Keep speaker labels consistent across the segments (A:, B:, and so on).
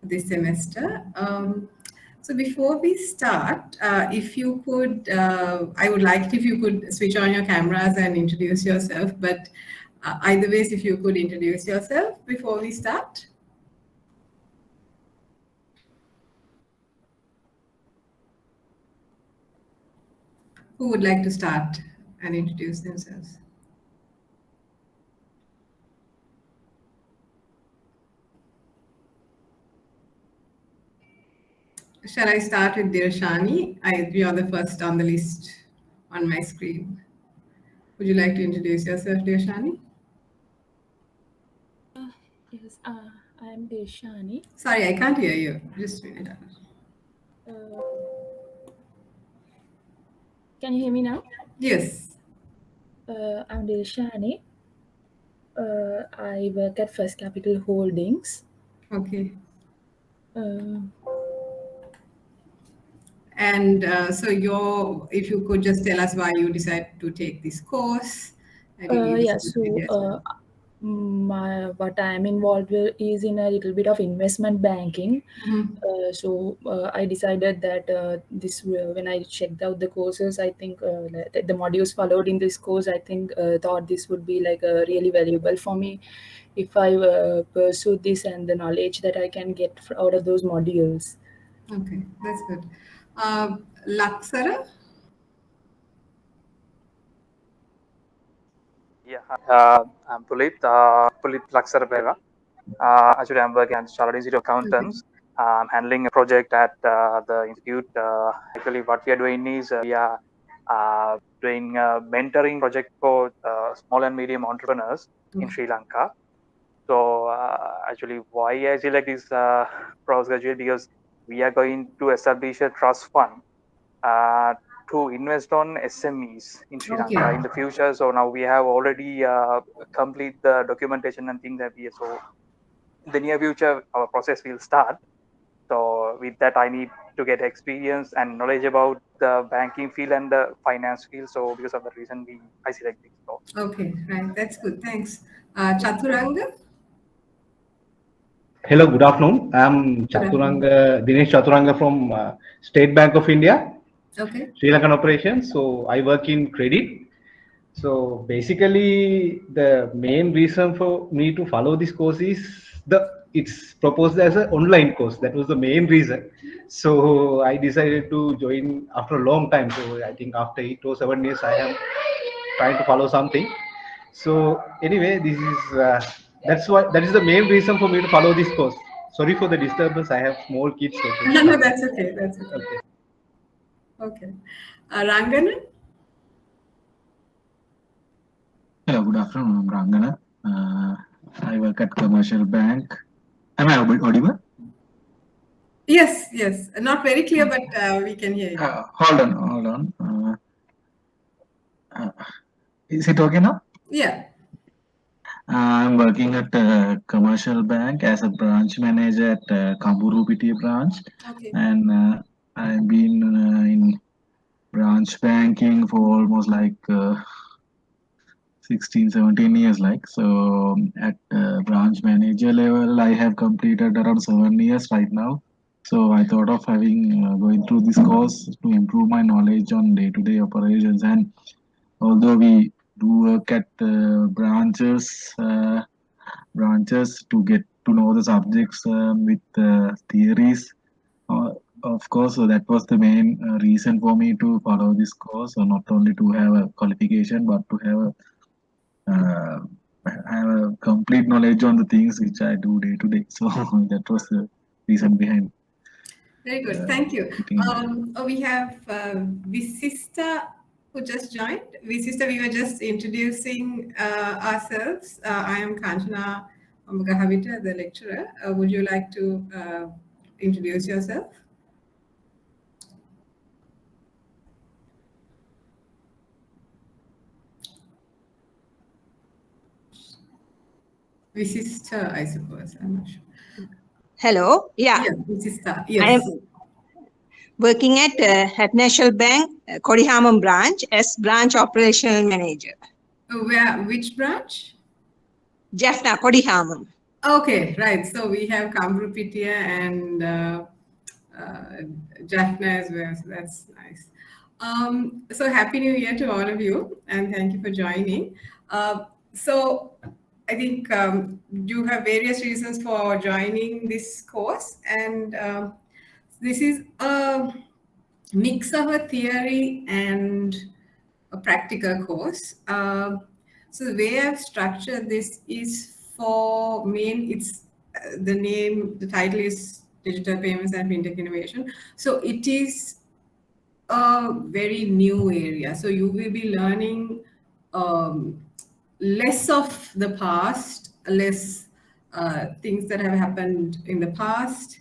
A: this semester. So before we start, if you could, I would like it if you could switch on your cameras and introduce yourself, but either ways, if you could introduce yourself before we start. Who would like to start and introduce themselves? Shall I start with Dirshani? You are the first on the list on my screen. Would you like to introduce yourself, Dirshani?
B: Yes, I am Dirshani.
A: Sorry, I can't hear you. Just a minute.
B: Can you hear me now?
A: Yes.
B: I'm Dirshani. I work at First Capital Holdings.
A: Okay. And so if you could just tell us why you decided to take this course.
B: Yeah, so what I am involved with is in a little bit of investment banking. So I decided that when I checked out the courses, I think the modules followed in this course, I think thought this would be like really valuable for me if I pursue this and the knowledge that I can get out of those modules.
A: Okay, that's good. Laksara?
C: Yeah, I'm Pulit Laksarapeva. Actually, I'm working at Chartered Institute of Accountants. I'm handling a project at the institute. Actually, what we are doing is we are doing a mentoring project for small and medium entrepreneurs in Sri Lanka. So actually, why I select this postgraduate, because we are going to establish a trust fund to invest on SMEs in Sri Lanka in the future. So now we have already complete the documentation and things that we are. So in the near future, our process will start. So with that, I need to get experience and knowledge about the banking field and the finance field. So because of that reason, I select this course.
A: Okay, right. That's good. Thanks. Chaturanga?
D: Hello, good afternoon. I'm Dinesh Chaturanga from State Bank of India, Sri Lankan operations. So I work in credit. So basically, the main reason for me to follow this course is it's proposed as an online course. That was the main reason. So I decided to join after a long time. So I think after 8 or 7 years, I am trying to follow something. So anyway, this is that is the main reason for me to follow this course. Sorry for the disturbance. I have small kids.
A: No, that's okay. That's okay. Okay. Rangana?
E: Hello, good afternoon. I'm Rangana. I work at commercial bank. Am I audible?
A: Yes, yes. Not very clear, but we can hear you.
E: Hold on. Is it okay now?
A: Yeah.
E: I'm working at a commercial bank as a branch manager at Kamburu Piti branch. And I've been in branch banking for almost like 16-17 years. So at branch manager level, I have completed around 7 years right now. So I thought of going through this course to improve my knowledge on day-to-day operations. And although we do work at branches to get to know the subjects with theories, of course, so that was the main reason for me to follow this course. So not only to have a qualification, but to have a complete knowledge on the things which I do day to day. So that was the reason behind.
A: Very good. Thank you. We have Visista who just joined. Visista, we were just introducing ourselves. I am Kanchana Amagahavita, the lecturer. Would you like to introduce yourself? Visista, I suppose. I'm not sure.
F: Hello. Yeah.
A: Visista. Yes.
F: I am working at National Bank, Kodihamam branch as branch operational manager.
A: Which branch?
F: Jaffna, Kodihamam.
A: Okay, right. So we have Kamru Pitia and Jaffna as well. So that's nice. So Happy New Year to all of you, and thank you for joining. So I think you have various reasons for joining this course, and this is a mix of a theory and a practical course. So the way I've structured this is for it's the title is Digital Payments and Fintech Innovation. So it is a very new area. So you will be learning less of the past, less things that have happened in the past.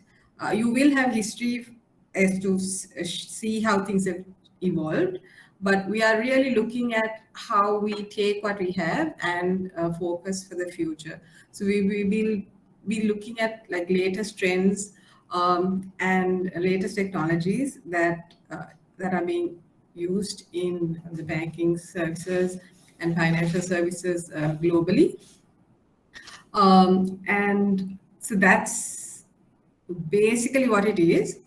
A: You will have history as to see how things have evolved, but we are really looking at how we take what we have and focus for the future. So we will be looking at like latest trends and latest technologies that are being used in the banking services and financial services globally. And so that's basically what it is.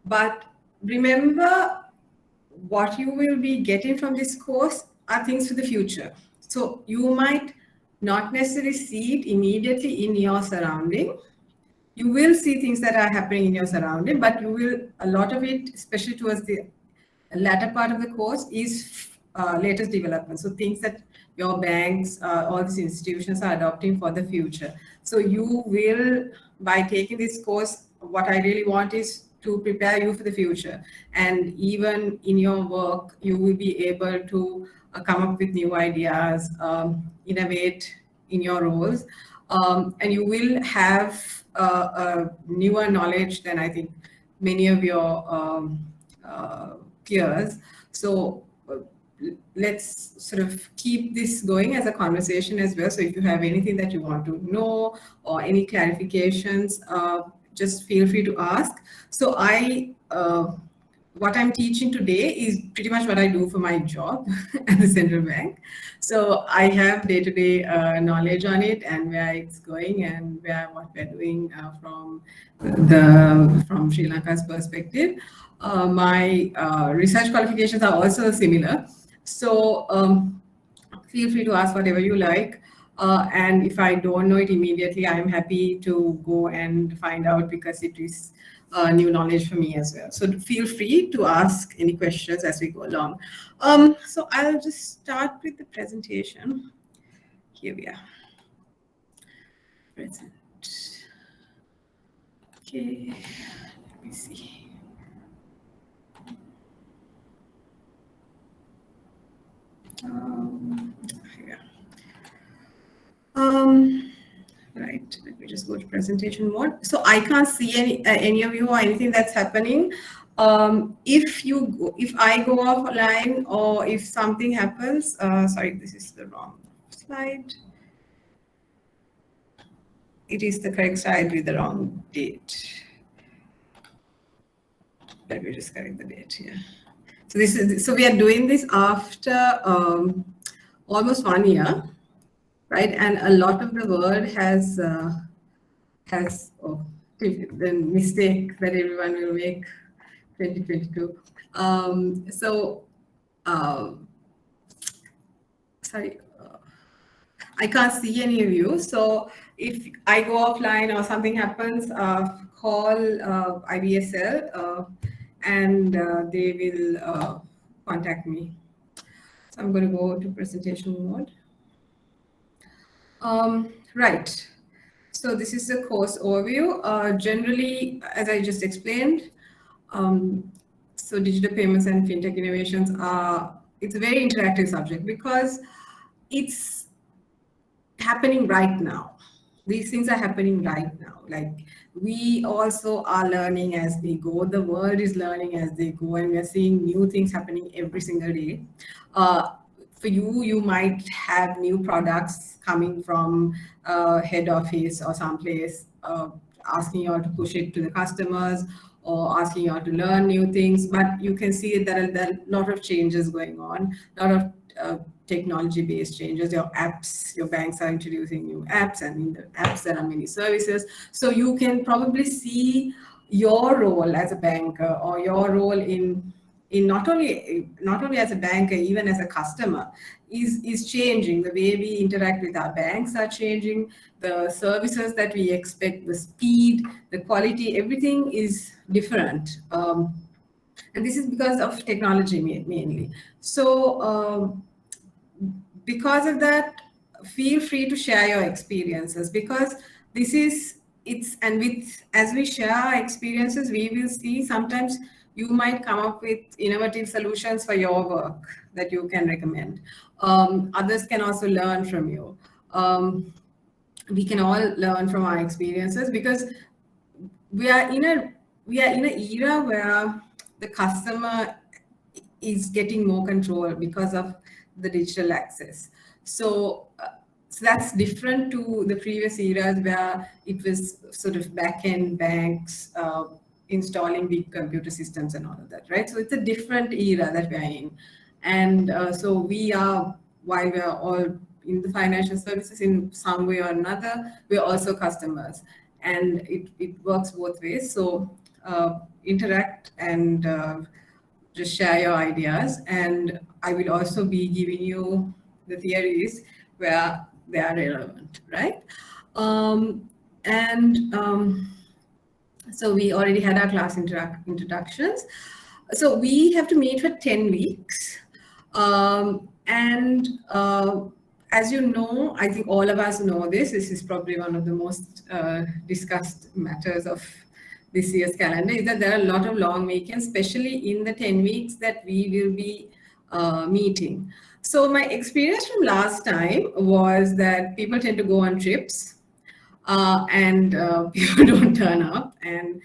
A: But remember, what you will be getting from this course are things for the future. So you might not necessarily see it immediately in your surrounding. You will see things that are happening in your surrounding, but you will, a lot of it, especially towards the latter part of the course, is latest developments. So things that your banks, all these institutions are adopting for the future. So you will, by taking this course, what I really want is to prepare you for the future. And even in your work, you will be able to come up with new ideas, innovate in your roles, and you will have newer knowledge than I think many of your peers. So let's sort of keep this going as a conversation as well. So if you have anything that you want to know or any clarifications, just feel free to ask. So what I'm teaching today is pretty much what I do for my job at the central bank. So I have day-to-day knowledge on it and where it's going and what we're doing from Sri Lanka's perspective. My research qualifications are also similar. So feel free to ask whatever you like. And if I don't know it immediately, I'm happy to go and find out because it is new knowledge for me as well. So feel free to ask any questions as we go along. So I'll just start with the presentation. Here we are. Present. Okay, let me see. Here. Right, let me just go to presentation mode. So I can't see any of you or anything that's happening. If I go offline or if something happens, sorry, this is the wrong slide. It is the correct slide with the wrong date. Let me just correct the date here. So we are doing this after almost 1 year, right? And a lot of the world has the mistake that everyone will make 2022. Sorry, I can't see any of you. So if I go offline or something happens, call IBSL and they will contact me. So I'm going to go to presentation mode. Right. So this is the course overview. Generally, as I just explained, so digital payments and fintech innovations it's a very interactive subject because it's happening right now. These things are happening right now. Like we also are learning as we go. The world is learning as they go, and we are seeing new things happening every single day. For you might have new products coming from head office or someplace asking you all to push it to the customers or asking you all to learn new things. But you can see that there are a lot of changes going on, a lot of technology-based changes, your apps, your banks are introducing new apps, and in the apps there are many services. So you can probably see your role as a banker, or your role in not only as a banker, even as a customer, is changing. The way we interact with our banks are changing. The services that we expect, the speed, the quality, everything is different. And this is because of technology mainly. So because of that, feel free to share your experiences, because this is and with as we share our experiences, we will see sometimes you might come up with innovative solutions for your work that you can recommend. Others can also learn from you. We can all learn from our experiences, because we are in an era where the customer is getting more control because of the digital access. So that's different to the previous eras where it was sort of back-end banks installing big computer systems and all of that, right? So it's a different era that we're in. And so we are, while we're all in the financial services in some way or another, we're also customers. And it works both ways. So interact and just share your ideas. And I will also be giving you the theories where they are relevant, right? So we already had our class introductions. So we have to meet for 10 weeks. As you know, I think all of us know this is probably one of the most discussed matters of this year's calendar, is that there are a lot of long weekends, especially in the 10 weeks that we will be meeting. So my experience from last time was that people tend to go on trips and people don't turn up. And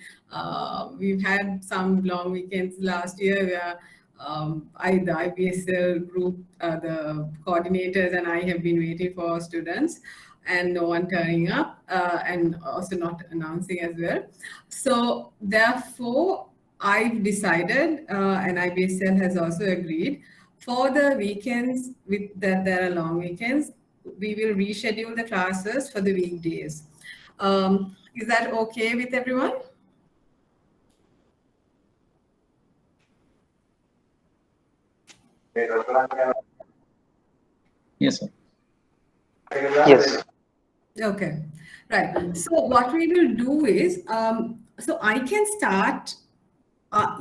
A: we've had some long weekends last year where the IBSL group, the coordinators and I have been waiting for students and no one turning up and also not announcing as well. So therefore, I've decided, and IBSL has also agreed, for the weekends that there are long weekends, we will reschedule the classes for the weekdays. Is that okay with everyone?
E: Yes, sir.
C: Yes.
A: Okay, right. So what we will do is, so I can start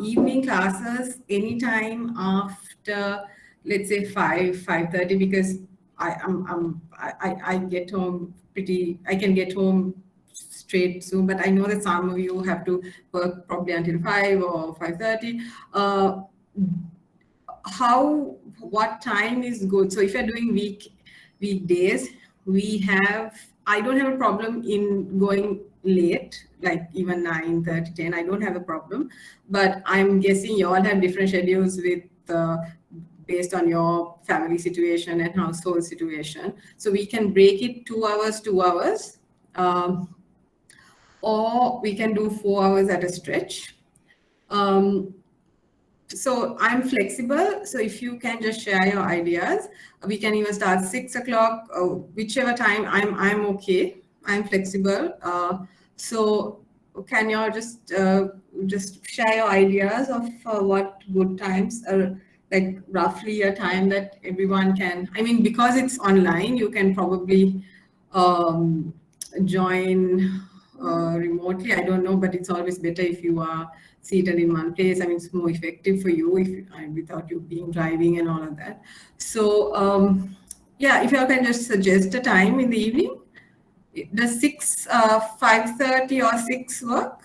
A: evening classes anytime after, let's say 5:30, because I get home I can get home straight soon, but I know that some of you have to work probably until 5 or 5:30. What time is good? So if you're doing weekdays, I don't have a problem in going late, like even 9:30, 10. I don't have a problem, but I'm guessing you all have different schedules with based on your family situation and household situation. So we can break it 2 hours, 2 hours, or we can do 4 hours at a stretch. So I'm flexible. So if you can just share your ideas, we can even start 6 o'clock, whichever time. I'm okay. I'm flexible. So can you all just share your ideas of what good times are, like roughly a time that everyone can. I mean, because it's online, you can probably join remotely. I don't know, but it's always better if you are seated in one place. I mean, it's more effective for you without you being driving and all of that. So yeah, if you can just suggest a time in the evening. Does 5:30 or 6 work?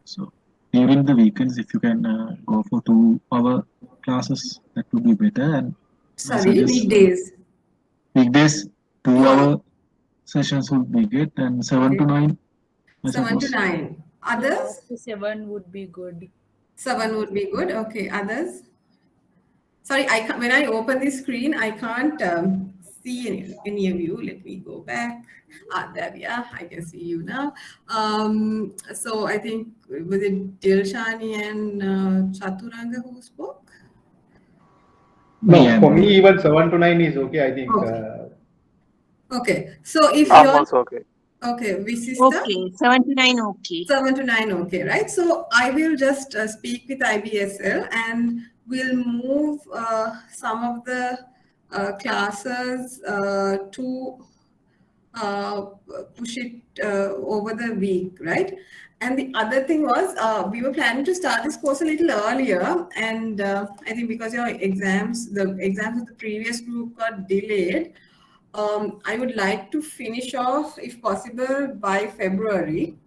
E: So during the weekends, if you can go for 2-hour classes, that would be better. And
A: sorry, weekdays.
E: Weekdays, 2-hour sessions would be good, and 7 to 9.
A: 7 to 9. Others?
B: Yeah, 7 would be good.
A: 7 would be good. Okay. Others? Sorry, when I open the screen, I can't see any of you. Let me go back. There we are. I can see you now. So I think, was it Dilshani and Chaturanga who spoke?
D: No, for me even 7 to 9 is okay, I think.
A: Okay. So if
C: I'm
A: you're
C: also okay.
A: Okay, Visista?
F: Okay, 7 to 9, okay.
A: 7 to 9, okay, right? So I will just speak with IBSL and we'll move some of the classes to push it over the week, right? And the other thing was we were planning to start this course a little earlier, and I think because your exams, the exams of the previous group got delayed, I would like to finish off, if possible, by February.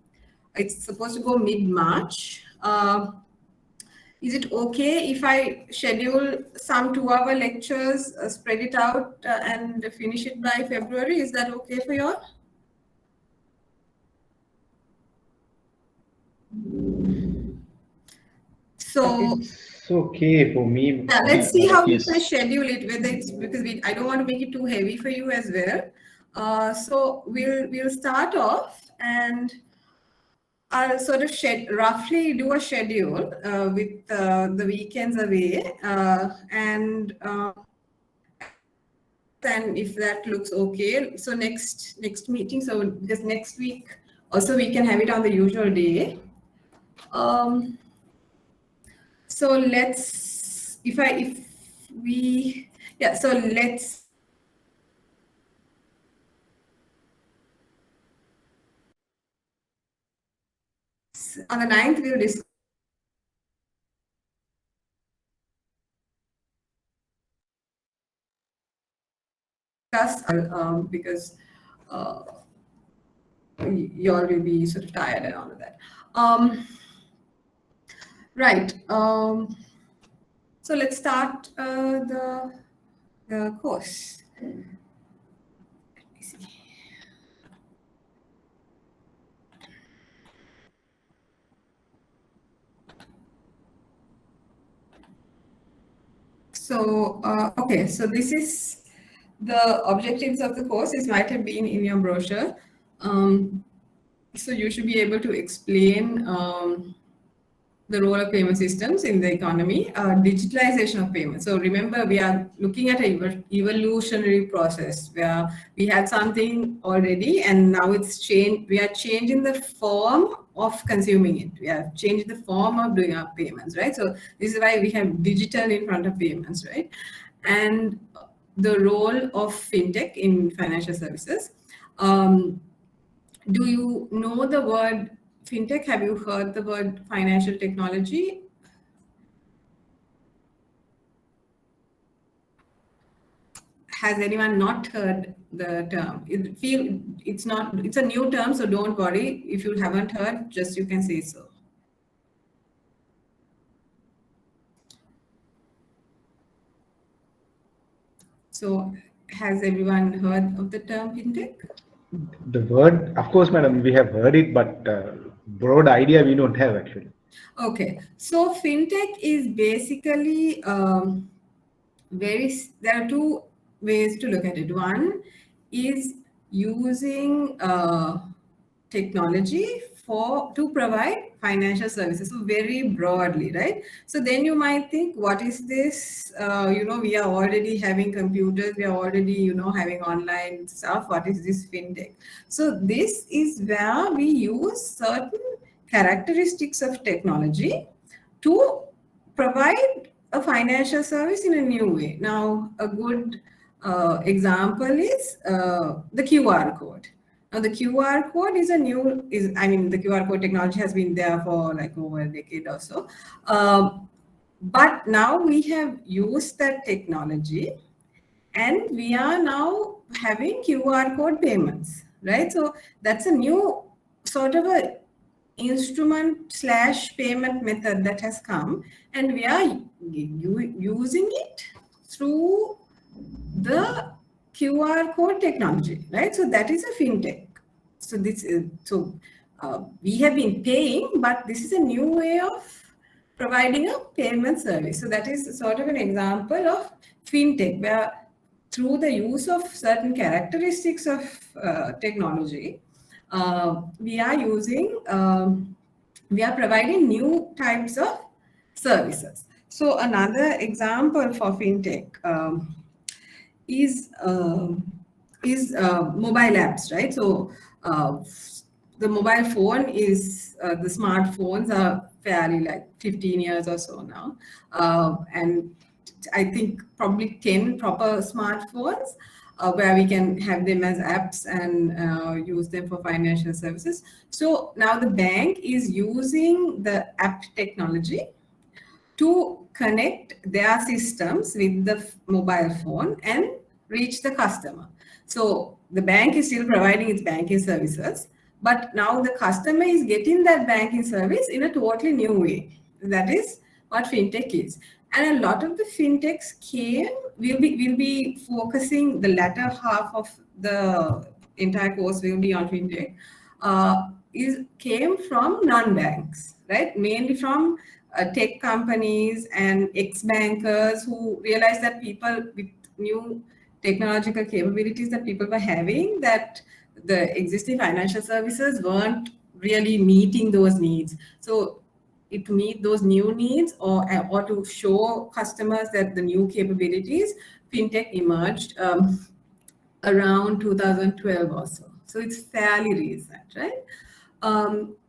A: It's supposed to go mid-March. Is it okay if I schedule some 2-hour lectures, spread it out and finish it by February? Is that okay for you all? So
D: it's okay for me.
A: yeah, let's see how we can schedule it, whether it's because I don't want to make it too heavy for you as well. So we'll start off and I'll sort of roughly do a schedule with the weekends away and if that looks okay, so next meeting, so because next week also we can have it on the usual day. So let's so let's on the 9th we'll discuss because you all will be sort of tired and all of that. Right. So let's start the course. Let me see. So, okay, so this is the objectives of the course. This might have been in your brochure. So you should be able to explain the role of payment systems in the economy, digitalization of payments. So remember, we are looking at an evolutionary process where we had something already and now it's changed. We are changing the form of consuming it. We are changing the form of doing our payments, right? So this is why we have digital in front of payments, right? And the role of fintech in financial services. Do you know the word fintech? Have you heard the word financial technology? Has anyone not heard the term? It's a new term, so don't worry. If you haven't heard, just you can say so. So has everyone heard of the term fintech?
D: The word, of course, madam, we have heard it, but broad idea we don't have actually. Okay.
A: So fintech is basically there are two ways to look at it. One is using technology to provide financial services, so very broadly, right? So then you might think, what is this? We are already having computers, we are already, having online stuff. What is this fintech? So this is where we use certain characteristics of technology to provide a financial service in a new way. Now, a good example is the QR code. Now, the QR code the QR code technology has been there for like over a decade or so. But now we have used that technology and we are now having QR code payments, right? So that's a new sort of a instrument/payment method that has come, and we are using it through the QR code technology, right? So that is a fintech. So we have been paying, but this is a new way of providing a payment service. So that is sort of an example of fintech, where through the use of certain characteristics of technology, we are providing new types of services. So another example for fintech is mobile apps, right? So the mobile phone is the smartphones are fairly like 15 years or so now, and I think probably 10 proper smartphones where we can have them as apps and use them for financial services. So now the bank is using the app technology to connect their systems with the mobile phone and reach the customer. So the bank is still providing its banking services, but now the customer is getting that banking service in a totally new way. That is what fintech is. And a lot of the fintechs will be focusing, the latter half of the entire course will be on fintech, came from non-banks, right? Mainly from tech companies and ex-bankers who realized that people with new technological capabilities that people were having, that the existing financial services weren't really meeting those needs. So to meet those new needs or to show customers that the new capabilities, fintech emerged around 2012 or so. So it's fairly recent, right?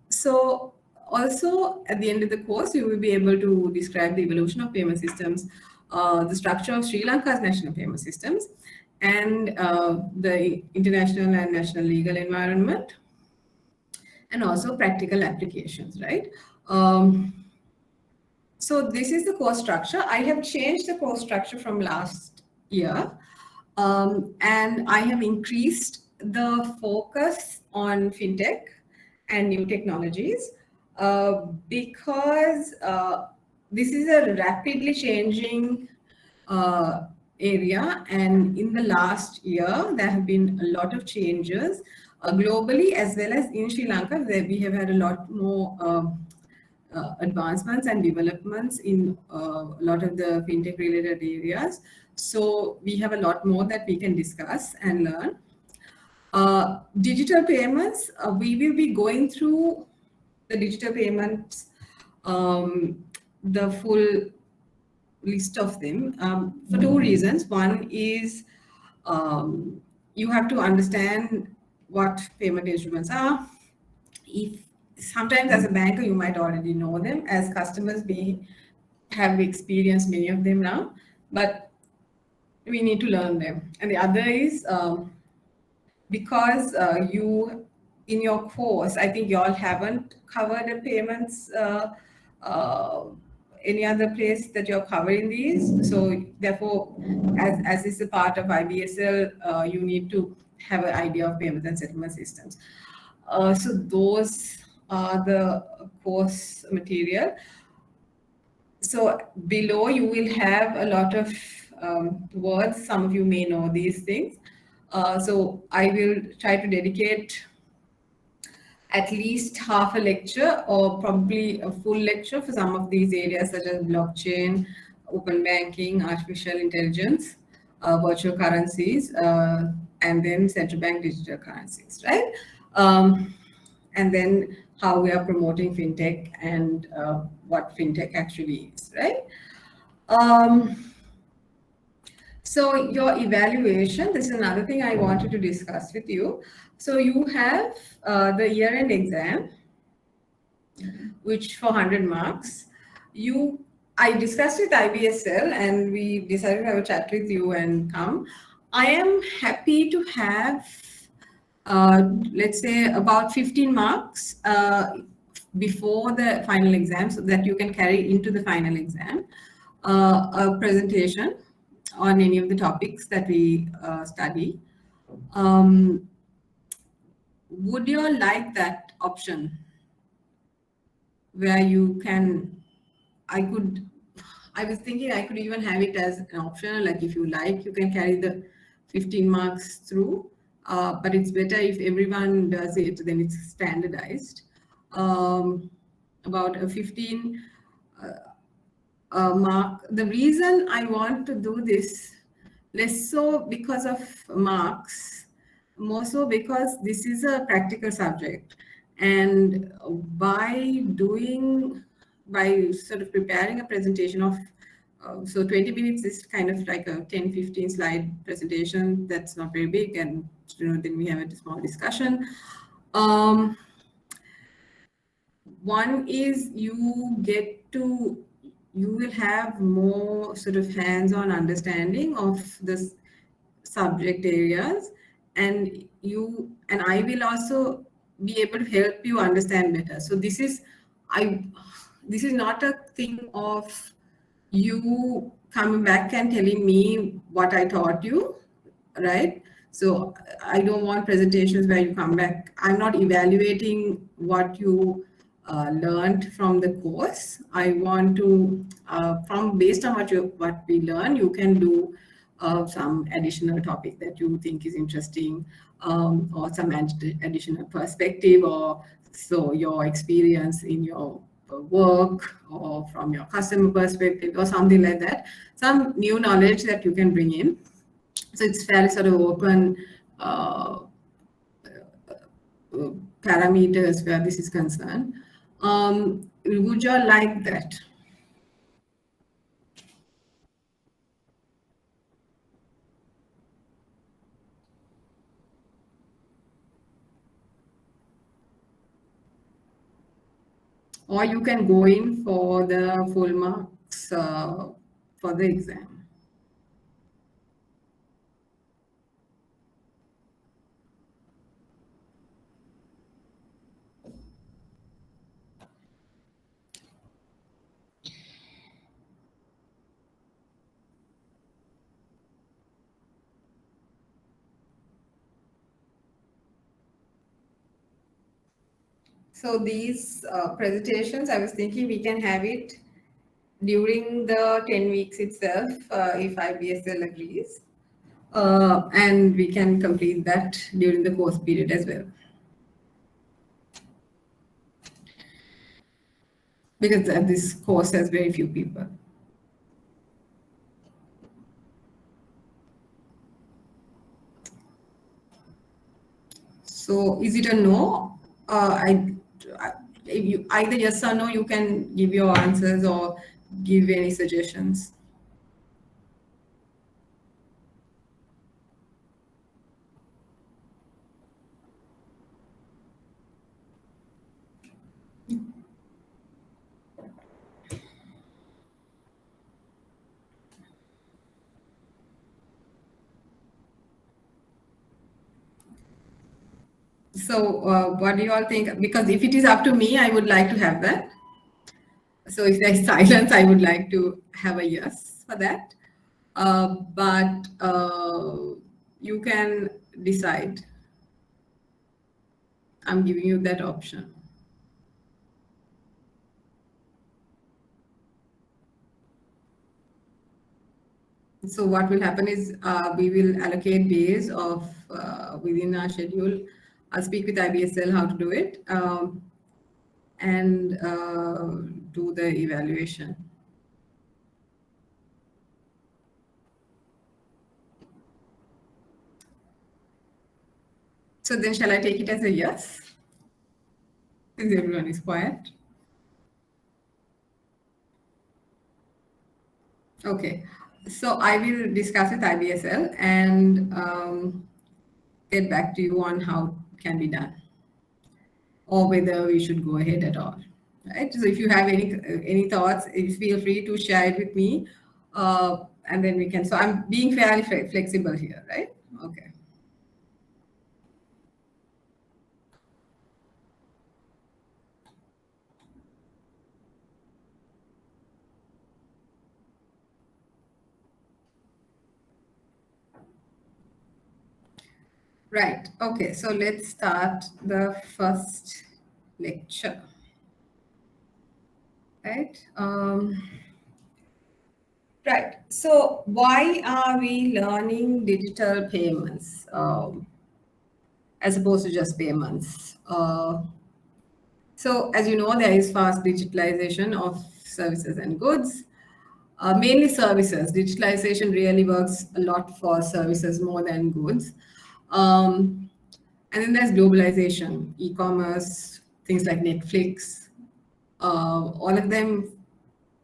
A: So also at the end of the course, you will be able to describe the evolution of payment systems, the structure of Sri Lanka's national payment systems, and the international and national legal environment, and also practical applications, right? So this is the course structure. I have changed the course structure from last year, and I have increased the focus on fintech and new technologies because this is a rapidly changing area, and in the last year there have been a lot of changes globally as well as in Sri Lanka, where we have had a lot more advancements and developments in a lot of the fintech related areas. So we have a lot more that we can discuss and learn. Digital payments, we will be going through the digital payments, the full list of them for two reasons. One is you have to understand what payment instruments are. If sometimes as a banker, you might already know them. As customers, we have experienced many of them now, but we need to learn them. And the other is because you, in your course, I think you all haven't covered the payments any other place that you're covering these. So therefore, as is a part of IBSL, you need to have an idea of payments and settlement systems. So those are the course material. So below you will have a lot of words. Some of you may know these things. So I will try to dedicate at least half a lecture or probably a full lecture for some of these areas such as blockchain, open banking, artificial intelligence, virtual currencies, and then central bank digital currencies, right? And then how we are promoting fintech and what fintech actually is, right? So your evaluation, this is another thing I wanted to discuss with you. So you have the year-end exam, which for 100 marks. I discussed with IBSL and we decided to have a chat with you and come. I am happy to have, let's say, about 15 marks before the final exam so that you can carry into the final exam a presentation on any of the topics that we study. Would you like that option where you can, I was thinking I could even have it as an option, like if you like, you can carry the 15 marks through, but it's better if everyone does it, then it's standardized. About a 15 mark. The reason I want to do this, less so because of marks, more so because this is a practical subject. And by doing by sort of preparing a presentation of, so 20 minutes is kind of like a 10, 15 slide presentation. That's not very big. And, then we have a small discussion. One is you will have more sort of hands-on understanding of this subject areas, and I will also be able to help you understand better. So this is not a thing of you coming back and telling me what I taught you, right? So I don't want presentations where you come back. I'm not evaluating what you learned from the course. I want to, based on what we learn, you can do some additional topic that you think is interesting, or some additional perspective, or so your experience in your work, or from your customer perspective, or something like that. Some new knowledge that you can bring in. So it's fairly sort of open parameters where this is concerned. Would you all like that? Or you can go in for the full marks for the exam. So these presentations, I was thinking we can have it during the 10 weeks itself, if IBSL agrees. And we can complete that during the course period as well. Because this course has very few people. So is it a no? If you, either yes or no, you can give your answers or give any suggestions. So what do you all think? Because if it is up to me, I would like to have that. So if there's silence, I would like to have a yes for that. But you can decide. I'm giving you that option. So what will happen is we will allocate days of within our schedule. I'll speak with IBSL how to do it, and do the evaluation. So then shall I take it as a yes? Since everyone is quiet. Okay, so I will discuss with IBSL and get back to you on how it can be done, or whether we should go ahead at all. Right. So if you have any thoughts, feel free to share it with me, and then we can. So I'm being fairly flexible here, right? Okay. Right. Okay. So let's start the first lecture. Right. Right. So why are we learning digital payments as opposed to just payments? So as you know, there is fast digitalization of services and goods, mainly services. Digitalization really works a lot for services more than goods. And then there's globalization, e-commerce, things like Netflix, all of them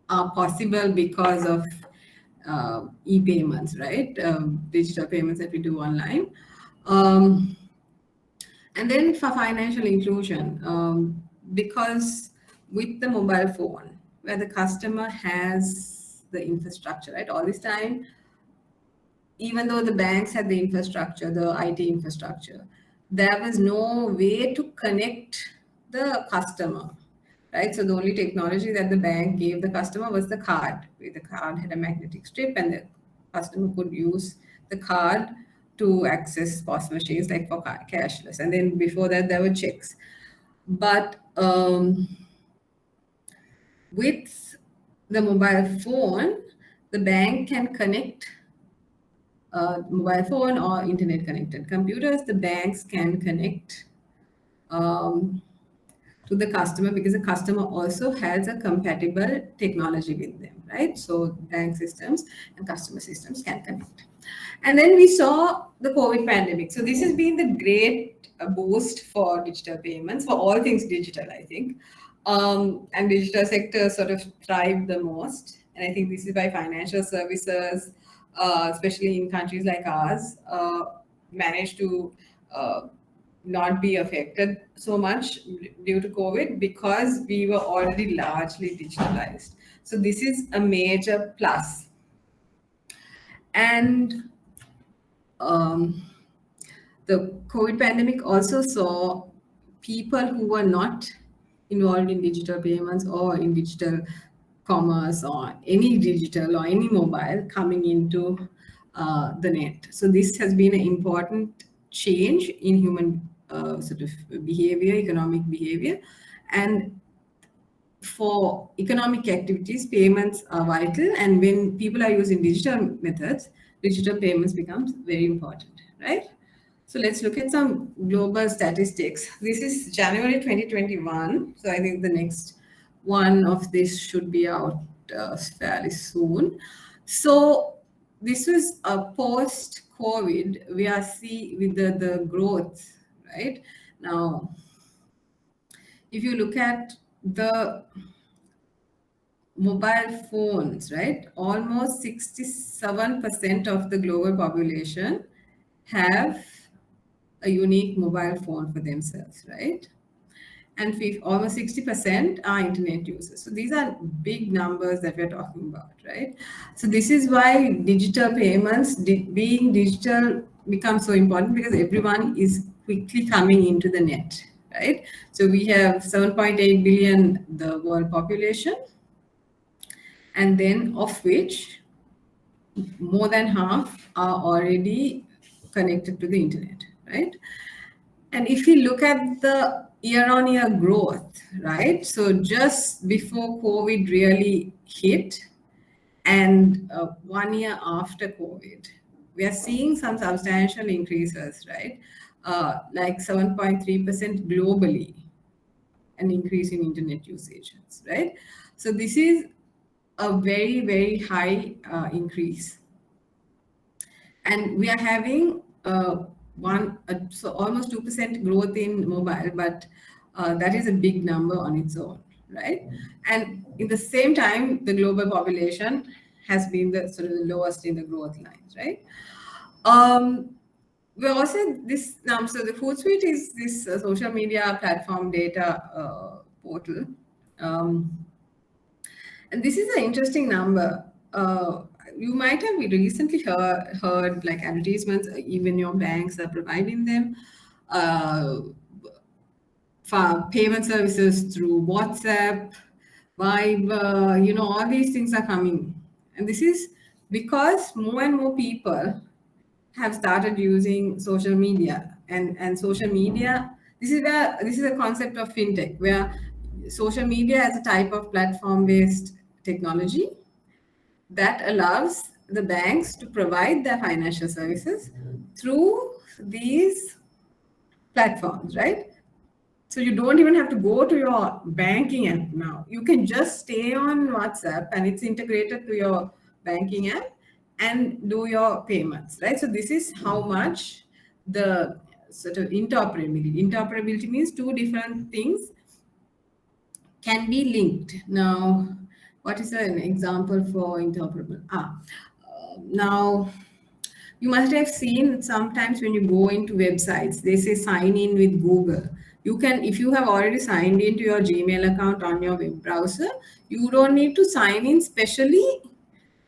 A: are possible because of e-payments, right? Digital payments that we do online. And then for financial inclusion, because with the mobile phone, where the customer has the infrastructure, right? All this time, even though the banks had the infrastructure, the IT infrastructure, there was no way to connect the customer, right? So the only technology that the bank gave the customer was the card. The card had a magnetic strip, and the customer could use the card to access POS machines like for cashless. And then before that, there were checks. But with the mobile phone, the bank can connect mobile phone or internet connected computers. The banks can connect to the customer because the customer also has a compatible technology with them, right? So bank systems and customer systems can connect. And then we saw the COVID pandemic. So this has been the great boost for digital payments, for all things digital, I think. And digital sector sort of thrived the most. And I think this is why financial services, especially in countries like ours, managed to not be affected so much due to COVID because we were already largely digitalized. So this is a major plus. And the COVID pandemic also saw people who were not involved in digital payments or in digital commerce or any digital or any mobile coming into the net. So this has been an important change in human sort of behavior, economic behavior. And for economic activities, payments are vital. And when people are using digital methods, digital payments becomes very important, right? So let's look at some global statistics. This is January 2021. So I think the next one of this should be out fairly soon. So this was a post-COVID. We are seeing with the growth, right? Now, if you look at the mobile phones, right? Almost 67% of the global population have a unique mobile phone for themselves, right? And almost 60% are internet users. So these are big numbers that we're talking about, right? So this is why digital payments, being digital, becomes so important because everyone is quickly coming into the net, right? So we have 7.8 billion, the world population, and then of which more than half are already connected to the internet, right? And if you look at the year-on-year growth, right? So just before COVID really hit and 1 year after COVID, we are seeing some substantial increases, right? Like 7.3% globally, an increase in internet usages, right? So this is a very, very high increase. And we are having so almost 2% growth in mobile, but that is a big number on its own, right? And in the same time, the global population has been the sort of the lowest in the growth lines, right? We also this number. So the Hootsuite is this social media platform data portal, and this is an interesting number. You might have recently heard like advertisements, even your banks are providing them for payment services through WhatsApp, Viber, all these things are coming. And this is because more and more people have started using social media and social media. This is a concept of fintech where social media as a type of platform-based technology that allows the banks to provide their financial services through these platforms, right? So you don't even have to go to your banking app now. You can just stay on WhatsApp and it's integrated to your banking app and do your payments, right? So this is how much the sort of interoperability means two different things can be linked. Now, what is an example for interoperable? Now, you must have seen sometimes when you go into websites, they say sign in with Google. You can, if you have already signed into your Gmail account on your web browser, you don't need to sign in specially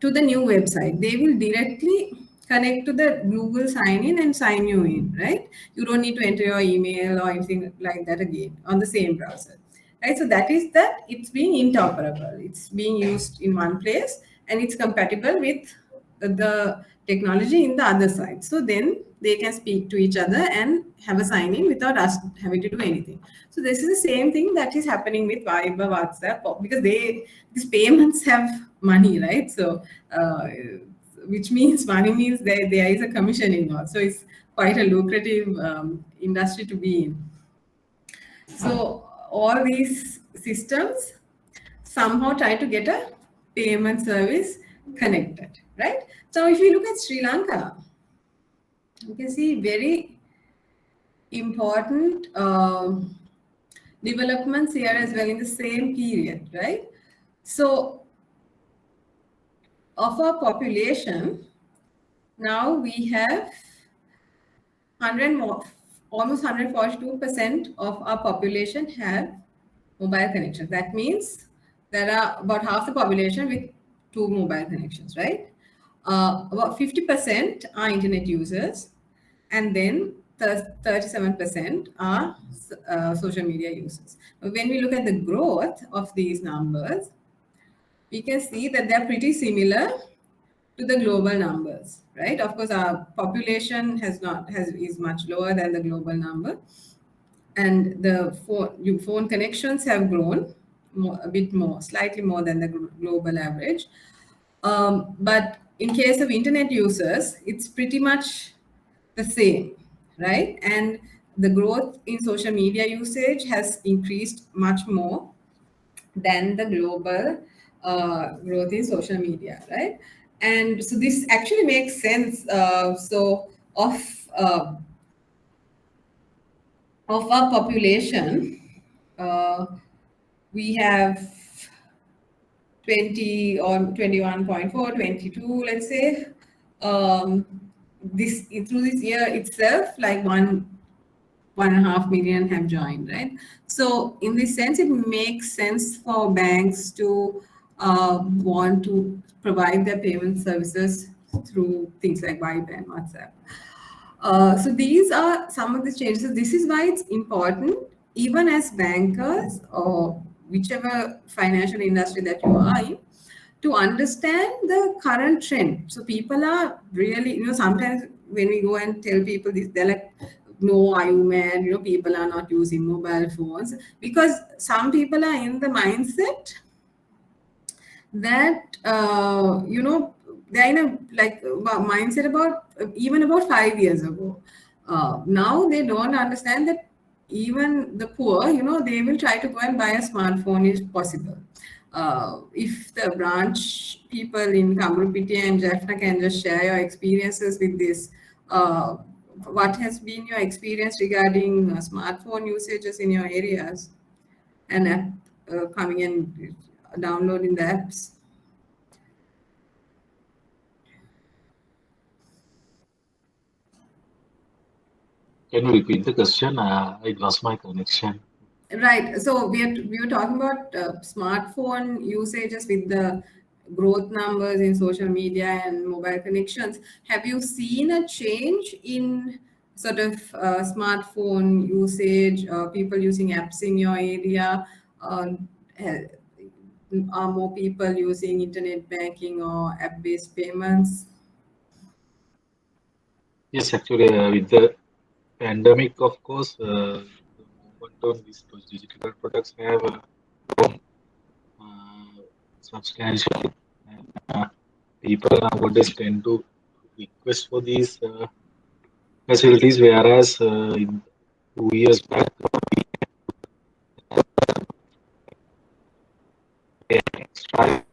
A: to the new website. They will directly connect to the Google sign in and sign you in, right? You don't need to enter your email or anything like that again on the same browser, right? So that is that it's being interoperable. It's being used in one place and it's compatible with the technology in the other side. So then they can speak to each other and have a sign in without us having to do anything. So this is the same thing that is happening with Viber, WhatsApp, because these payments have money, right? So which means money means there is a commission involved. So it's quite a lucrative industry to be in. So all these systems somehow try to get a payment service connected, right? So if you look at Sri Lanka, you can see very important developments here as well in the same period, right? So of our population, now we have 100 more, almost 142% of our population have mobile connections. That means there are about half the population with 2 mobile connections, right? About 50% are internet users, and then 37% are social media users. When we look at the growth of these numbers, we can see that they're pretty similar to the global numbers, right? Of course, our population is much lower than the global number, and the phone connections have grown a bit more, slightly more than the global average. But in case of internet users, it's pretty much the same, right? And the growth in social media usage has increased much more than the global growth in social media, right? And so this actually makes sense. Uh, of our population, we have 20 or 21.4, 22, let's say. This through this year itself, like 1.5 million have joined, right? So in this sense, it makes sense for banks to want to provide their payment services through things like Viber and WhatsApp. So these are some of the changes. So this is why it's important, even as bankers or whichever financial industry that you are in, to understand the current trend. So people are really, sometimes when we go and tell people this, they're like, no, are you mad? People are not using mobile phones, because some people are in the mindset that, they're in a mindset about 5 years ago. Now they don't understand that even the poor, they will try to go and buy a smartphone if possible. If the branch people in Kamrupiti and Jaffna can just share your experiences with this, what has been your experience regarding smartphone usages in your areas and coming and downloading the apps?
E: Can you repeat the question? I lost my connection.
A: Right. So we were talking about smartphone usages with the growth numbers in social media and mobile connections. Have you seen a change in sort of smartphone usage, people using apps in your area? Are more people using internet banking or app-based payments?
E: Yes, actually, with the pandemic, of course, the movement on these digital products have grown substantially. And, people nowadays tend to request for these facilities, whereas in 2 years back, extra.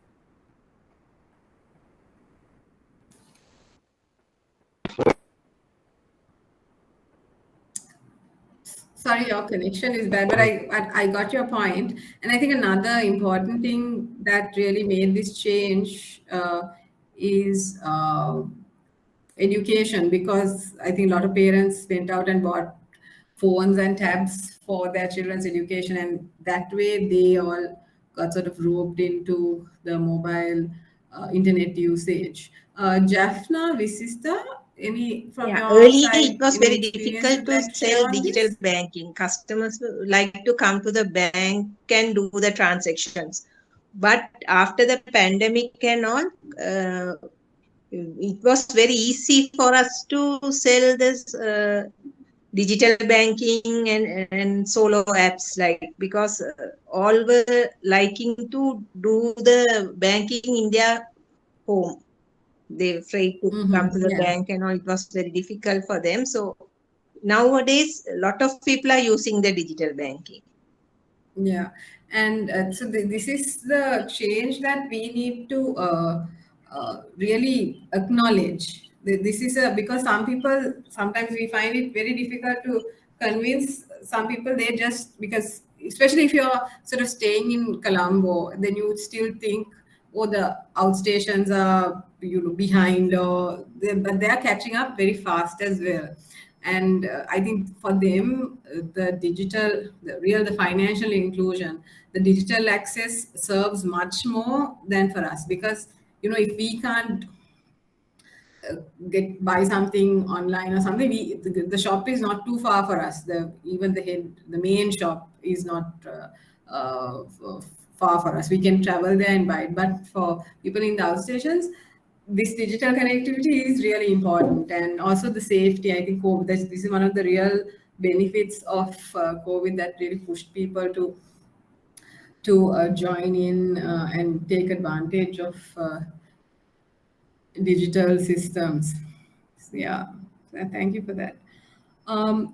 A: Sorry, your connection is bad, but I got your point. And I think another important thing that really made this change is education, because I think a lot of parents went out and bought phones and tabs for their children's education, and that way they all got sort of roped into the mobile internet usage. Jaffna, Visista, any from your
F: earlier
A: side,
F: it was
A: any
F: very
A: experiences
F: difficult to
A: that share
F: sell
A: on
F: digital
A: this?
F: banking. Customers would like to come to the bank and do the transactions. But after the pandemic and all, it was very easy for us to sell this digital banking and solo apps, like, because all were liking to do the banking in their home. They afraid to come to the bank and all. It was very difficult for them. So nowadays, a lot of people are using the digital banking.
A: Yeah, and so this is the change that we need to really acknowledge. This is because some people, sometimes we find it very difficult to convince some people. They just, because especially if you're sort of staying in Colombo, then you would still think, oh, the outstations are behind, or but they are catching up very fast as well. And I think for them, the financial inclusion, the digital access serves much more than for us, because if we can't buy something online or something, the shop is not too far for us. The main shop is not far for us. We can travel there and buy it. But for people in the outstations, this digital connectivity is really important, and also the safety. I think this is one of the real benefits of COVID that really pushed people to join in and take advantage of digital systems. Yeah, thank you for that.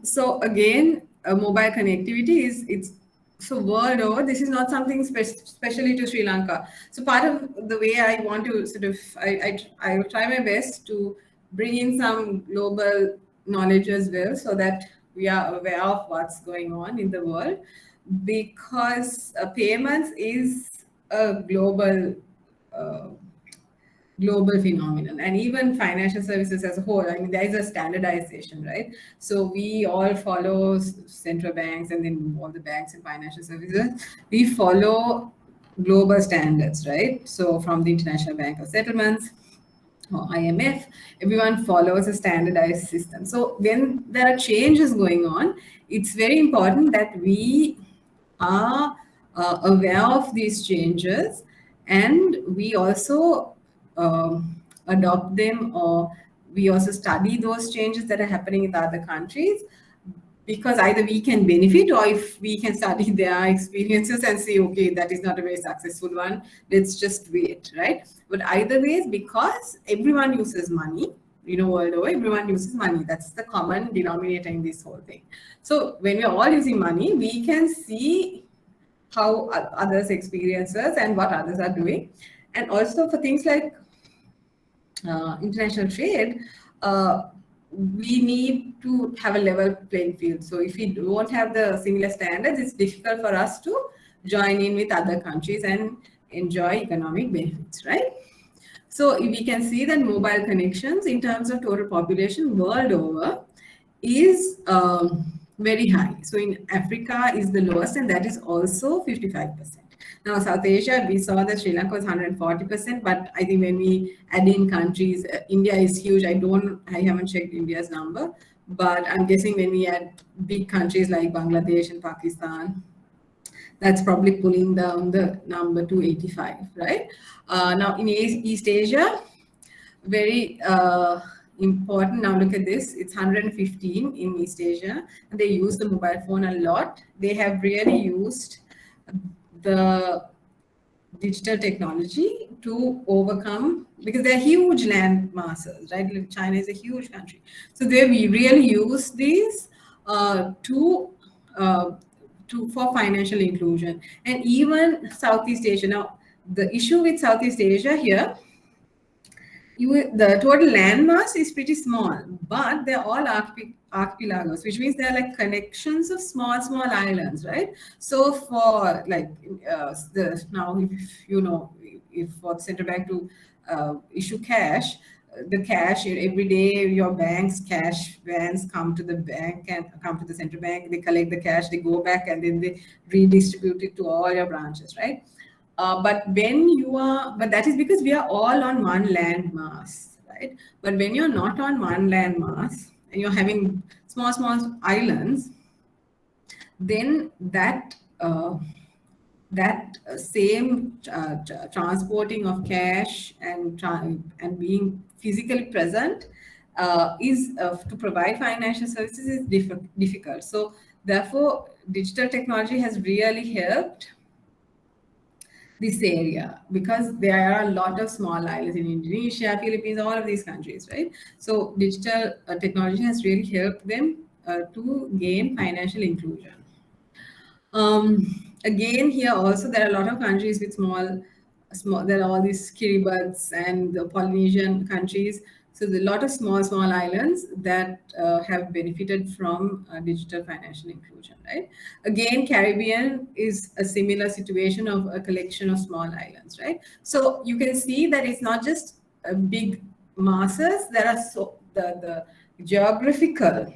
A: So again, mobile connectivity it's so world over. This is not something specially to Sri Lanka. So part of the way I want to sort of I will try my best to bring in some global knowledge as well, so that we are aware of what's going on in the world, because payments is a global phenomenon, and even financial services as a whole. I mean, there is a standardization, right? So we all follow central banks, and then all the banks and financial services, we follow global standards, right? So from the International Bank of Settlements or IMF, everyone follows a standardized system. So when there are changes going on, it's very important that we are aware of these changes, and we also adopt them, or we also study those changes that are happening in the other countries, because either we can benefit, or if we can study their experiences and say, okay, that is not a very successful one, let's just wait, right? But either ways, because everyone uses money, world over, everyone uses money. That's the common denominator in this whole thing. So when we're all using money, we can see how others experiences and what others are doing. And also for things like international trade, we need to have a level playing field. So if we don't have the similar standards, it's difficult for us to join in with other countries and enjoy economic benefits, right? So we can see that mobile connections in terms of total population world over is very high. So in Africa is the lowest, and that is also 55%. Now, South Asia, we saw that Sri Lanka was 140%, but I think when we add in countries, India is huge. I haven't checked India's number, but I'm guessing when we add big countries like Bangladesh and Pakistan, that's probably pulling down the number to 85, right? Now, in East Asia, very important. Now look at this, it's 115 in East Asia. They use the mobile phone a lot. They have really used the digital technology to overcome, because they're huge land masses, right? China is a huge country. So they really use these for financial inclusion. And even Southeast Asia. Now, the issue with Southeast Asia here, the total land mass is pretty small, but they're all archipelagos, which means they're like connections of small islands, right? So for like now, if you know, if for the central bank to issue cash, the cash every day, your bank's cash vans come to the bank and come to the central bank. They collect the cash, they go back, and then they redistribute it to all your branches, right? But that is because we are all on one land mass, right? But when you're not on one land mass and you're having small islands, then that same transporting of cash and being physically present is to provide financial services is difficult. So therefore, digital technology has really helped this area, because there are a lot of small islands in Indonesia, Philippines, all of these countries, right? So digital technology has really helped them to gain financial inclusion. Again, here also there are a lot of countries with small. There are all these Kiribati and the Polynesian countries. So there's a lot of small islands that have benefited from digital financial inclusion, right? Again, Caribbean is a similar situation of a collection of small islands, right? So you can see that it's not just big masses. There are the geographical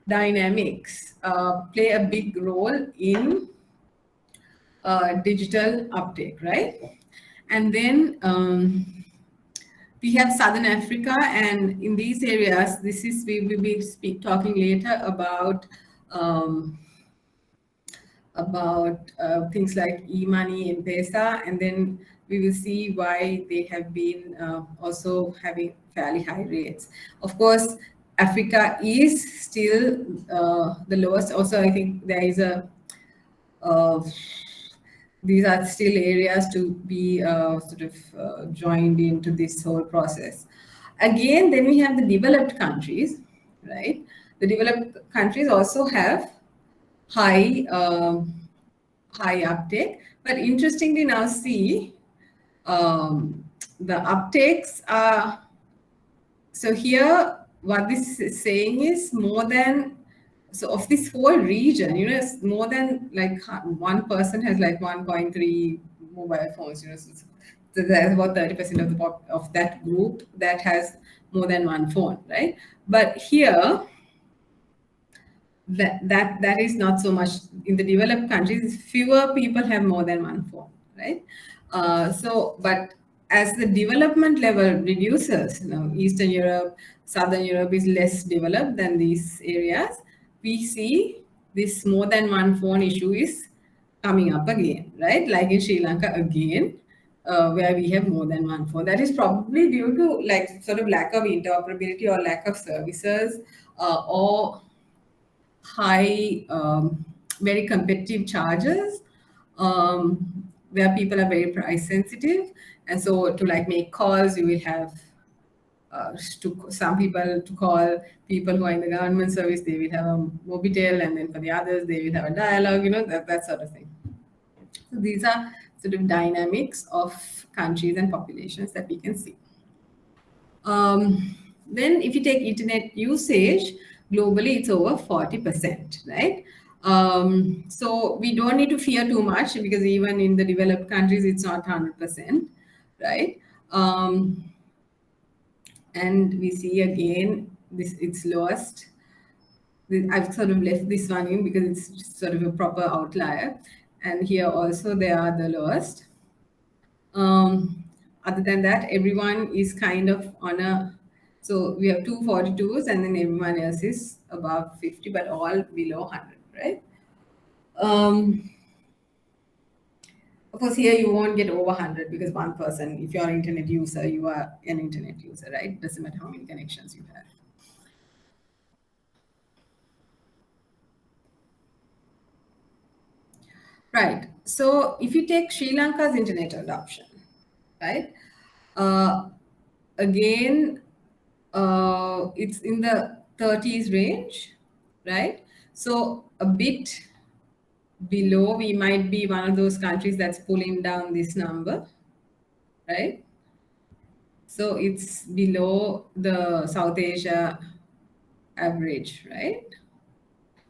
A: dynamics play a big role in digital uptake, right? And then we have Southern Africa, and in these areas, we will be talking later about things like e-money, M-Pesa, and then we will see why they have been also having fairly high rates. Of course, Africa is still the lowest. Also, I think there is these are still areas to be joined into this whole process. Again, then we have the developed countries, right? The developed countries also have high uptake, but interestingly now see the uptakes are. So here, what this is saying is more than. So of this whole region, more than like one person has like 1.3 mobile phones. So there's about 30% of that group that has more than one phone, right? But here, that is not so much. In the developed countries, fewer people have more than one phone, right? But as the development level reduces, Eastern Europe, Southern Europe is less developed than these areas. We see this more than one phone issue is coming up again, right? Like in Sri Lanka again, where we have more than one phone. That is probably due to like sort of lack of interoperability or lack of services or high, very competitive charges, where people are very price sensitive. And so to like make calls, you will have some people to call people who are in the government service, they will have a Mobitel, and then for the others, they will have a dialogue, that sort of thing. So these are sort of dynamics of countries and populations that we can see. Then if you take internet usage, globally it's over 40%, right? So we don't need to fear too much, because even in the developed countries, it's not 100%, right? And we see again, it's lowest. I've sort of left this one in because it's sort of a proper outlier. And here also they are the lowest. Other than that, everyone is kind of on a, so we have 242s, and then everyone else is above 50, but all below 100, right? Of course, here you won't get over 100, because one person, if you're an internet user, you are an internet user, right? Doesn't matter how many connections you have. Right. So if you take Sri Lanka's internet adoption, right? Again, it's in the 30s range, right? So a bit below, we might be one of those countries that's pulling down this number, right? So it's below the South Asia average, right?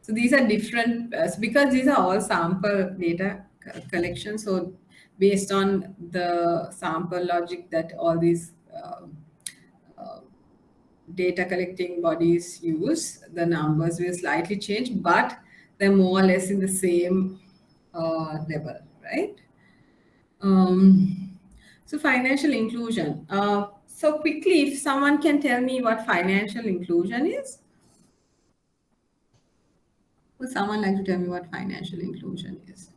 A: So these are different, because these are all sample data collection. So based on the sample logic that all these data collecting bodies use, the numbers will slightly change, but they're more or less in the same level, right? So financial inclusion. So quickly, if someone can tell me what financial inclusion is, would someone like to tell me what financial inclusion is?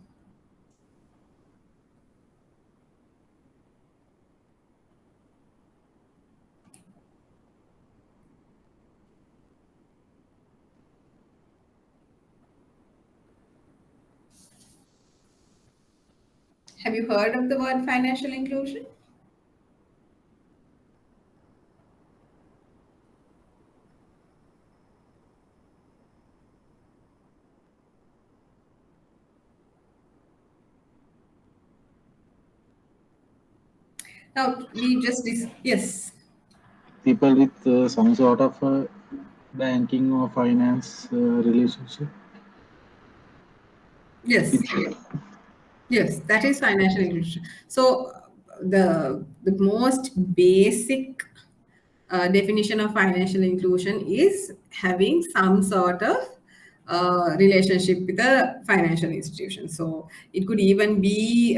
A: Have you heard of the word financial inclusion? Now, we just, yes.
E: People with some sort of banking or finance relationship.
A: Yes. Yes, that is financial inclusion. So the most basic definition of financial inclusion is having some sort of relationship with a financial institution. So it could even be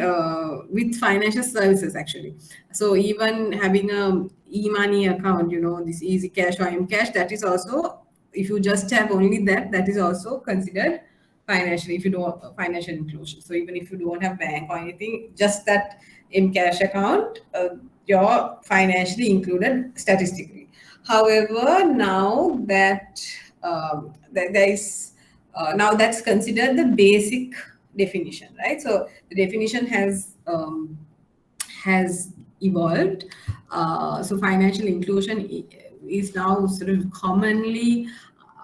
A: with financial services actually. So even having a e-money account, this easy cash or M-cash, that is also, if you just have only that, that is also considered financial, if you don't financial inclusion. So even if you don't have bank or anything, just that M-cash account, you're financially included statistically. However, now that there is now that's considered the basic definition, right? So the definition has evolved. So financial inclusion is now sort of commonly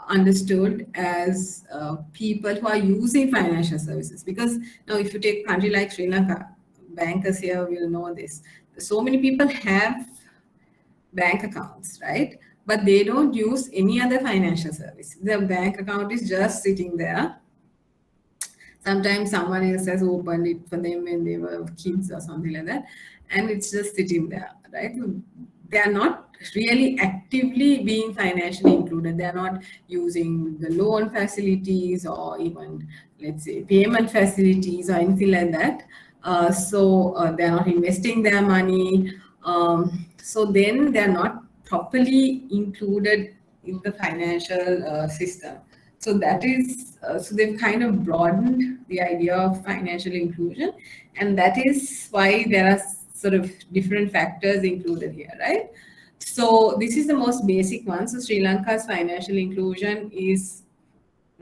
A: understood as people who are using financial services. Because now if you take a country like Sri Lanka, bankers here will know this. So many people have bank accounts, right? But they don't use any other financial service. Their bank account is just sitting there. Sometimes someone else has opened it for them when they were kids or something like that, and it's just sitting there, right? They are not really actively being financially included. They are not using the loan facilities or even, let's say, payment facilities or anything like that. So they are not investing their money. So then they are not properly included in the financial system. So that is, so they've kind of broadened the idea of financial inclusion, and that is why there are sort of different factors included here, right? So this is the most basic one. So Sri Lanka's financial inclusion is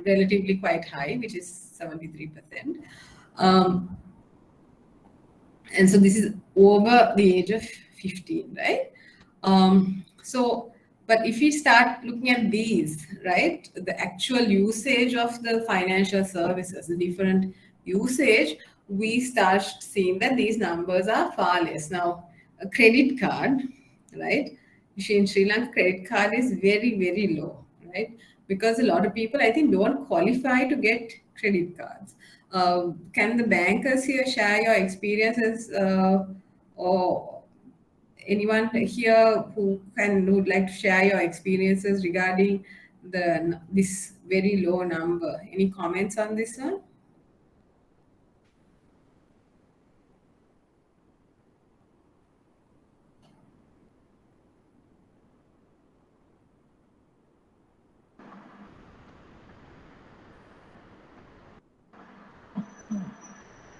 A: relatively quite high, which is 73%. And so this is over the age of 15, right? But if we start looking at these, right, the actual usage of the financial services, the different usage, we start seeing that these numbers are far less. Now, a credit card, right? In Sri Lanka, credit card is very, very low, right? Because a lot of people, I think, don't qualify to get credit cards. Can the bankers here share your experiences, or anyone here who would like to share your experiences regarding this very low number? Any comments on this one?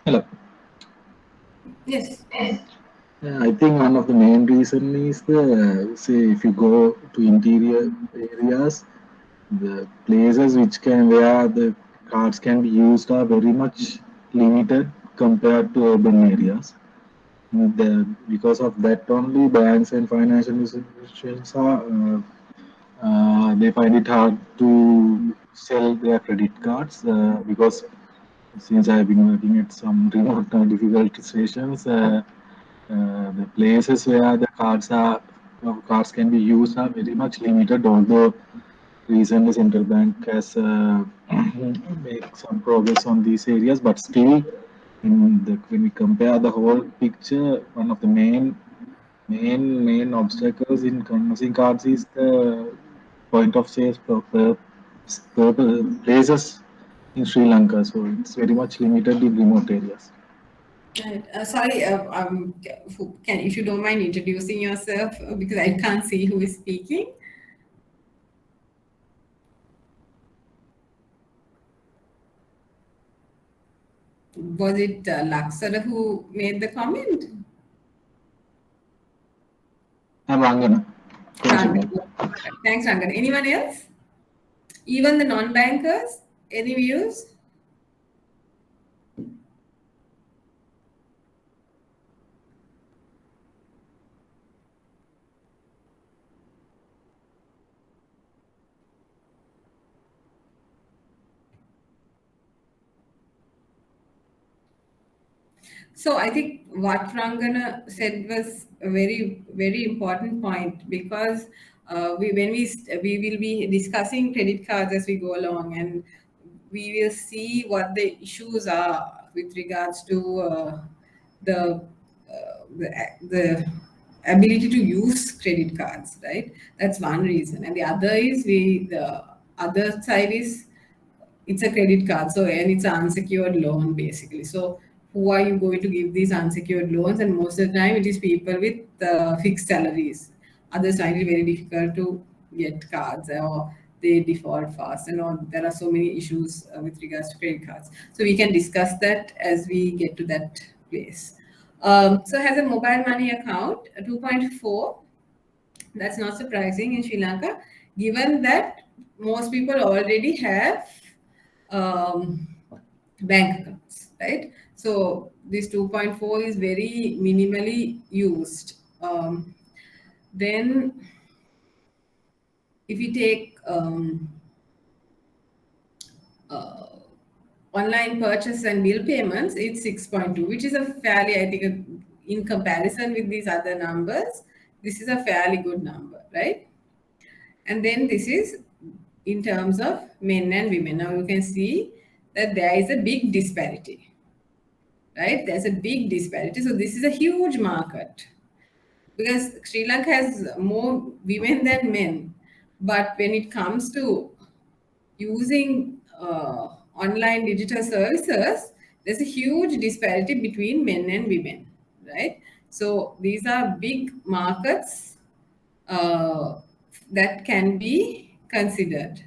E: Hello.
A: Yes.
E: I think one of the main reason is the say if you go to interior areas, the places where the cards can be used are very much limited compared to urban areas. Because of that only, banks and financial institutions they find it hard to sell their credit cards because since I've been working at some remote difficult stations, the places where the cards can be used are very much limited. Although recently central bank has made some progress on these areas, but still, when we compare the whole picture, one of the main obstacles in conversing cards is the point of sales places in Sri Lanka. So it's very much limited in remote areas.
A: Right. Sorry, if you don't mind introducing yourself, because I can't see who is speaking. Was it Laksara who made the comment?
E: I'm Rangana.
A: Thanks, Rangana. Anyone else? Even the non-bankers? Any views? So I think what Rangana said was a very, very important point, because when we will be discussing credit cards as we go along, and we will see what the issues are with regards to the the ability to use credit cards, right? That's one reason, and the other is the other side is it's a credit card, so and it's an unsecured loan basically. So who are you going to give these unsecured loans? And most of the time it is people with fixed salaries. Others find it very difficult to get cards, or they default fast, and all. There are so many issues with regards to credit cards. So we can discuss that as we get to that place. So has a mobile money account, 2.4. That's not surprising in Sri Lanka, given that most people already have bank accounts, right? So this 2.4 is very minimally used. Then if you take online purchase and bill payments, it's 6.2, which is a fairly, I think, in comparison with these other numbers, this is a fairly good number, right? And then this is in terms of men and women. Now you can see that there is a big disparity, right? There's a big disparity. So this is a huge market, because Sri Lanka has more women than men. But when it comes to using online digital services, there's a huge disparity between men and women, right? So these are big markets that can be considered,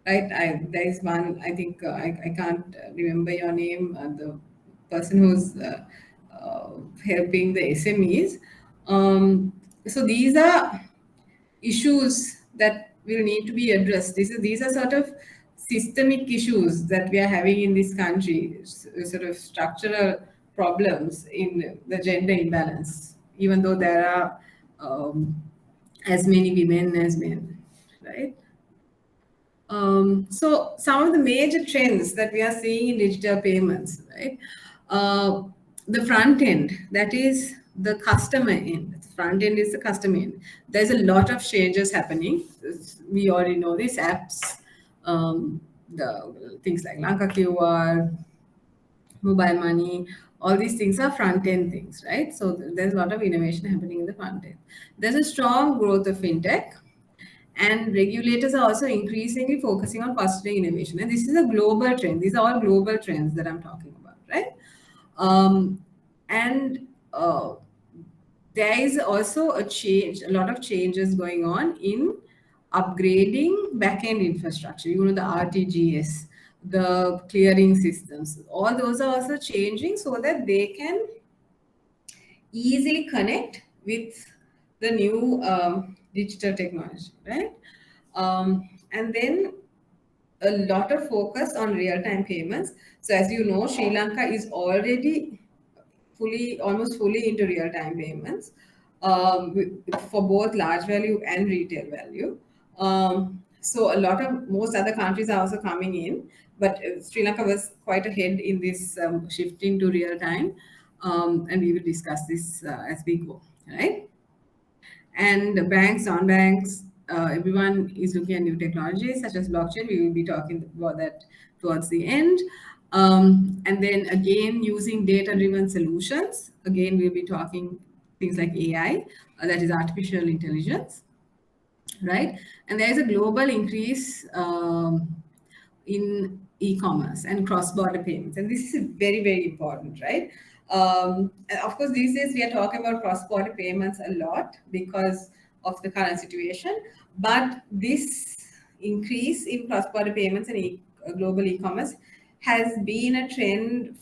A: right? There is one, I think, I can't remember your name, the person who's helping the SMEs. So these are issues that will need to be addressed. These are sort of systemic issues that we are having in this country, sort of structural problems in the gender imbalance, even though there are as many women as men, right? So some of the major trends that we are seeing in digital payments, right? The front end, that is the customer end. The front end is the customer end. There's a lot of changes happening. We already know these apps, the things like Lanka QR, mobile money, all these things are front end things, right? So there's a lot of innovation happening in the front end. There's a strong growth of fintech, and regulators are also increasingly focusing on fostering innovation. And this is a global trend. These are all global trends that I'm talking about, right? And there is also a lot of changes going on in upgrading backend infrastructure. You know, the RTGS, the clearing systems, all those are also changing so that they can easily connect with the new digital technology, right? And then a lot of focus on real-time payments. So as you know, Sri Lanka is already almost fully into real-time payments for both large value and retail value. So most other countries are also coming in, but Sri Lanka was quite ahead in this shifting to real-time. And we will discuss this as we go, right? And the banks, non-banks, everyone is looking at new technologies such as blockchain. We will be talking about that towards the end. And then again, using data-driven solutions. Again, we'll be talking things like AI, that is artificial intelligence, right? And there is a global increase in e-commerce and cross-border payments. And this is very, very important, right? And of course, these days we are talking about cross-border payments a lot because of the current situation. But this increase in cross-border payments and global e-commerce has been a trend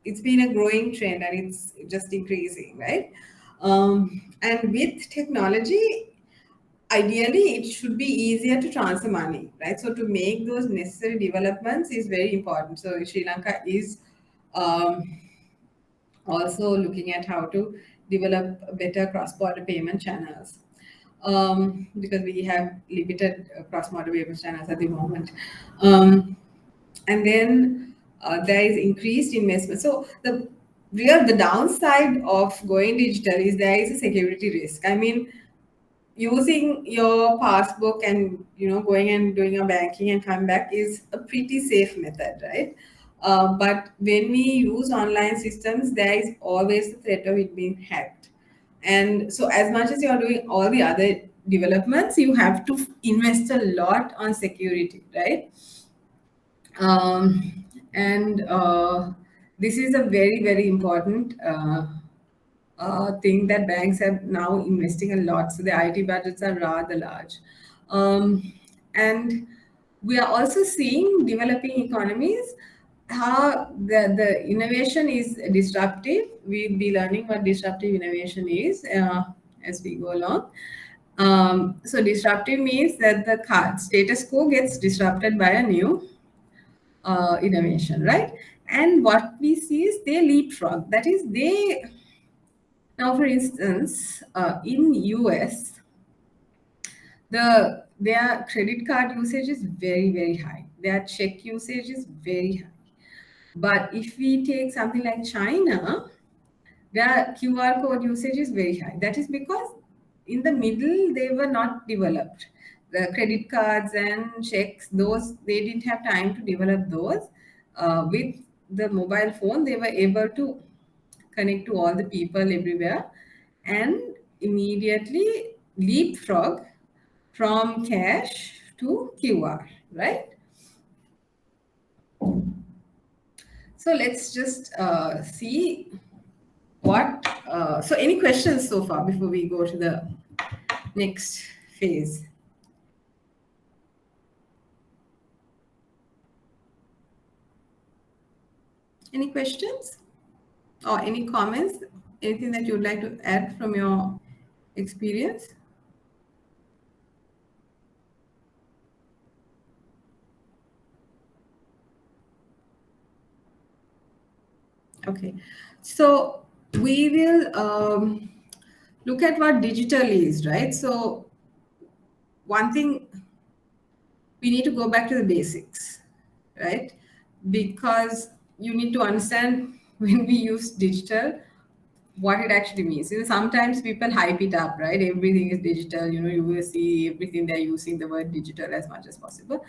A: it's been a growing trend and it's just increasing, right? And with technology, ideally it should be easier to transfer money, right? So to make those necessary developments is very important. So Sri Lanka is also looking at how to develop better cross-border payment channels, because we have limited cross-border payment channels at the moment. And then there is increased investment. So the downside of going digital is there is a security risk. I mean, using your passbook and going and doing your banking and come back is a pretty safe method, right? But when we use online systems, there is always the threat of it being hacked. And so as much as you're doing all the other developments, you have to invest a lot on security, right? And this is a very, very important thing that banks are now investing a lot. So the IT budgets are rather large. And we are also seeing developing economies how the innovation is disruptive. We'll be learning what disruptive innovation is as we go along. So disruptive means that the status quo gets disrupted by a new innovation, right? And what we see is they leapfrog. That is, now, for instance, in US, their credit card usage is very, very high. Their check usage is very high. But if we take something like China, their QR code usage is very high. That is because in the middle, they were not developed. The credit cards and checks, they didn't have time to develop those. With the mobile phone, they were able to connect to all the people everywhere and immediately leapfrog from cash to QR, right? So let's just see so any questions so far before we go to the next phase? Any questions or any comments? Anything that you'd like to add from your experience? Okay, so we will look at what digital is, right? So one thing, we need to go back to the basics, right? Because you need to understand when we use digital, what it actually means. Sometimes people hype it up, right? Everything is digital. You will see everything they're using the word digital as much as possible.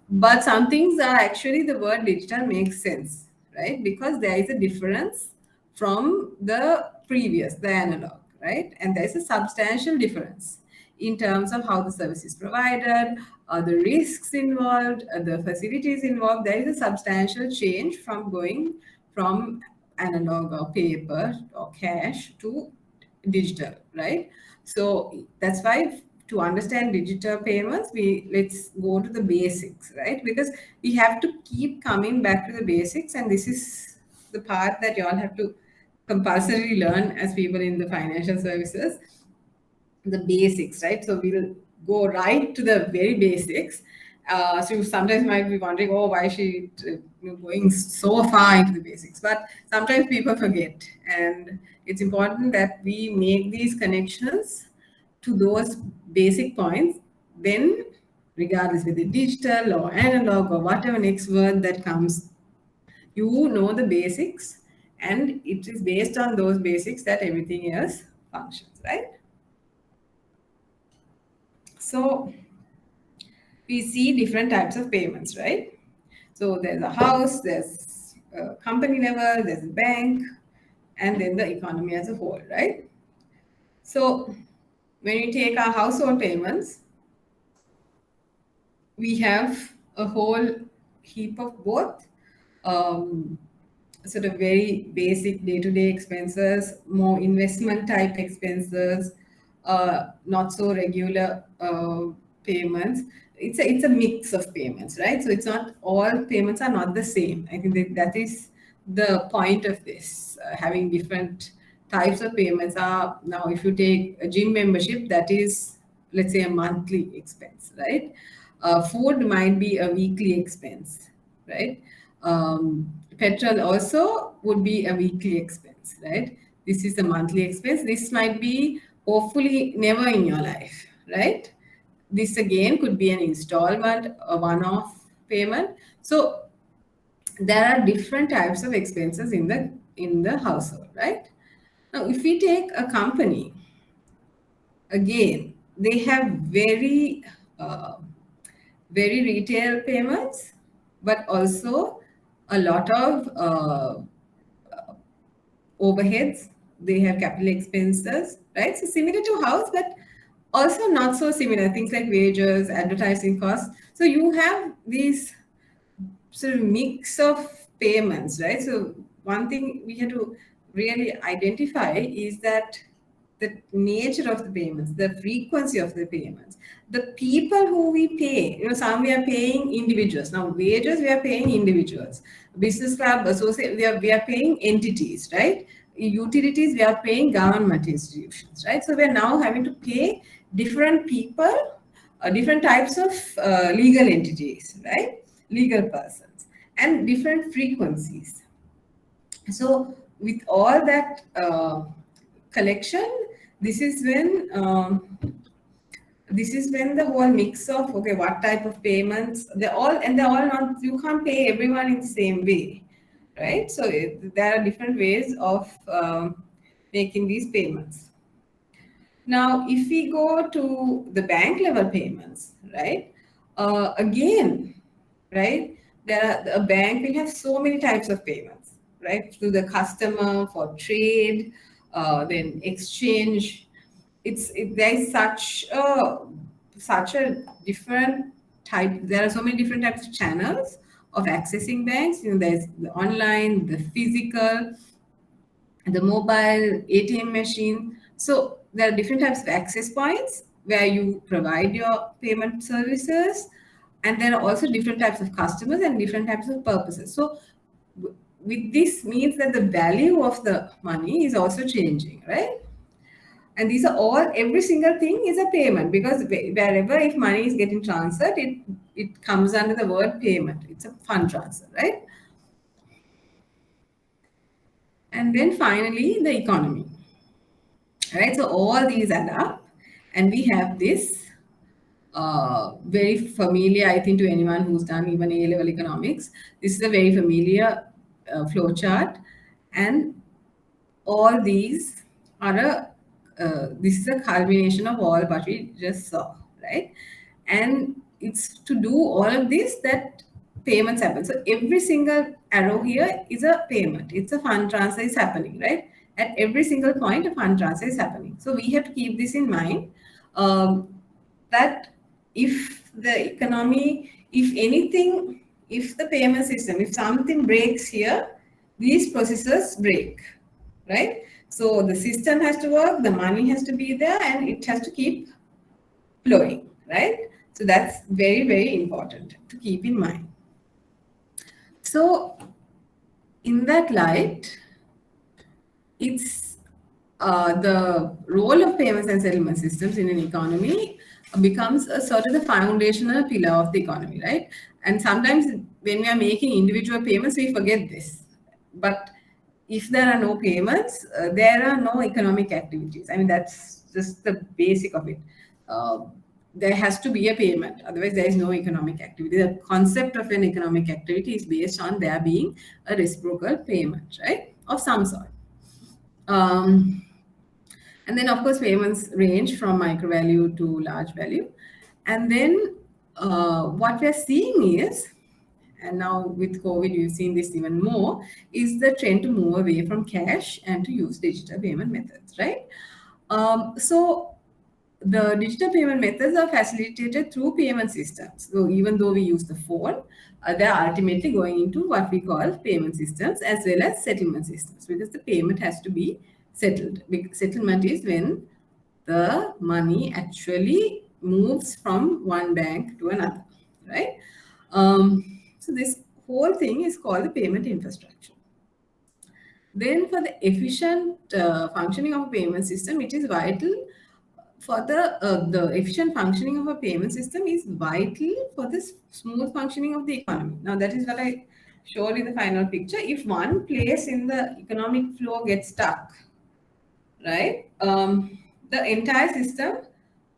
A: But some things are actually the word digital makes sense, right? Because there is a difference from the previous, the analog, right? And there's a substantial difference in terms of how the service is provided, the risks involved, the facilities involved. There is a substantial change from going from analog or paper or cash to digital, right? So that's why to understand digital payments, let's go to the basics, right? Because we have to keep coming back to the basics, and this is the part that you all have to compulsorily learn as people in the financial services, the basics, right? So we'll go right to the very basics. So you sometimes might be wondering, oh, why is she going so far into the basics? But sometimes people forget, and it's important that we make these connections to those basic points. Then, regardless whether digital or analog or whatever next word that comes, you know the basics, and it is based on those basics that everything else functions, right? So we see different types of payments, right? So there's a house, there's a company level, there's a bank, and then the economy as a whole, right? So when we take our household payments, we have a whole heap of both sort of very basic day-to-day expenses, more investment type expenses, not so regular payments. It's a mix of payments, right? So it's not all payments are not the same. I think that is the point of this. Having different types of payments are now, if you take a gym membership, that is, let's say, a monthly expense, right? Food might be a weekly expense, right? Petrol also would be a weekly expense, right? This is a monthly expense. This might be hopefully never in your life, right? This again could be an installment, a one-off payment. So there are different types of expenses in the household, right? Now, if we take a company, again, they have very retail payments, but also a lot of overheads. They have capital expenses, right? So similar to house, but also not so similar. Things like wages, advertising costs. So you have these sort of mix of payments, right? So one thing we have to really identify is that the nature of the payments, the frequency of the payments, the people who we pay. Some we are paying individuals. Now, wages we are paying individuals. Business club, associate, we are paying entities, right? Utilities we are paying government institutions, right? So we are now having to pay different people, different types of legal entities, right? Legal persons, and different frequencies. So with all that collection, this is when the whole mix of, okay, what type of payments, they're all not, you can't pay everyone in the same way, right? So there are different ways of making these payments. Now, if we go to the bank level payments, right? Again, right? A bank will have so many types of payments, right? To the customer, for trade, then exchange. There's such a different type. There are so many different types of channels of accessing banks. There's the online, the physical, the mobile, ATM machine. So there are different types of access points where you provide your payment services, and there are also different types of customers and different types of purposes. So with this means that the value of the money is also changing, right? And these are all, every single thing is a payment, because wherever if money is getting transferred, it comes under the word payment. It's a fund transfer, right? And then finally, the economy, right? So all these add up, and we have this very familiar, I think, to anyone who's done even A-level economics. This is a very familiar flow chart, and all these are this is a culmination of all what we just saw, right? And it's to do all of this that payments happen. So every single arrow here is a payment. It's a fund transfer is happening, right? At every single point, a fund transfer is happening. So we have to keep this in mind, that if the economy, if anything, if the payment system, if something breaks here, these processes break, right? So the system has to work, the money has to be there, and it has to keep flowing, right? So that's very, very important to keep in mind. So in that light, it's the role of payments and settlement systems in an economy becomes a sort of the foundational pillar of the economy, right? And sometimes when we are making individual payments, we forget this. But if there are no payments, there are no economic activities. I mean, that's just the basic of it. There has to be a payment, otherwise there is no economic activity. The concept of an economic activity is based on there being a reciprocal payment, right, of some sort. And then, of course, payments range from micro value to large value. And then what we're seeing is, and now with COVID, you've seen this even more, is the trend to move away from cash and to use digital payment methods, right? So the digital payment methods are facilitated through payment systems. So even though we use the phone, they're ultimately going into what we call payment systems as well as settlement systems, because the payment has to be settled. Settlement is when the money actually moves from one bank to another, right? So this whole thing is called the payment infrastructure. Then for the efficient functioning of a payment system, it is vital for the efficient functioning of a payment system is vital for the smooth functioning of the economy. Now that is what I showed in the final picture. If one place in the economic flow gets stuck, right, the entire system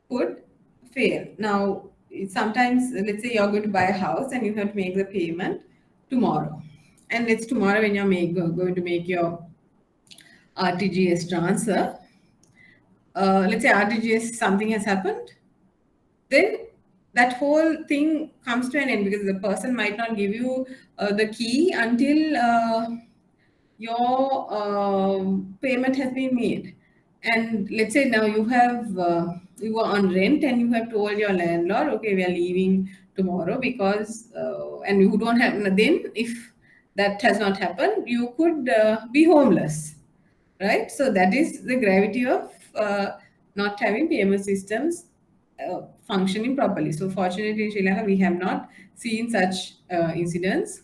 A: could fail. Now, sometimes, let's say you're going to buy a house and you have to make the payment tomorrow. And it's tomorrow when you're going to make your RTGS transfer. Let's say RTGS, something has happened. Then that whole thing comes to an end because the person might not give you the key until your payment has been made. And let's say now you are on rent and you have told your landlord, okay, we are leaving tomorrow because and you don't have, then if that has not happened, you could be homeless, right? So that is the gravity of not having payment systems functioning properly. So fortunately in Sri Lanka we have not seen such incidents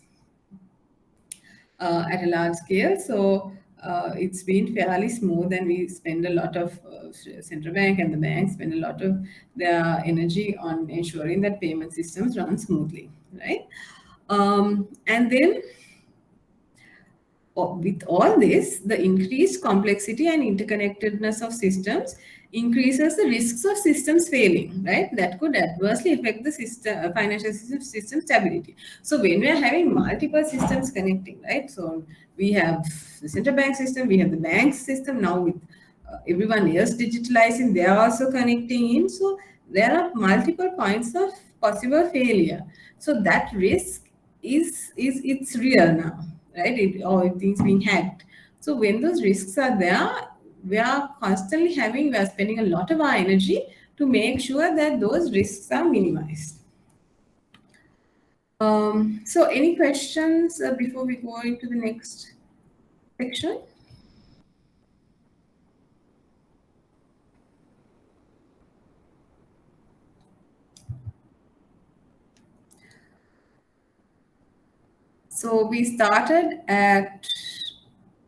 A: at a large scale. So it's been fairly smooth, and we spend a lot of central bank and the banks spend a lot of their energy on ensuring that payment systems run smoothly, right? And then with all this, the increased complexity and interconnectedness of systems increases the risks of systems failing, right? That could adversely affect the system, financial system stability. So when we are having multiple systems connecting, right? So we have the central bank system, we have the bank system, now with everyone else digitalizing, they are also connecting in. So there are multiple points of possible failure. So that risk it's real now, right? Things being hacked. So when those risks are there, we are spending a lot of our energy to make sure that those risks are minimized. So any questions before we go into the next section? So we started at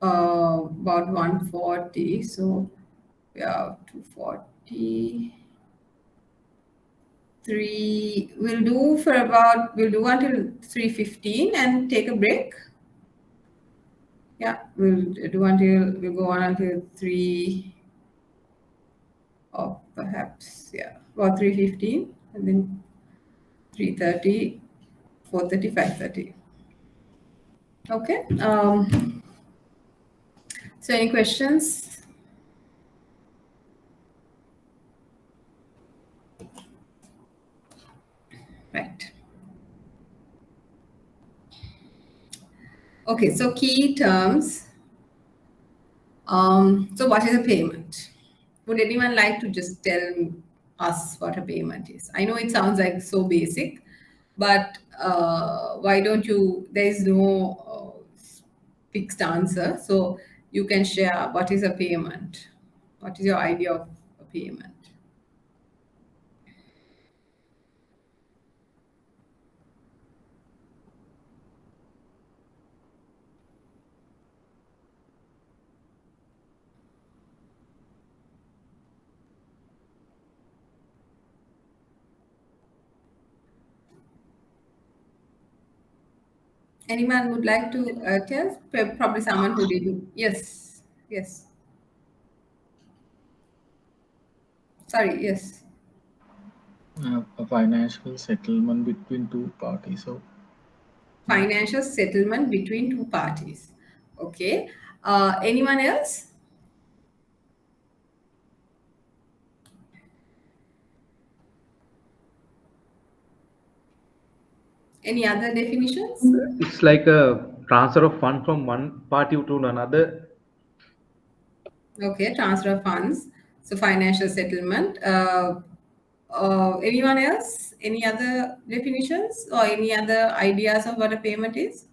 A: about 140. So we are 243. We'll do until 3:15 and take a break. Yeah, we'll go on until 3, or perhaps, yeah, about 3:15, and then 3:30, 4:30, 5:30. Okay. So any questions? Right. Okay, so key terms. So what is a payment? Would anyone like to just tell us what a payment is? I know it sounds like so basic, but why don't you, there is no fixed answer. So you can share what is a payment? What is your idea of a payment? Anyone would like to tell? Probably someone who didn't. Yes. Yes. Sorry. Yes.
E: A financial settlement between two parties. So
A: Financial settlement between two parties. Okay. Anyone else? Any other definitions?
D: It's like a transfer of fund from one party to another.
A: Okay, transfer of funds. So financial settlement. Anyone else? Any other definitions or any other ideas of what a payment is?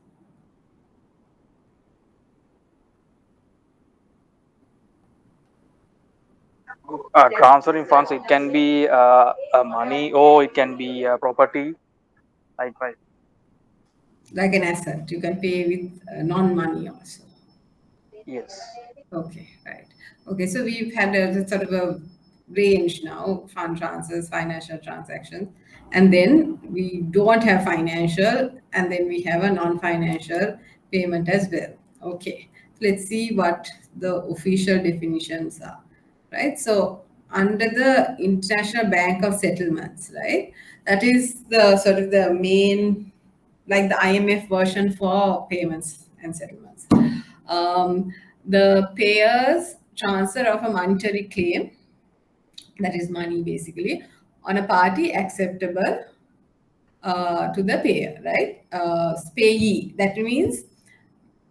C: Transferring funds, it can be money or it can be property. Right.
A: Like an asset. You can pay with non-money also.
C: Yes.
A: Okay, right. Okay, so we've had a sort of a range now, fund transfers, financial transactions, and then we don't have financial, and then we have a non-financial payment as well. Okay, let's see what the official definitions are, right? So under the International Bank of Settlements, right, that is the sort of the main, like the IMF version for payments and settlements. The payer's transfer of a monetary claim, that is money basically, on a party acceptable to the payer, right? Payee, that means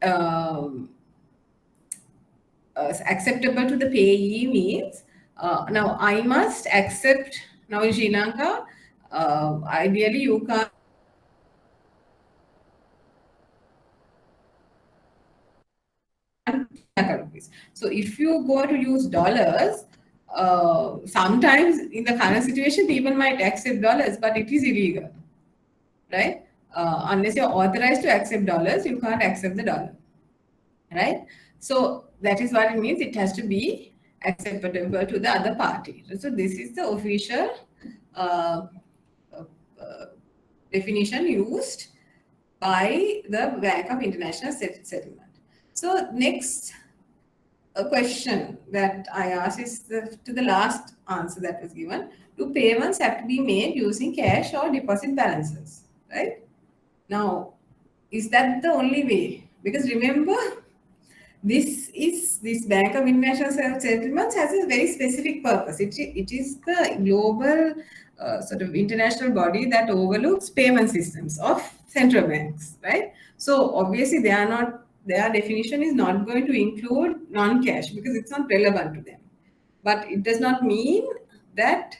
A: um, acceptable to the payee means now I must accept, now in Sri Lanka, ideally you can't rupees. So if you go to use dollars, sometimes in the current situation, people might accept dollars, but it is illegal, right? Unless you're authorized to accept dollars, you can't accept the dollar, right? So that is what it means. It has to be acceptable to the other party. So this is the official uh, definition used by the Bank of International Settlement. So next a question that I asked is to the last answer that was given. Do payments have to be made using cash or deposit balances? Right? Now, is that the only way? Because remember, this Bank of International Settlements has a very specific purpose. It is the global sort of international body that overlooks payment systems of central banks, right? So obviously their definition is not going to include non-cash because it's not relevant to them. But it does not mean that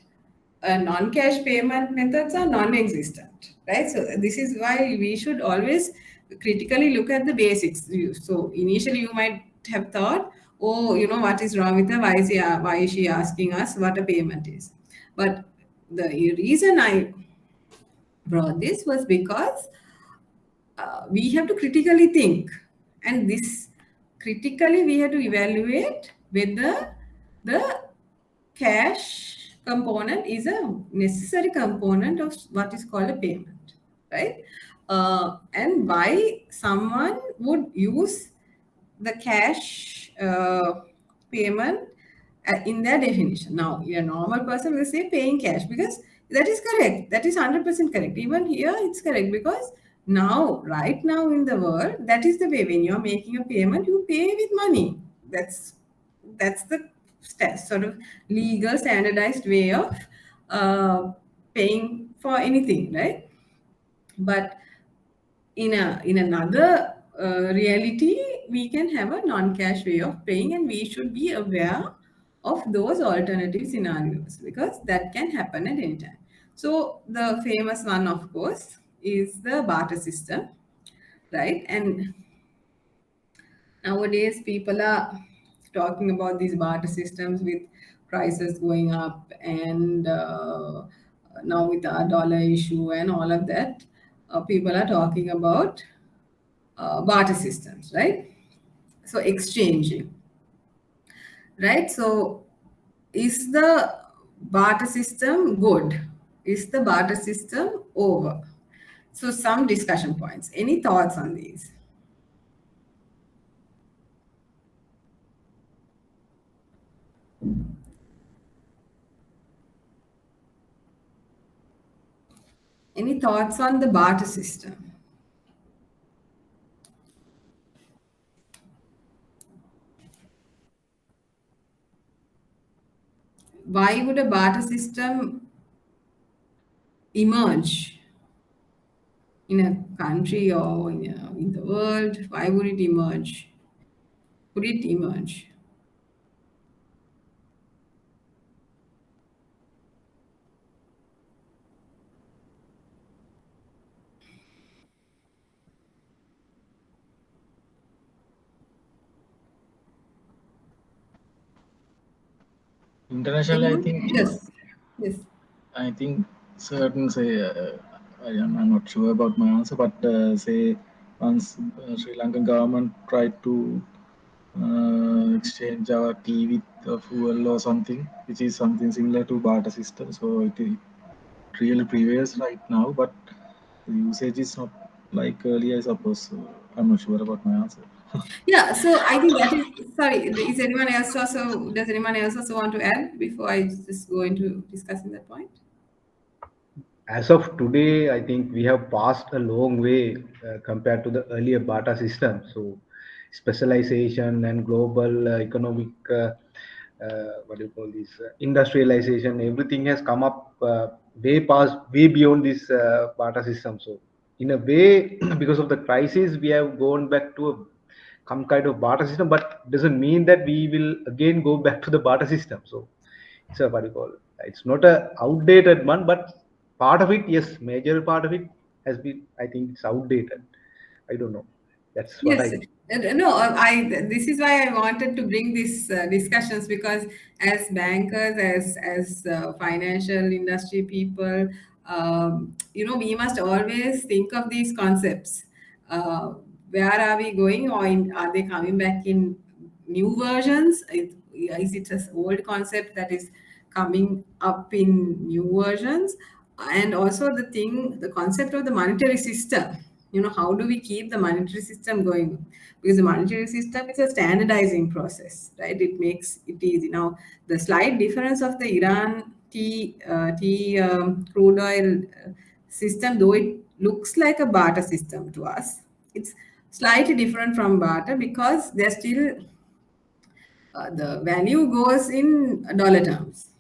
A: non-cash payment methods are non-existent, right? So this is why we should always critically look at the basics. So initially you might have thought, oh, you know, what is wrong with her? Why is she asking us what a payment is? But the reason I brought this was because we have to critically think, and this critically we have to evaluate whether the cash component is a necessary component of what is called a payment, right? And why someone would use the cash payment in their definition. Now, a normal person will say paying cash because that is correct. That is 100% correct. Even here, it's correct because now, right now in the world, that is the way. When you're making a payment, you pay with money. That's the sort of legal standardized way of paying for anything, right? But in another reality, we can have a non-cash way of paying, and we should be aware of those alternative scenarios because that can happen at any time. So the famous one, of course, is the barter system, right? And nowadays people are talking about these barter systems with prices going up, and now with our dollar issue and all of that, people are talking about barter systems, right? So exchanging, right? So is the barter system good? Is the barter system over? So some discussion points. Any thoughts on these? Any thoughts on the barter system? Why would a barter system emerge in a country or in the world? Why would it emerge? Could it emerge?
E: Internationally, I think
A: Yes. Yes.
E: I think certain say I'm not sure about my answer, but say once Sri Lankan government tried to exchange our tea with fuel or something, which is something similar to barter system. So it really prevails right now, but the usage is not like earlier, I suppose. So I'm not sure about my answer.
A: Yeah, so I think that is, sorry, is anyone else also, does anyone else also want to add before I just go into discussing that point?
D: As of today, I think we have passed a long way compared to the earlier barter system. So, specialization and global economic, what do you call this, industrialization, everything has come up way beyond this barter system. So, in a way, because of the crisis, we have gone back to some kind of barter system, but doesn't mean that we will again go back to the barter system. So, it's a what do you call, it's not a outdated one, but part of it, yes, major part of it has been, I think it's outdated. I don't know, that's what
A: Yes,
D: I
A: no, this is why I wanted to bring these discussions, because as bankers, as financial industry people, we must always think of these concepts. Where are we going, or are they coming back in new versions? Is it an old concept that is coming up in new versions? And also the concept of the monetary system. How do we keep the monetary system going? Because the monetary system is a standardizing process, right? It makes it easy. Now, the slight difference of the Iran crude oil system, though it looks like a barter system to us, it's slightly different from barter because there's still the value goes in dollar terms.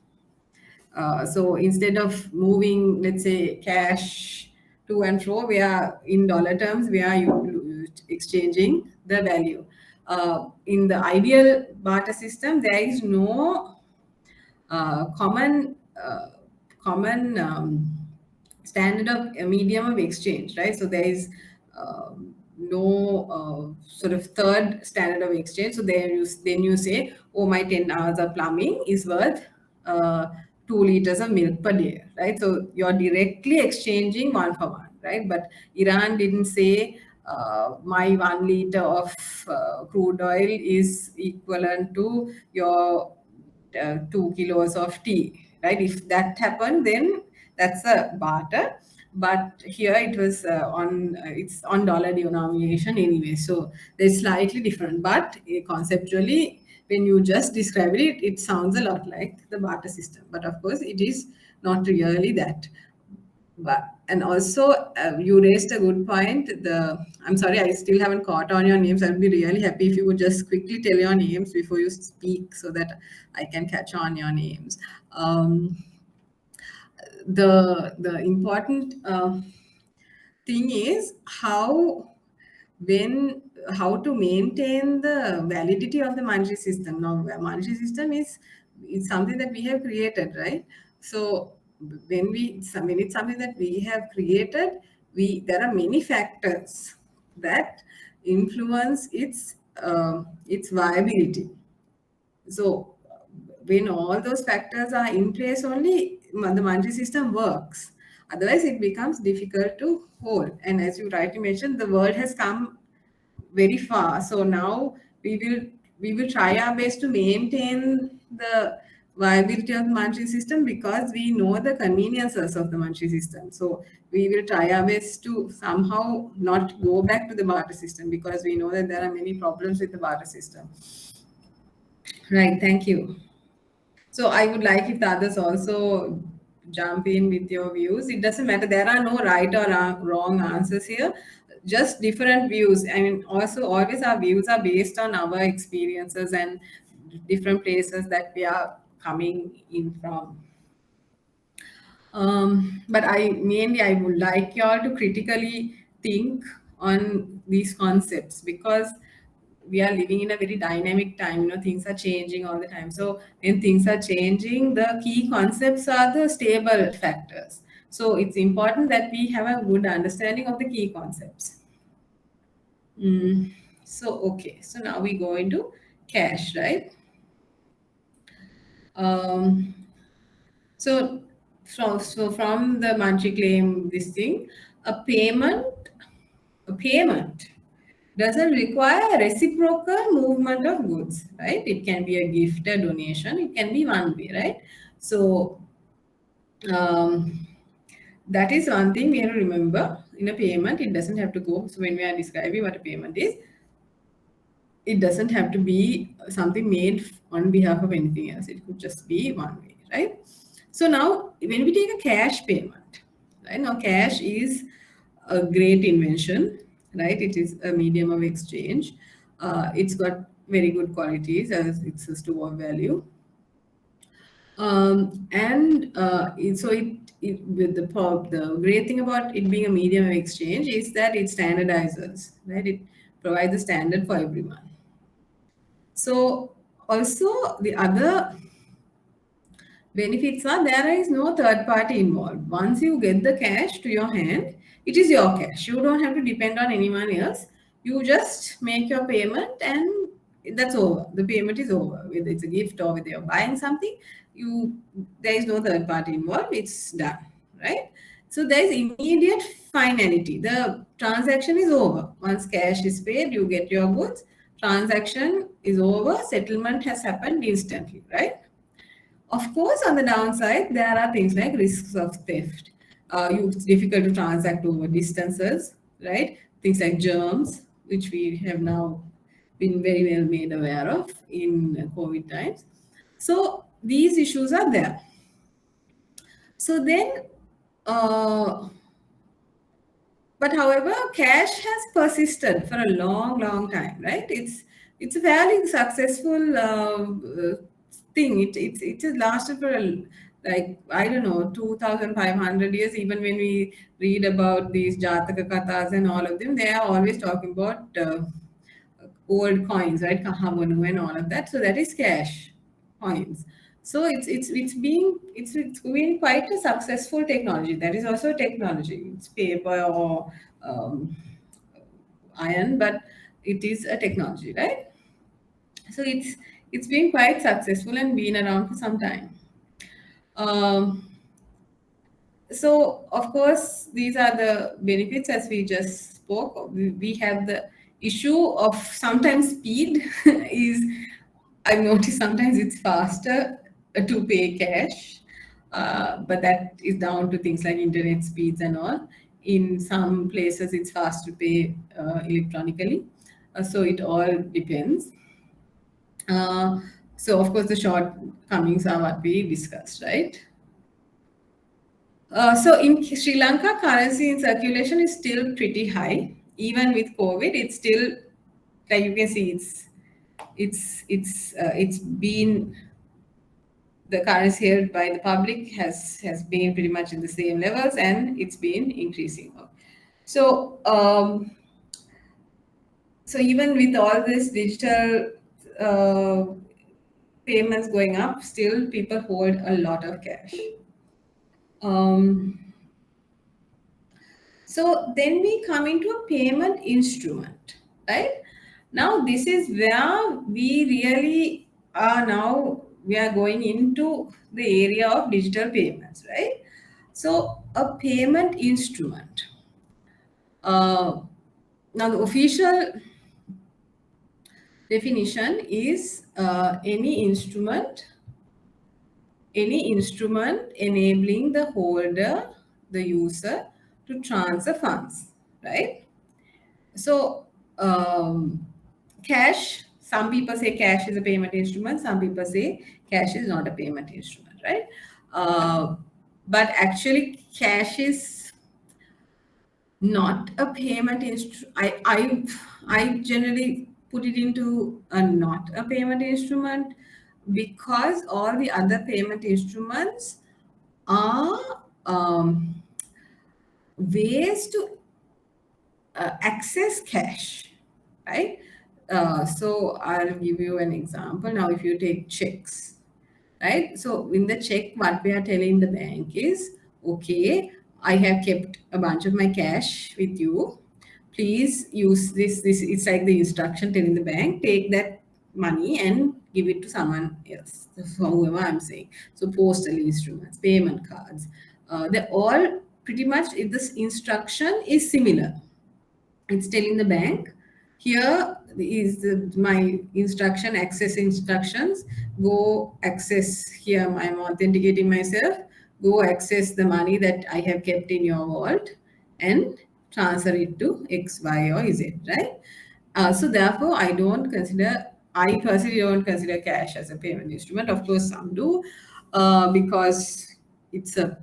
A: So instead of moving, let's say, cash to and fro, we are in dollar terms, we are exchanging the value. In the ideal barter system, there is no common standard of a medium of exchange, right? So there is no sort of third standard of exchange. So then you say, oh, my 10 hours of plumbing is worth 2 liters of milk per day, right? So you're directly exchanging one for one, right? But Iran didn't say my 1 liter of crude oil is equivalent to your 2 kilos of tea, right? If that happened, then that's a barter. But here it was it's on dollar denomination anyway, so they're slightly different. But conceptually, when you just describe it, it sounds a lot like the barter system. But of course, it is not really that. But and also you raised a good point. I'm sorry, I still haven't caught on your names. I'd be really happy if you would just quickly tell your names before you speak, so that I can catch on your names. The important thing is how to maintain the validity of the monetary system. Now, a monetary system is something that we have created, right? So when it's something that we have created, there are many factors that influence its viability. So when all those factors are in place, only the monetary system works. Otherwise, it becomes difficult to hold. And as you rightly mentioned, the world has come very far. So now we will try our best to maintain the viability of the monetary system, because we know the conveniences of the monetary system. So we will try our best to somehow not go back to the barter system, because we know that there are many problems with the barter system. Right, thank you. So I would like if the others also jump in with your views. It doesn't matter. There are no right or wrong answers here. Just different views. I mean, also always our views are based on our experiences and different places that we are coming in from. But I would like you all to critically think on these concepts, because we are living in a very dynamic time. You know, things are changing all the time. So when things are changing, the key concepts are the stable factors. So it's important that we have a good understanding of the key concepts. So okay, so now we go into cash, right? So from the monthly claim, this thing, a payment doesn't require a reciprocal movement of goods, right? It can be a gift, a donation, it can be one way, right? So that is one thing we have to remember. In a payment, it doesn't have to go. So when we are describing what a payment is, it doesn't have to be something made on behalf of anything else. It could just be one way, right? So now when we take a cash payment, right? Now cash is a great invention, right? It is a medium of exchange. It's got very good qualities as it's a store of value. The great thing about it being a medium of exchange is that it standardizes, right? It provides a standard for everyone. So also the other benefits are there is no third party involved. Once you get the cash to your hand, it is your cash. You don't have to depend on anyone else. You just make your payment and that's over. The payment is over. Whether it's a gift or whether you're buying something, there is no third party involved. It's done, right? So there is immediate finality. The transaction is over. Once cash is paid, you get your goods. Transaction is over. Settlement has happened instantly, right? Of course, on the downside, there are things like risks of theft. It's difficult to transact over distances, right? Things like germs, which we have now been very well made aware of in COVID times. So these issues are there. So then, but however, cash has persisted for a long, long time, right? It's a fairly successful thing. It has lasted for like, I don't know, 2,500 years. Even when we read about these Jataka Kathas and all of them, they are always talking about old coins, right? Kahavanu and all of that. So that is cash coins. So it's been quite a successful technology. That is also a technology. It's paper or iron, but it is a technology, right? So it's been quite successful and been around for some time. So of course, these are the benefits as we just spoke. We have the issue of sometimes speed is, I've noticed sometimes it's faster to pay cash, but that is down to things like internet speeds and all. In some places, it's fast to pay electronically. So it all depends. So of course, the shortcomings are what we discussed, right? So in Sri Lanka, currency in circulation is still pretty high. Even with COVID, it's still, like you can see, it's been, the currency held by the public has been pretty much in the same levels, and it's been increasing. So so even with all this digital payments going up, still people hold a lot of cash. So then we come into a payment instrument, right? Now this is where we really are now, we are going into the area of digital payments, right? So a payment instrument. Now the official definition is any instrument enabling the holder, the user, to transfer funds, right? So cash, some people say cash is a payment instrument, some people say cash is not a payment instrument, right? But actually cash is not a payment instrument. I generally put it into a not a payment instrument, because all the other payment instruments are ways to access cash, right? So I'll give you an example. Now, if you take checks, right? So in the check, what we are telling the bank is, okay, I have kept a bunch of my cash with you. Please use this. This it's like the instruction telling the bank, take that money and give it to someone else, so whoever I'm saying. So postal instruments, payment cards, they're all pretty much, this instruction is similar. It's telling the bank, here is my instruction, access instructions, go access here, I'm authenticating myself, go access the money that I have kept in your vault and transfer it to X, Y, or Z, right? So therefore, I personally don't consider cash as a payment instrument. Of course, some do, because it's a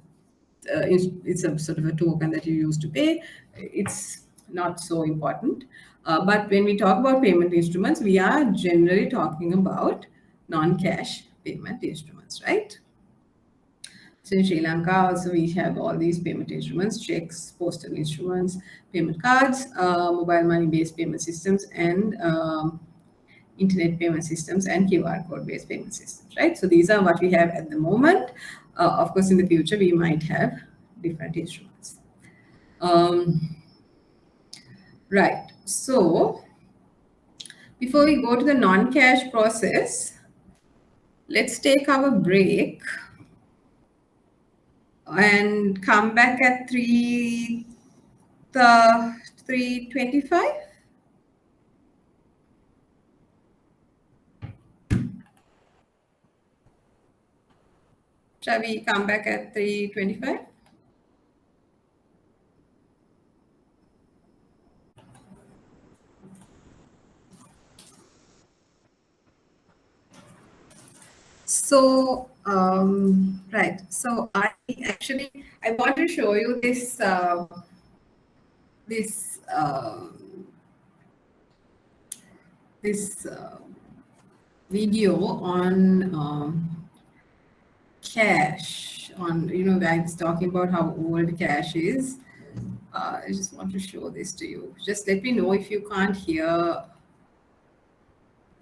A: it's a sort of a token that you use to pay. It's not so important. But when we talk about payment instruments, we are generally talking about non-cash payment instruments, right? So in Sri Lanka, also we have all these payment instruments: checks, postal instruments, payment cards, mobile money-based payment systems, and internet payment systems, and QR code-based payment systems, right? So these are what we have at the moment. Of course, in the future, we might have different instruments. Right. So before we go to the non-cash process, let's take our break and come back at 3:25. Shall we come back at 3:25? So, right. So I want to show you this video on cash. On, guys talking about how old cash is. I just want to show this to you. Just let me know if you can't hear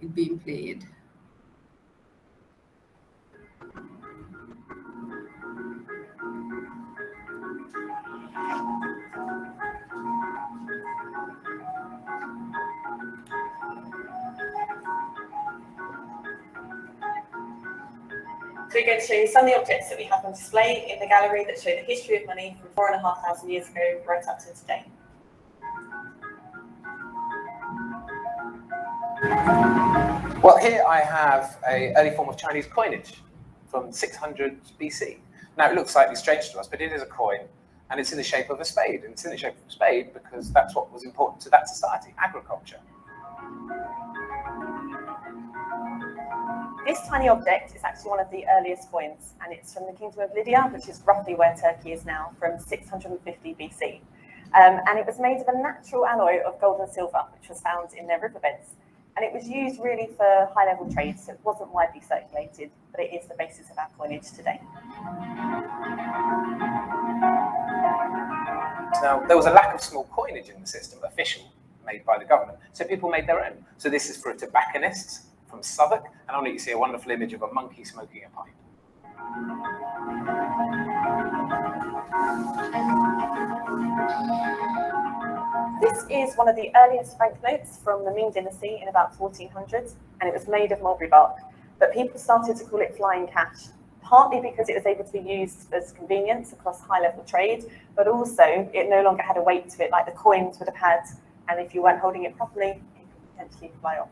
A: it being played.
G: So we're going to show you some of the objects that we have on display in the gallery that show the history of money from 4,500 years ago right up to today.
H: Well, here I have an early form of Chinese coinage from 600 BC. Now, it looks slightly strange to us, but it is a coin, and it's in the shape of a spade. And it's in the shape of a spade because that's what was important to that society, agriculture.
G: This tiny object is actually one of the earliest coins, and it's from the Kingdom of Lydia, which is roughly where Turkey is now, from 650 BC. And it was made of a natural alloy of gold and silver, which was found in their riverbeds. And it was used really for high-level trade, so it wasn't widely circulated, but it is the basis of our coinage today.
H: Now, there was a lack of small coinage in the system, official, made by the government, so people made their own. So this is for a tobacconist from Southwark, and on it you see a wonderful image of a monkey smoking a pipe.
G: This is one of the earliest banknotes from the Ming Dynasty in about 1400, and it was made of mulberry bark. But people started to call it flying cash, partly because it was able to be used as convenience across high-level trade, but also it no longer had a weight to it like the coins would have had, and if you weren't holding it properly, it could potentially fly off.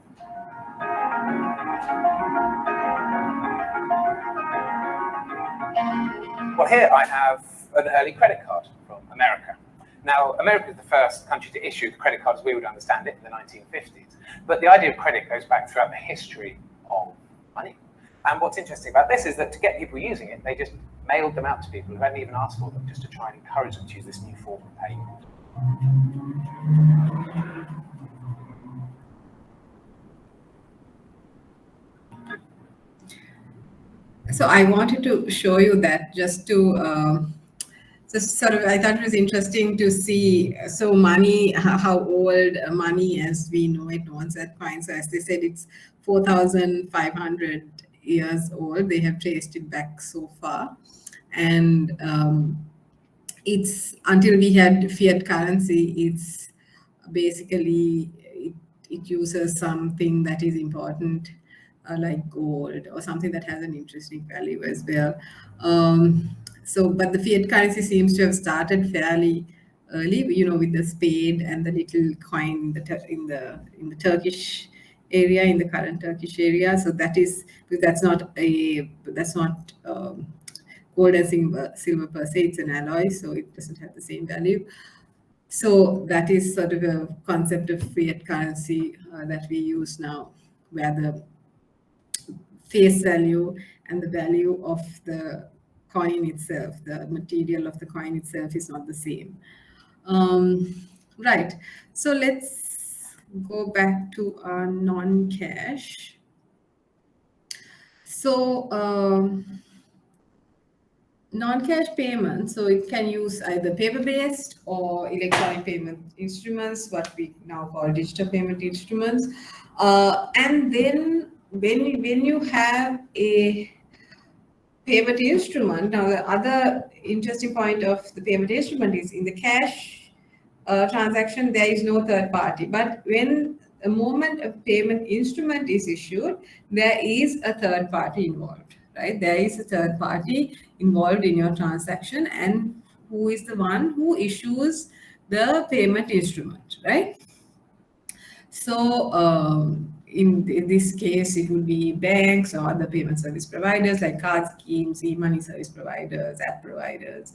H: Well, here I have an early credit card from America. Now, America is the first country to issue the credit card as we would understand it in the 1950s. But the idea of credit goes back throughout the history of money. And what's interesting about this is that to get people using it, they just mailed them out to people who hadn't even asked for them, just to try and encourage them to use this new form of payment.
A: So I wanted to show you that just to So sort of, I thought it was interesting to see, so money, how old money as we know it, knows that coin. So as they said, it's 4,500 years old. They have traced it back so far. And it's, until we had fiat currency, it's basically, it uses something that is important, like gold or something that has an interesting value as well. So, but the fiat currency seems to have started fairly early, with the spade and the little coin in the Turkish area, in the current Turkish area. So that's not gold and silver per se, it's an alloy, so it doesn't have the same value. So that is sort of a concept of fiat currency that we use now, where the face value and the value of the coin itself, the material of the coin itself, is not the same. Right. So let's go back to our non-cash. So non-cash payment, so it can use either paper-based or electronic payment instruments, what we now call digital payment instruments. And then when you have a payment instrument, now the other interesting point of the payment instrument is, in the cash transaction, there is no third party. But when a moment a payment instrument is issued, there is a third party involved. Right? There is a third party involved in your transaction, and who is the one who issues the payment instrument, right? So in this case, it would be banks or other payment service providers like card schemes, e-money service providers, app providers,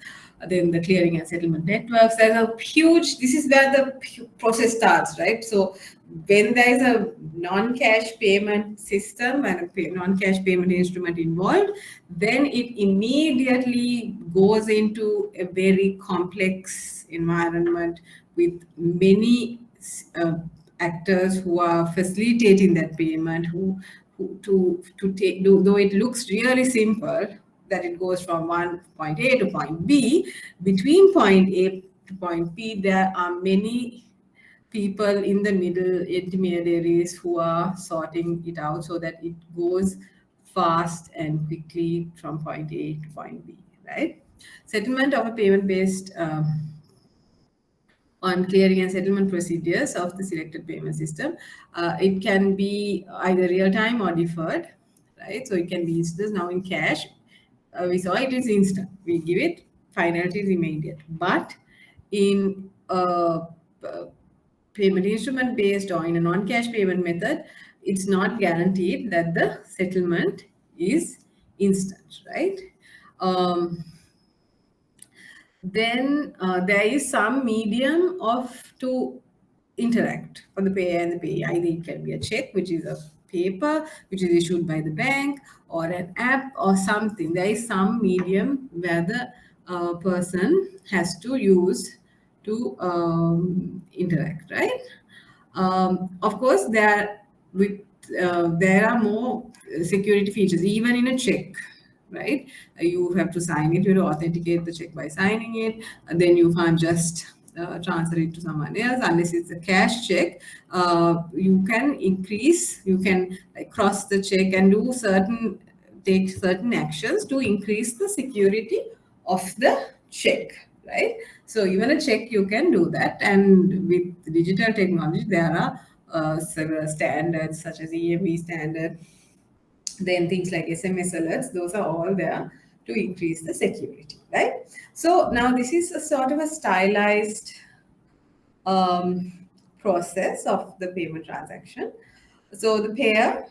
A: then the clearing and settlement networks. There's a huge, this is where the process starts, right? So when there is a non-cash payment system and a non-cash payment instrument involved, then it immediately goes into a very complex environment with many actors who are facilitating that payment, though it looks really simple, that it goes from point A to point B, between point A to point B, there are many people in the middle, intermediaries, who are sorting it out so that it goes fast and quickly from point A to point B, right? Settlement of a payment-based on clearing and settlement procedures of the selected payment system. It can be either real-time or deferred, right? So it can be instant. Now in cash, we saw it is instant. We give it, finality is immediate. But in payment instrument based or in a non-cash payment method, it's not guaranteed that the settlement is instant, right? Then there is some medium to interact for the payer and the payee. Either it can be a check, which is a paper, which is issued by the bank, or an app or something. There is some medium where the person has to use to interact, right? Of course, there are more security features, even in a check, right? You have to sign it, you authenticate the check by signing it, and then you can't just transfer it to someone else unless it's a cash check. You can cross the check and take certain actions to increase the security of the check, right? So even a check, you can do that. And with digital technology, there are several standards such as EMV standard, then things like SMS alerts, those are all there to increase the security, right? So now this is a sort of a stylized process of the payment transaction. So the payer,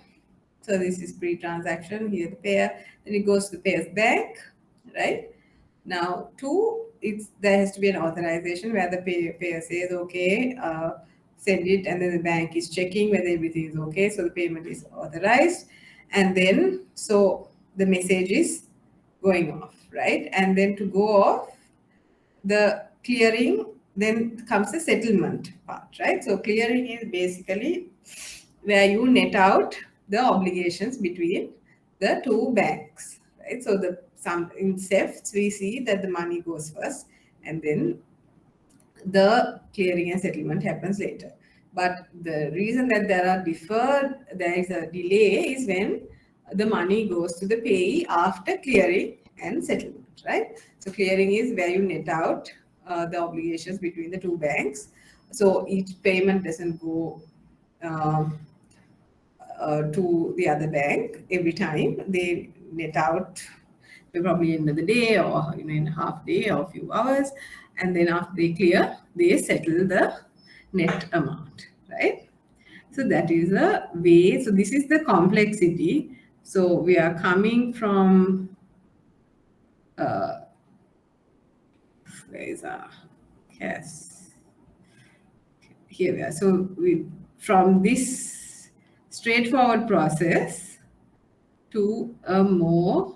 A: so this is pre-transaction, here the payer, then it goes to the payer's bank, right? Now there has to be an authorization where the payer says, okay, send it, and then the bank is checking whether everything is okay, so the payment is authorized. And then, so the message is going off, right? And then to go off, the clearing, then comes the settlement part, right? So clearing is basically where you net out the obligations between the two banks, right? So the some in SEFs, we see that the money goes first and then the clearing and settlement happens later. But the reason that there is a delay is when the money goes to the payee after clearing and settlement, right? So clearing is where you net out the obligations between the two banks. So each payment doesn't go to the other bank every time. They net out probably end of the day or in a half day or a few hours, and then after they clear, they settle the net amount, right? So that is a way. So this is the complexity. So we are coming from where is our yes? Here we are. So from this straightforward process to a more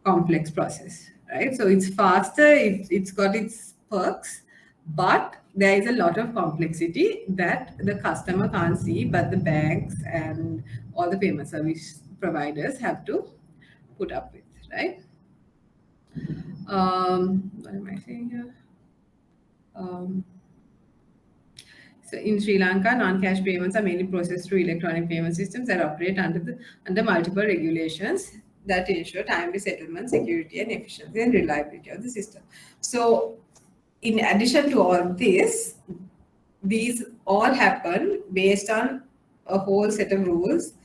A: complex process, right? So it's faster, it's got its perks, but there is a lot of complexity that the customer can't see, but the banks and all the payment service providers have to put up with, right? What am I saying here? So in Sri Lanka, non-cash payments are mainly processed through electronic payment systems that operate under multiple regulations that ensure timely settlement, security, and efficiency and reliability of the system. So in addition to all this, these all happen based on a whole set of rules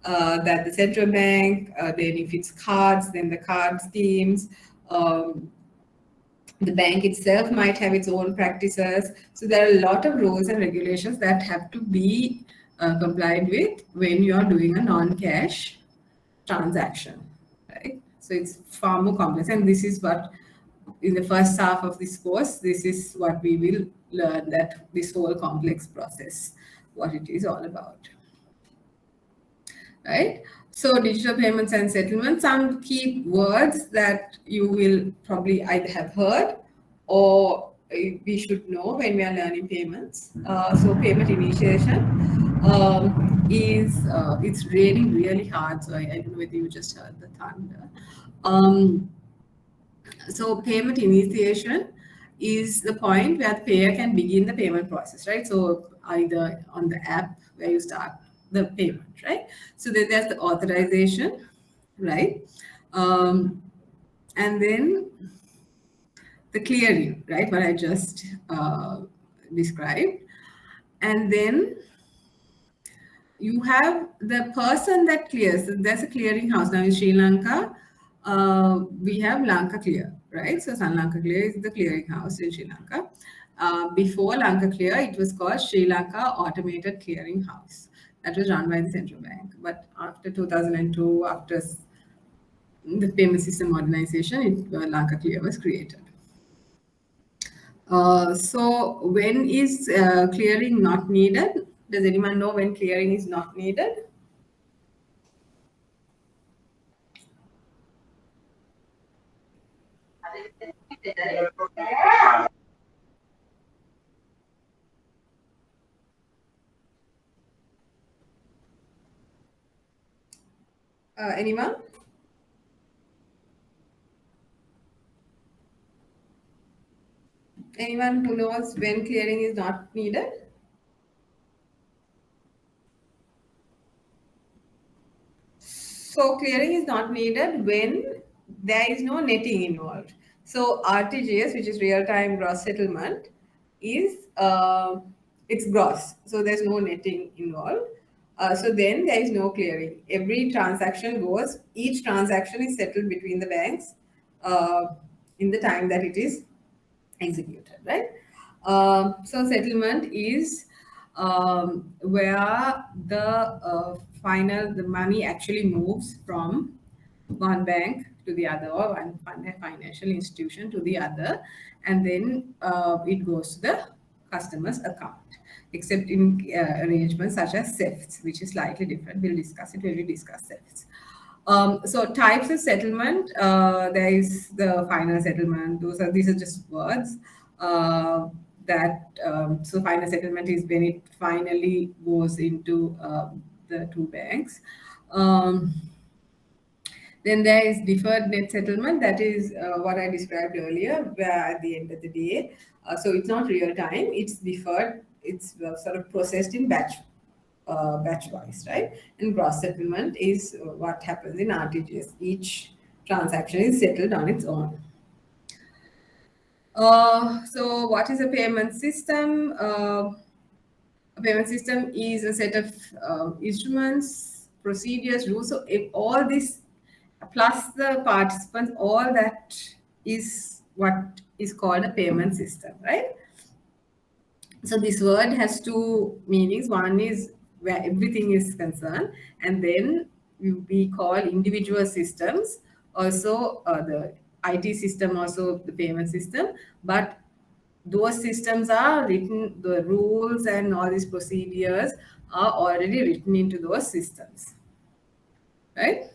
A: that the central bank, then if it's cards, then the card schemes, the bank itself might have its own practices. So there are a lot of rules and regulations that have to be complied with when you are doing a non-cash transaction, right? So it's far more complex. And this is what, in the first half of this course, this is what we will learn, that this whole complex process, what it is all about, right? So digital payments and settlements, some key words that you will probably either have heard or we should know when we are learning payments. So payment initiation it's really hard. So I don't know whether you just heard the thunder. So payment initiation is the point where the payer can begin the payment process, right? So either on the app where you start the payment, right? So then there's the authorization, right? And then the clearing, right? What I just described. And then you have the person that clears. So there's a clearing house. Now in Sri Lanka, we have Lanka Clear, right? So San Lanka Clear is the clearing house in Sri Lanka. Before Lanka Clear, it was called Sri Lanka Automated Clearing House. That was run by the central bank. But after 2002, after the payment system modernization, Lanka Clear was created. So when is clearing not needed? Does anyone know when clearing is not needed? Anyone? Anyone who knows when clearing is not needed? So clearing is not needed when there is no netting involved. So RTGS, which is real-time gross settlement, is it's gross. So there's no netting involved. So then there is no clearing. Every transaction goes, each transaction is settled between the banks in the time that it is executed, right? So settlement is where the the money actually moves from one bank to the other, or one financial institution to the other, and then it goes to the customer's account, except in arrangements such as SEFs, which is slightly different. We'll discuss it when we discuss SEFs. So types of settlement, there is the final settlement. These are just words so final settlement is when it finally goes into the two banks. Then there is deferred net settlement. That is what I described earlier, where at the end of the day, so it's not real time, it's deferred, it's sort of processed in batch wise, right? And gross settlement is what happens in RTGS. Each transaction is settled on its own. So what is a payment system? A payment system is a set of instruments, procedures, rules. So if all this plus the participants, all that is what is called a payment system, right? So this word has two meanings. One is where everything is concerned, and then we call individual systems also the IT system, also the payment system. But those systems are written, the rules and all these procedures are already written into those systems, right?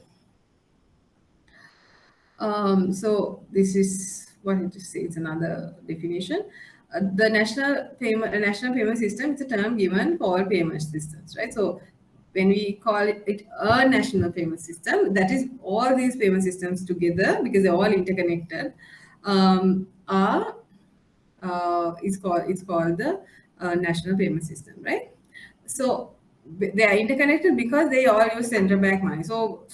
A: So this is what it says, another definition. The national payment system is a term given for all payment systems, right? So when we call it a national payment system, that is all these payment systems together, because they're all interconnected, it's called the national payment system, right? So they are interconnected because they all use central bank money. So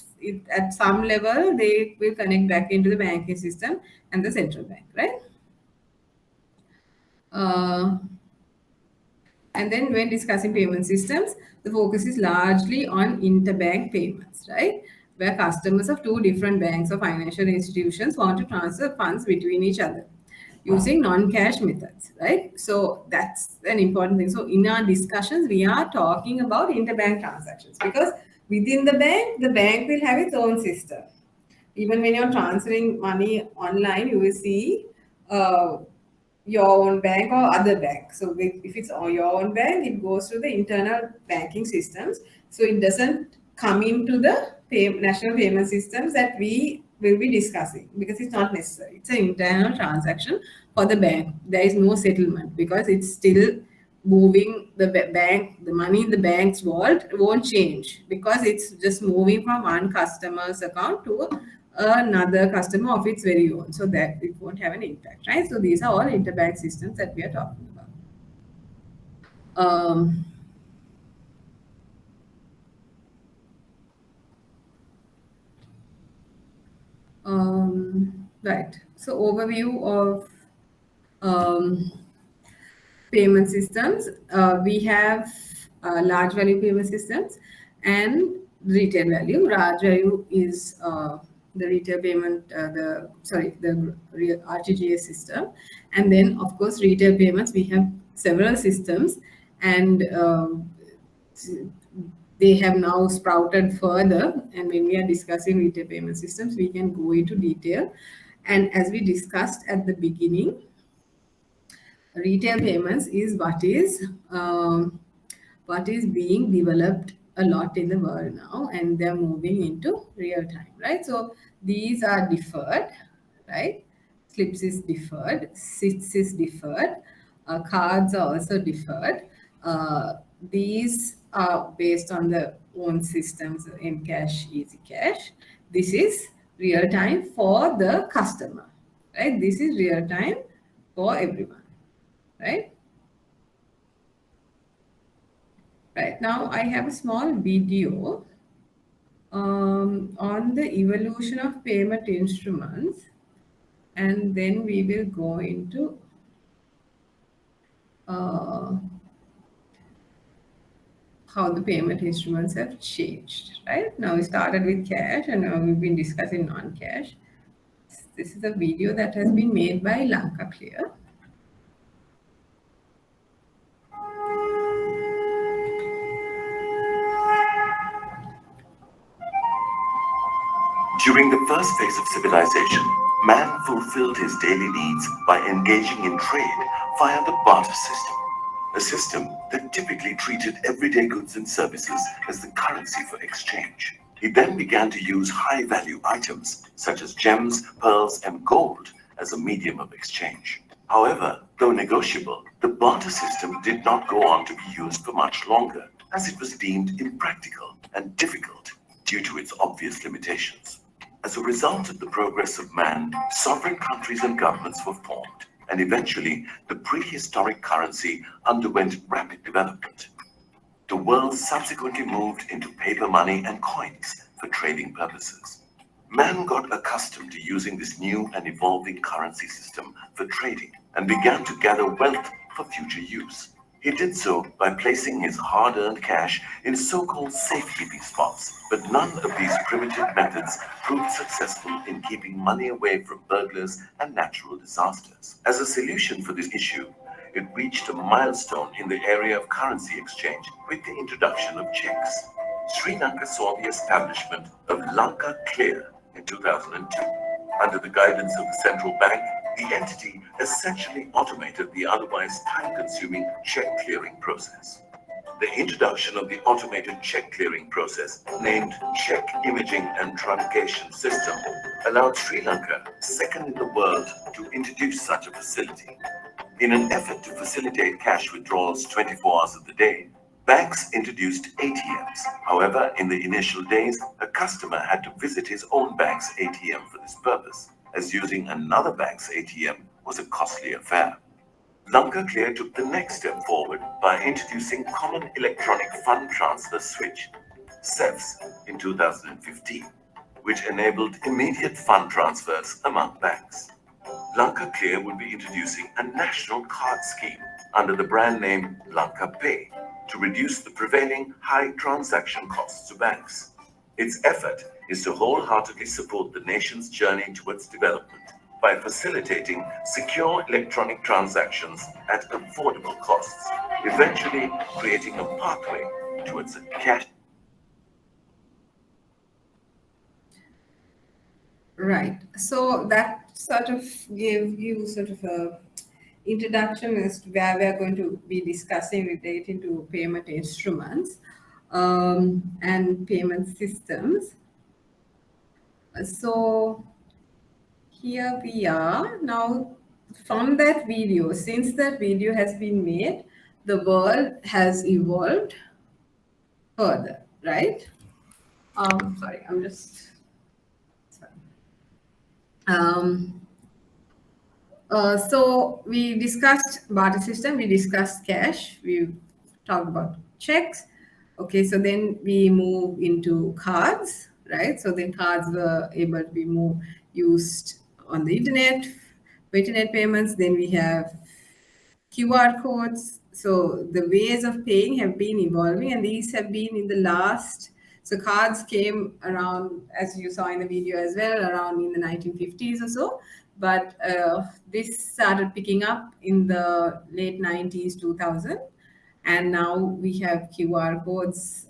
A: at some level, they will connect back into the banking system and the central bank, right? And then when discussing payment systems, the focus is largely on interbank payments, right? Where customers of two different banks or financial institutions want to transfer funds between each other using non-cash methods, right? So that's an important thing. So in our discussions, we are talking about interbank transactions, because within the bank will have its own system. Even when you're transferring money online, you will see your own bank or other bank. So if it's your own bank, it goes to the internal banking systems. So it doesn't come into the national payment systems that we will be discussing, because it's not necessary. It's an internal transaction for the bank. There is no settlement because it's still moving the bank, the money in the bank's vault won't change, because it's just moving from one customer's account to another customer of its very own, so that it won't have an impact, right? So these are all interbank systems that we are talking about. Right. So overview of payment systems. We have large value payment systems and retail value. Large value is the retail payment, the RTGS system. And then, of course, retail payments, we have several systems, and they have now sprouted further. And when we are discussing retail payment systems, we can go into detail. And as we discussed at the beginning, retail payments is what is being developed a lot in the world now, and they're moving into real time, right? So these are deferred, right? Slips is deferred, SITs is deferred, cards are also deferred. These are based on the own systems, Mcash, Easy Cash. This is real time for the customer, right? This is real time for everyone, right? Right, now I have a small video on the evolution of payment instruments, and then we will go into how the payment instruments have changed, right? Now we started with cash, and now we've been discussing non-cash. This is a video that has been made by Lanka Clear.
I: During the first phase of civilization, man fulfilled his daily needs by engaging in trade via the barter system, a system that typically treated everyday goods and services as the currency for exchange. He then began to use high-value items such as gems, pearls, and gold as a medium of exchange. However, though negotiable, the barter system did not go on to be used for much longer, as it was deemed impractical and difficult due to its obvious limitations. As a result of the progress of man, sovereign countries and governments were formed, and eventually the prehistoric currency underwent rapid development. The world subsequently moved into paper money and coins for trading purposes. Man got accustomed to using this new and evolving currency system for trading and began to gather wealth for future use. He did so by placing his hard-earned cash in so-called safekeeping spots, but none of these primitive methods proved successful in keeping money away from burglars and natural disasters. As a solution for this issue, it reached a milestone in the area of currency exchange with the introduction of checks. Sri Lanka saw the establishment of Lanka Clear in 2002. Under the guidance of the central bank, the entity essentially automated the otherwise time-consuming check clearing process. The introduction of the automated check clearing process, named Check Imaging and Truncation System, allowed Sri Lanka, second in the world, to introduce such a facility. In an effort to facilitate cash withdrawals 24 hours of the day, banks introduced ATMs. However, in the initial days, a customer had to visit his own bank's ATM for this purpose, as using another bank's ATM was a costly affair. Lanka Clear took the next step forward by introducing Common Electronic Fund Transfer Switch, CEFS, in 2015, which enabled immediate fund transfers among banks. Lanka Clear will be introducing a national card scheme under the brand name Lanka Pay to reduce the prevailing high transaction costs to banks. Its effort is to wholeheartedly support the nation's journey towards development by facilitating secure electronic transactions at affordable costs, eventually creating a pathway towards a cash.
A: Right. So that sort of gave you sort of a introduction as to where we are going to be discussing relating to payment instruments and payment systems. So here we are now. From that video, since that video has been made, the world has evolved further, right? Sorry, I'm just. So we discussed barter system, we discussed cash, we talked about checks. Okay, so then we move into cards, right? So then cards were able to be more used on the internet, for internet payments. Then we have QR codes. So the ways of paying have been evolving, and these have been in the last. So cards came around, as you saw in the video as well, around in the 1950s or so. But this started picking up in the late 90s, 2000. And now we have QR codes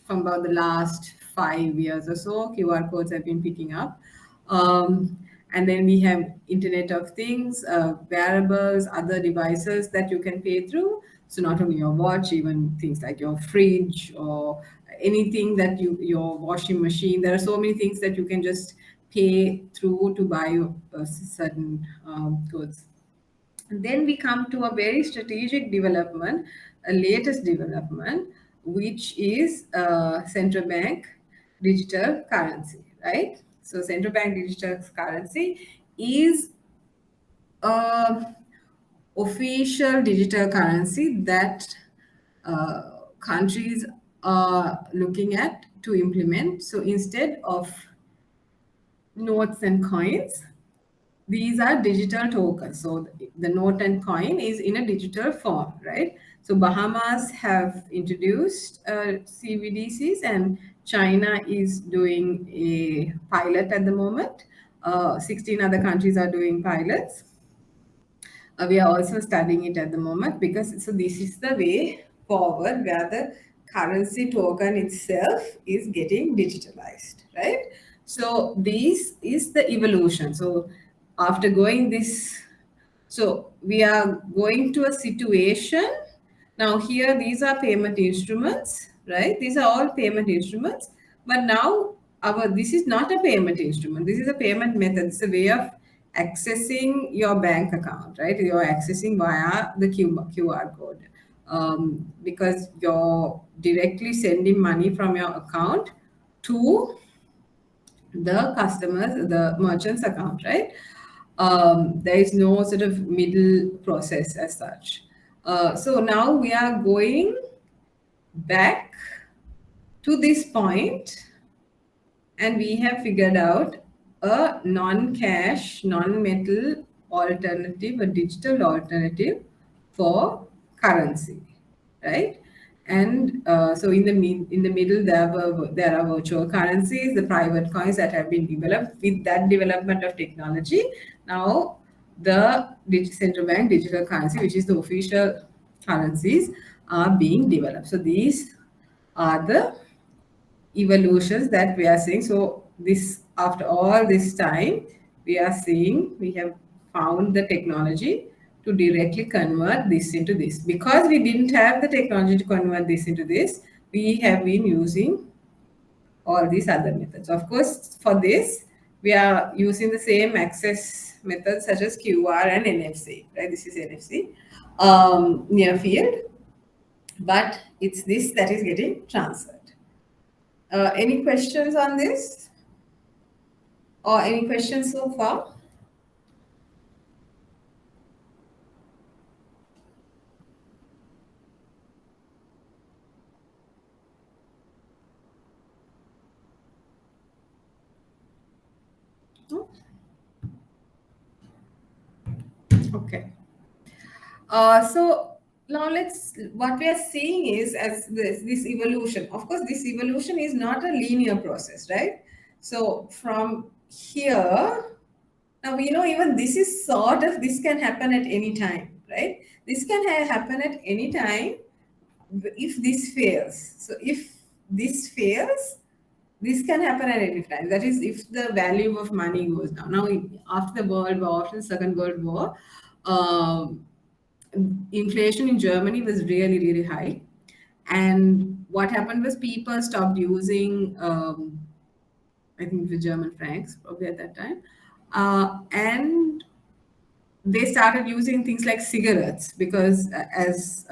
A: from about the last 5 years or so. QR codes have been picking up. And then we have Internet of Things, wearables, other devices that you can pay through. So not only your watch, even things like your fridge or anything that your washing machine. There are so many things that you can just pay through to buy certain goods. And then we come to a very strategic development, a latest development, which is central bank digital currency, right? So central bank digital currency is official digital currency that countries are looking at to implement. So instead of notes and coins, these are digital tokens. So the note and coin is in a digital form, right? So Bahamas have introduced CBDCs, and China is doing a pilot at the moment. 16 other countries are doing pilots. We are also studying it at the moment because this is the way forward where the currency token itself is getting digitalized, right? So this is the evolution. So after going this, so we are going to a situation. Now here, these are payment instruments, right? These are all payment instruments. But now this is not a payment instrument. This is a payment method. It's a way of accessing your bank account, right? You're accessing via the QR code because you're directly sending money from your account to the customers, the merchant's account, right? There is no sort of middle process as such. So now we are going back to this point, and we have figured out a non-cash, non-metal alternative, a digital alternative for currency, right? And so in the middle, there are virtual currencies, the private coins that have been developed. With that development of technology, now the central bank digital currency, which is the official currencies, are being developed. So these are the evolutions that we are seeing. So this, after all this time, we have found the technology to directly convert this into this. Because we didn't have the technology to convert this into this, we have been using all these other methods. Of course, for this, we are using the same access methods such as QR and NFC, right? This is NFC, near field, but it's this that is getting transferred. Any questions on this? Or any questions so far? No? Okay. So now what we are seeing is as this evolution. Of course, this evolution is not a linear process, right? So from here, now we know even this can happen at any time, right? This can happen at any time if this fails. So if this fails, this can happen at any time. That is, if the value of money goes down. Now, after the World War, after the Second World War, inflation in Germany was really, really high. And what happened was people stopped using, I think, the German francs probably at that time. And they started using things like cigarettes because as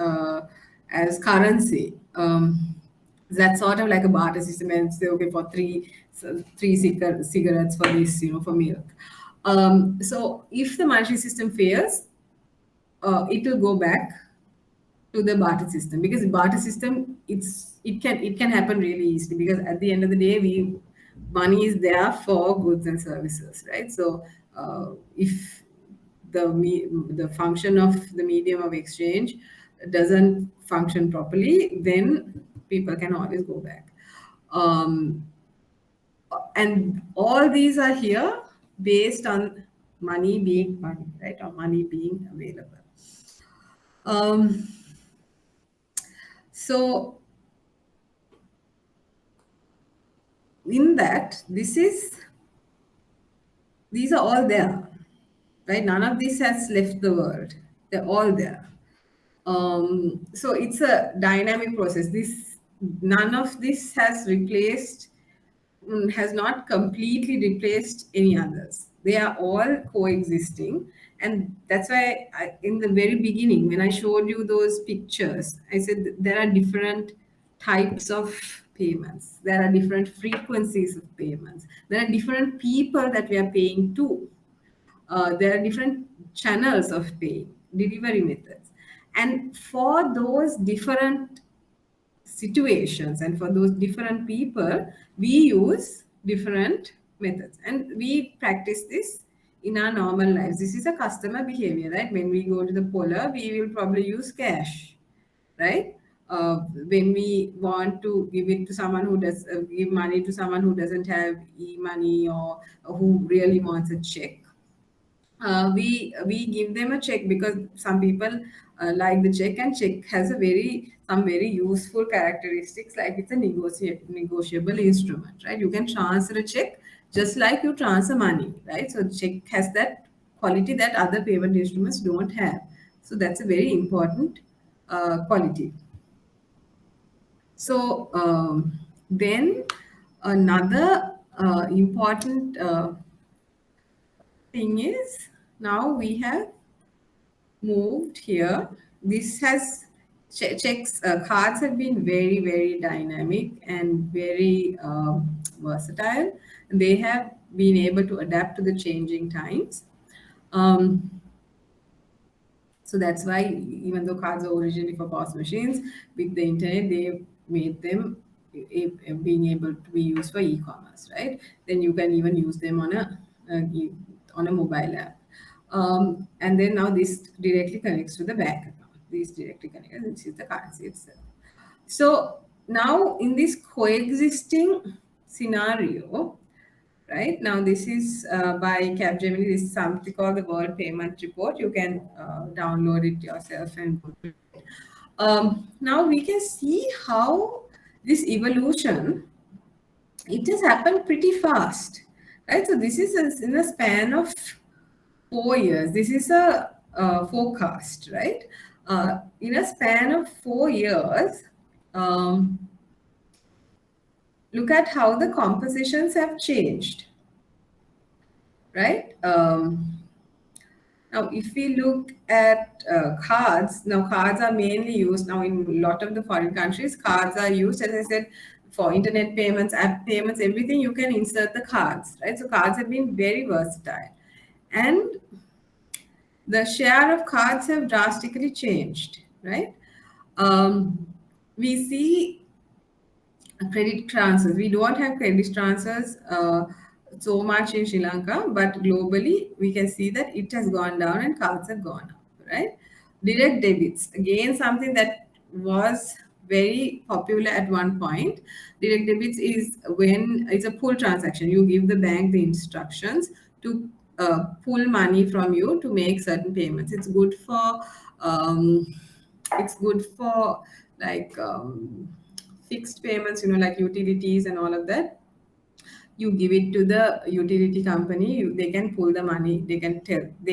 A: currency. That's sort of like a barter system, and say, okay, for three cigarettes for this, for milk. So if the monetary system fails, it will go back to the barter system, because the barter system, it can happen really easily, because at the end of the day, money is there for goods and services, right? So if the function of the medium of exchange doesn't function properly, then people can always go back. And all these are here based on money being money, right? Or money being available. So in that, these are all there, right? None of this has left the world. They're all there. So it's a dynamic process. None of this has not completely replaced any others. They are all coexisting. And that's why in the very beginning, when I showed you those pictures, I said there are different types of payments. There are different frequencies of payments. There are different people that we are paying to. There are different channels of paying, delivery methods. And for those different situations and for those different people, we use different methods. And we practice this in our normal lives. This is a customer behavior, right? When we go to the Polar, we will probably use cash, right? When we want to give it to someone who does give money to someone who doesn't have e-money or who really wants a check, we give them a check, because some people like the check, and check has some very useful characteristics, like it's a negotiable instrument, right? You can transfer a check just like you transfer money, right? So check has that quality that other payment instruments don't have. So that's a very important quality. So then another important thing is, now we have moved here. This has checks, cards have been very, very dynamic and very versatile. They have been able to adapt to the changing times. So that's why, even though cards are originally for POS machines, with the internet, they made them being able to be used for e-commerce, right? Then you can even use them on a mobile app. And then now this directly connects to the bank account. This directly connects, and this is the currency itself. So now in this coexisting scenario, right now, this is by Capgemini. This is something called the World Payment Report. You can download it yourself and go to it. Now we can see how this evolution, it has happened pretty fast, right? So this is in a span of 4 years. This is a forecast, right? In a span of 4 years, look at how the compositions have changed, right? Now, if we look at cards, now cards are mainly used now in a lot of the foreign countries. Cards are used, as I said, for internet payments, app payments, everything. You can insert the cards, right? So cards have been very versatile, and the share of cards have drastically changed, right? We see credit transfers. We don't have credit transfers so much in Sri Lanka, but globally we can see that it has gone down and cards have gone up, right? Direct debits, again, something that was very popular at one point. Direct debits is when it's a pull transaction. You give the bank the instructions to pull money from you to make certain payments. It's good for like fixed payments, like utilities and all of that. You give it to the utility company, they can pull the money, they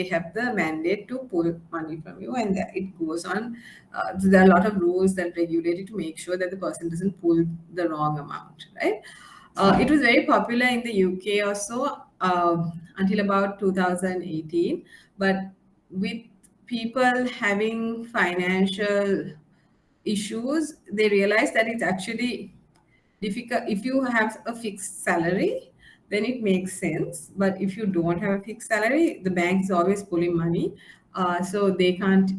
A: have the mandate to pull money from you, and it goes on. So there are a lot of rules that regulate it to make sure that the person doesn't pull the wrong amount, right? It was very popular in the UK also until about 2018, but with people having financial issues, they realized that it's actually difficult. If you have a fixed salary, then it makes sense. But if you don't have a fixed salary, the bank is always pulling money, so they can't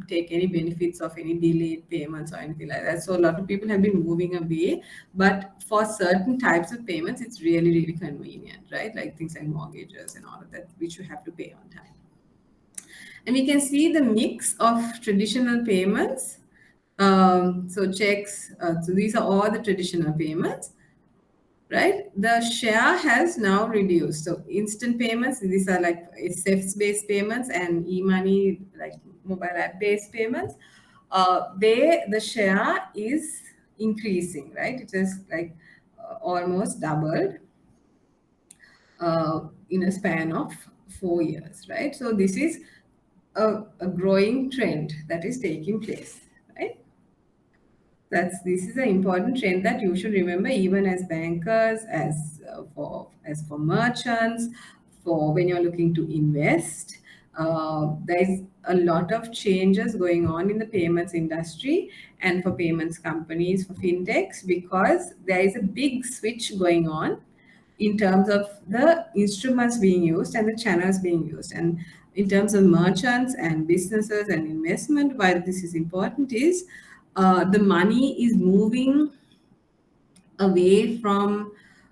A: take any benefits of any delayed payments or anything like that. So a lot of people have been moving away. But for certain types of payments, it's really, really convenient, right? Like things like mortgages and all of that, which you have to pay on time. And we can see the mix of traditional payments. So checks, so these are all the traditional payments, right? The share has now reduced. So instant payments, these are like SEFs-based payments, and e-money, like mobile app-based payments. The share is increasing, right? It is like almost doubled in a span of 4 years, right? So this is a growing trend that is taking place, right? This is an important trend that you should remember, even as bankers, as for merchants, for when you're looking to invest. There's a lot of changes going on in the payments industry and for payments companies, for fintechs, because there is a big switch going on in terms of the instruments being used and the channels being used. And in terms of merchants and businesses and investment, why this is important is the money is moving away from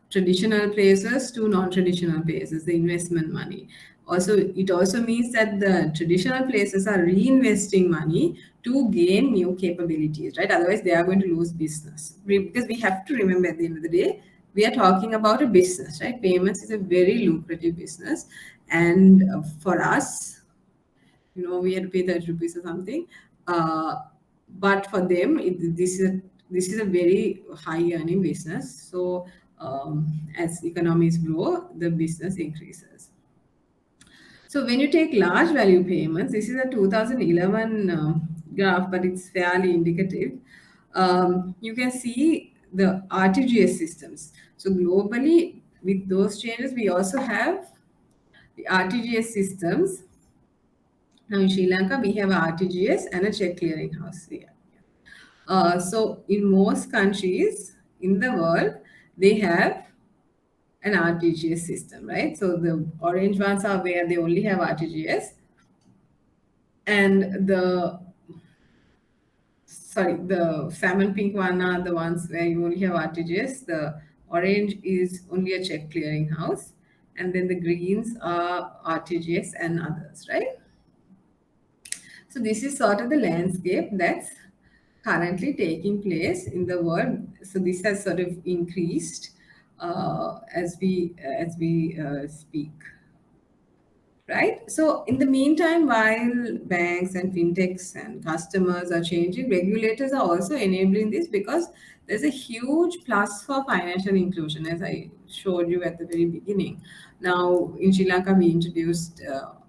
A: traditional places to non-traditional places, the investment money. It also means that the traditional places are reinvesting money to gain new capabilities, right? Otherwise, they are going to lose business. Because we have to remember, at the end of the day, we are talking about a business, right? Payments is a very lucrative business. And for us, we had to pay 30 rupees or something. But for them, this is a very high earning business. So as economies grow, the business increases. So when you take large value payments, this is a 2011 graph, but it's fairly indicative. You can see the RTGS systems. So globally, with those changes, we also have the RTGS systems, Now in Sri Lanka, we have RTGS and a check clearing house here. So in most countries in the world, they have an RTGS system, right? So the orange ones are where they only have RTGS, and the salmon pink one are the ones where you only have RTGS. The orange is only a check clearing house, and then the greens are RTGS and others, right? So this is sort of the landscape that's currently taking place in the world. So this has sort of increased as we speak. Right. So in the meantime, while banks and fintechs and customers are changing, regulators are also enabling this because there's a huge plus for financial inclusion, as I showed you at the very beginning. Now, in Sri Lanka, we introduced,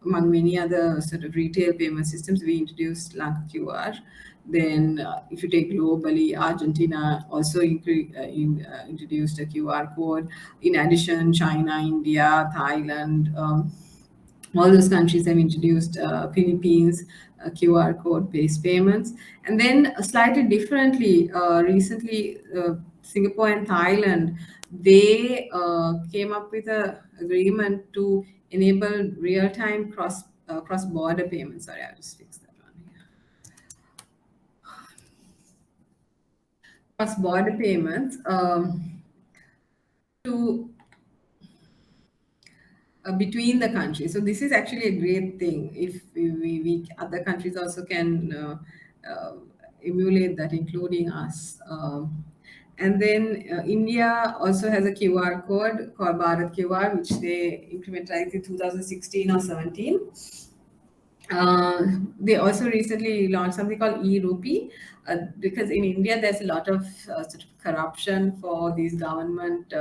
A: among many other sort of retail payment systems, we introduced Lanka QR. Then, if you take globally, Argentina also introduced a QR code. In addition, China, India, Thailand, all those countries have introduced Philippines QR code based payments. And then slightly differently, recently, Singapore and Thailand, they came up with an agreement to enable real-time cross-border payments. Sorry, I'll just fix that one here. Cross-border payments to between the countries. So this is actually a great thing. If we other countries also can emulate that, including us. And then India also has a QR code called Bharat QR, which they implemented in 2016 or 17. They also recently launched something called e-rupee, because in India there's a lot of sort of corruption for these government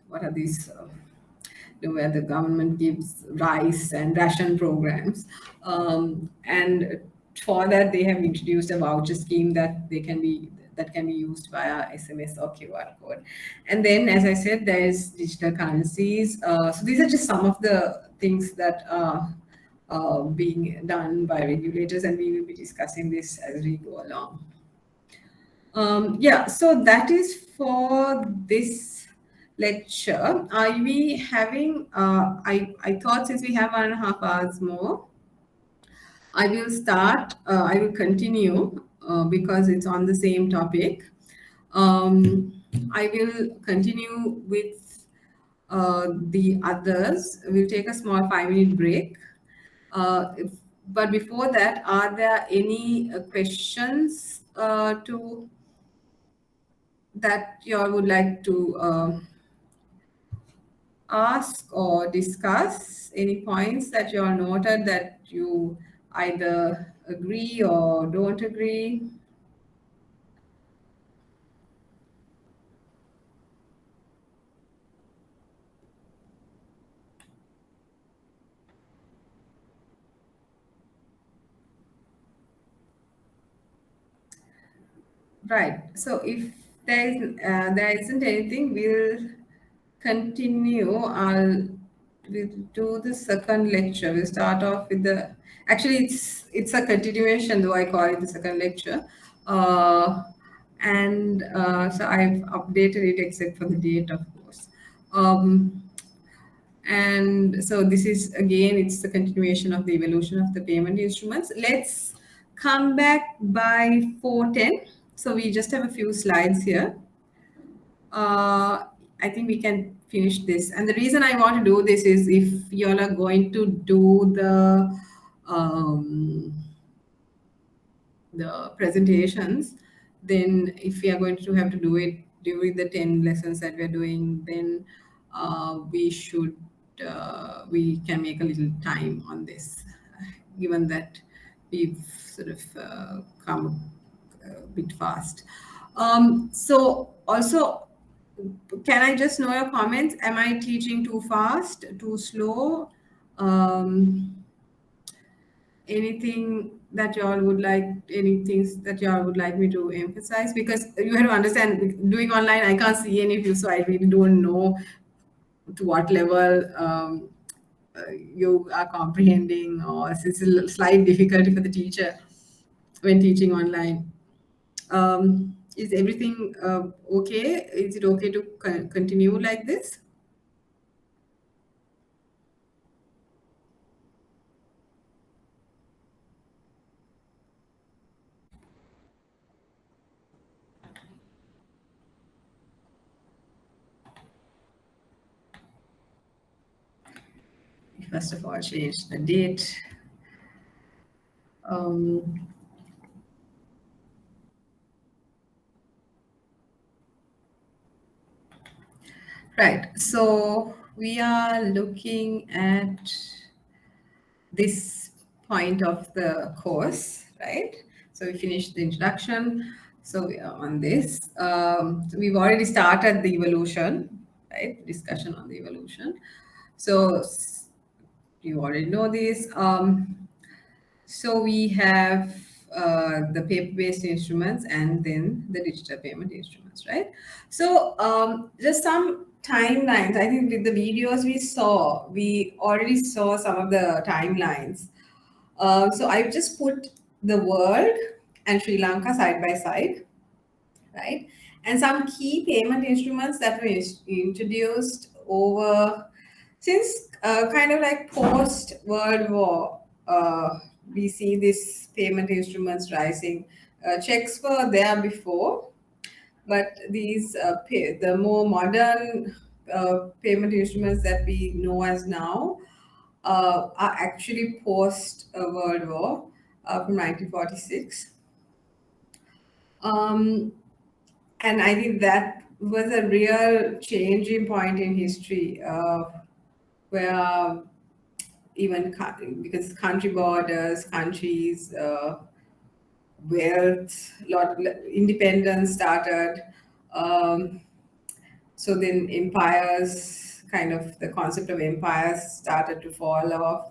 A: what are these where the government gives rice and ration programs, and for that they have introduced a voucher scheme that can be used via SMS or QR code. And then, as I said, there's digital currencies. So these are just some of the things that are being done by regulators, and we will be discussing this as we go along. Yeah, so that is for this lecture. Are we having, I thought since we have 1.5 hours more, I will continue because it's on the same topic. I will continue with the others. We'll take a small 5-minute break. But before that, are there any questions that you all would like to ask or discuss? Any points that you all noted that you either agree or don't agree? Right. So if there isn't anything, we'll continue. We'll do the second lecture. We'll start off with the. Actually, it's a continuation, though I call it the second lecture. So I've updated it except for the date, of course. And so this is, again, it's the continuation of the evolution of the payment instruments. Let's come back by 4:10. So we just have a few slides here. I think we can finish this. And the reason I want to do this is if you all are going to do the presentations, then if we are going to have to do it during the 10 lessons that we're doing, then we can make a little time on this, given that we've sort of come a bit fast. So also, can I just know your comments? Am I teaching too fast, too slow? Anything that you all would like, any things that you all would like me to emphasize? Because you have to understand, doing online, I can't see any of you, so I really don't know to what level you are comprehending, or it's a slight difficulty for the teacher when teaching online. Is everything okay? Is it okay to continue like this? First of all, change the date. Right, so we are looking at this point of the course, right? So we finished the introduction. So we are on this. So we've already started the evolution, right? Discussion on the evolution. So you already know this. So we have the paper-based instruments and then the digital payment instruments, right? So just some timelines. I think with the videos we already saw some of the timelines. So I've just put the world and Sri Lanka side by side, right? And some key payment instruments that were introduced over since kind of like post World War. We see these payment instruments rising. Checks were there before, but these the more modern payment instruments that we know as now are actually post World War from 1946. And I think that was a real changing point in history, where even because country borders, countries, wealth, independence started. So then empires, kind of the concept of empires started to fall off.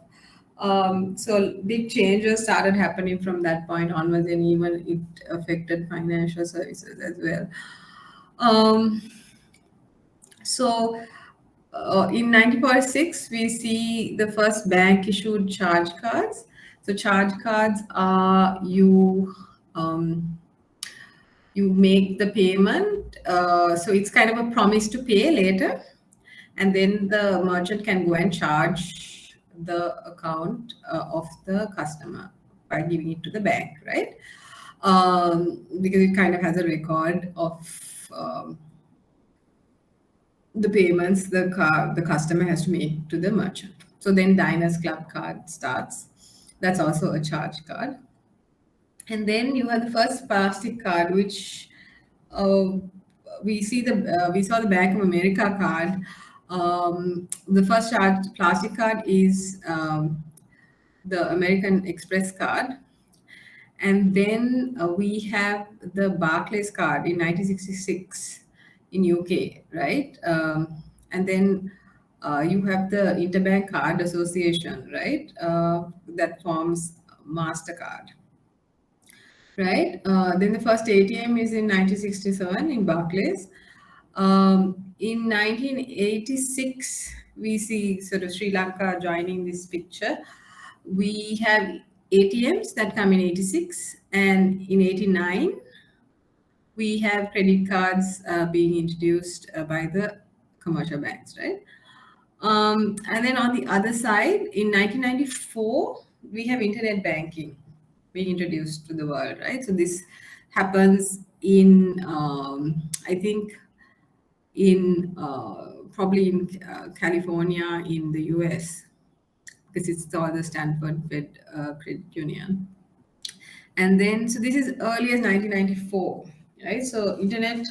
A: So big changes started happening from that point onwards, and even it affected financial services as well. So in 1946, we see the first bank issued charge cards. So charge cards are you make the payment. So it's kind of a promise to pay later, and then the merchant can go and charge the account of the customer by giving it to the bank, right? Because it kind of has a record of the payments the customer has to make to the merchant. So then Diners Club card starts. That's also a charge card. And then you have the first plastic card, which we saw the Bank of America card. The first plastic card is the American Express card. And then we have the Barclays card in 1966 in UK, right? And then you have the Interbank Card Association, right? That forms MasterCard, right? Then the first ATM is in 1967 in Barclays. In 1986, we see sort of Sri Lanka joining this picture. We have ATMs that come in 86, and in 89, we have credit cards being introduced by the commercial banks, right? And then on the other side, in 1994, we have internet banking being introduced to the world, right? So this happens in, I think, in probably in California in the US, because it's the Stanford Fed Credit Union. And then, so this is early as 1994, right? So internet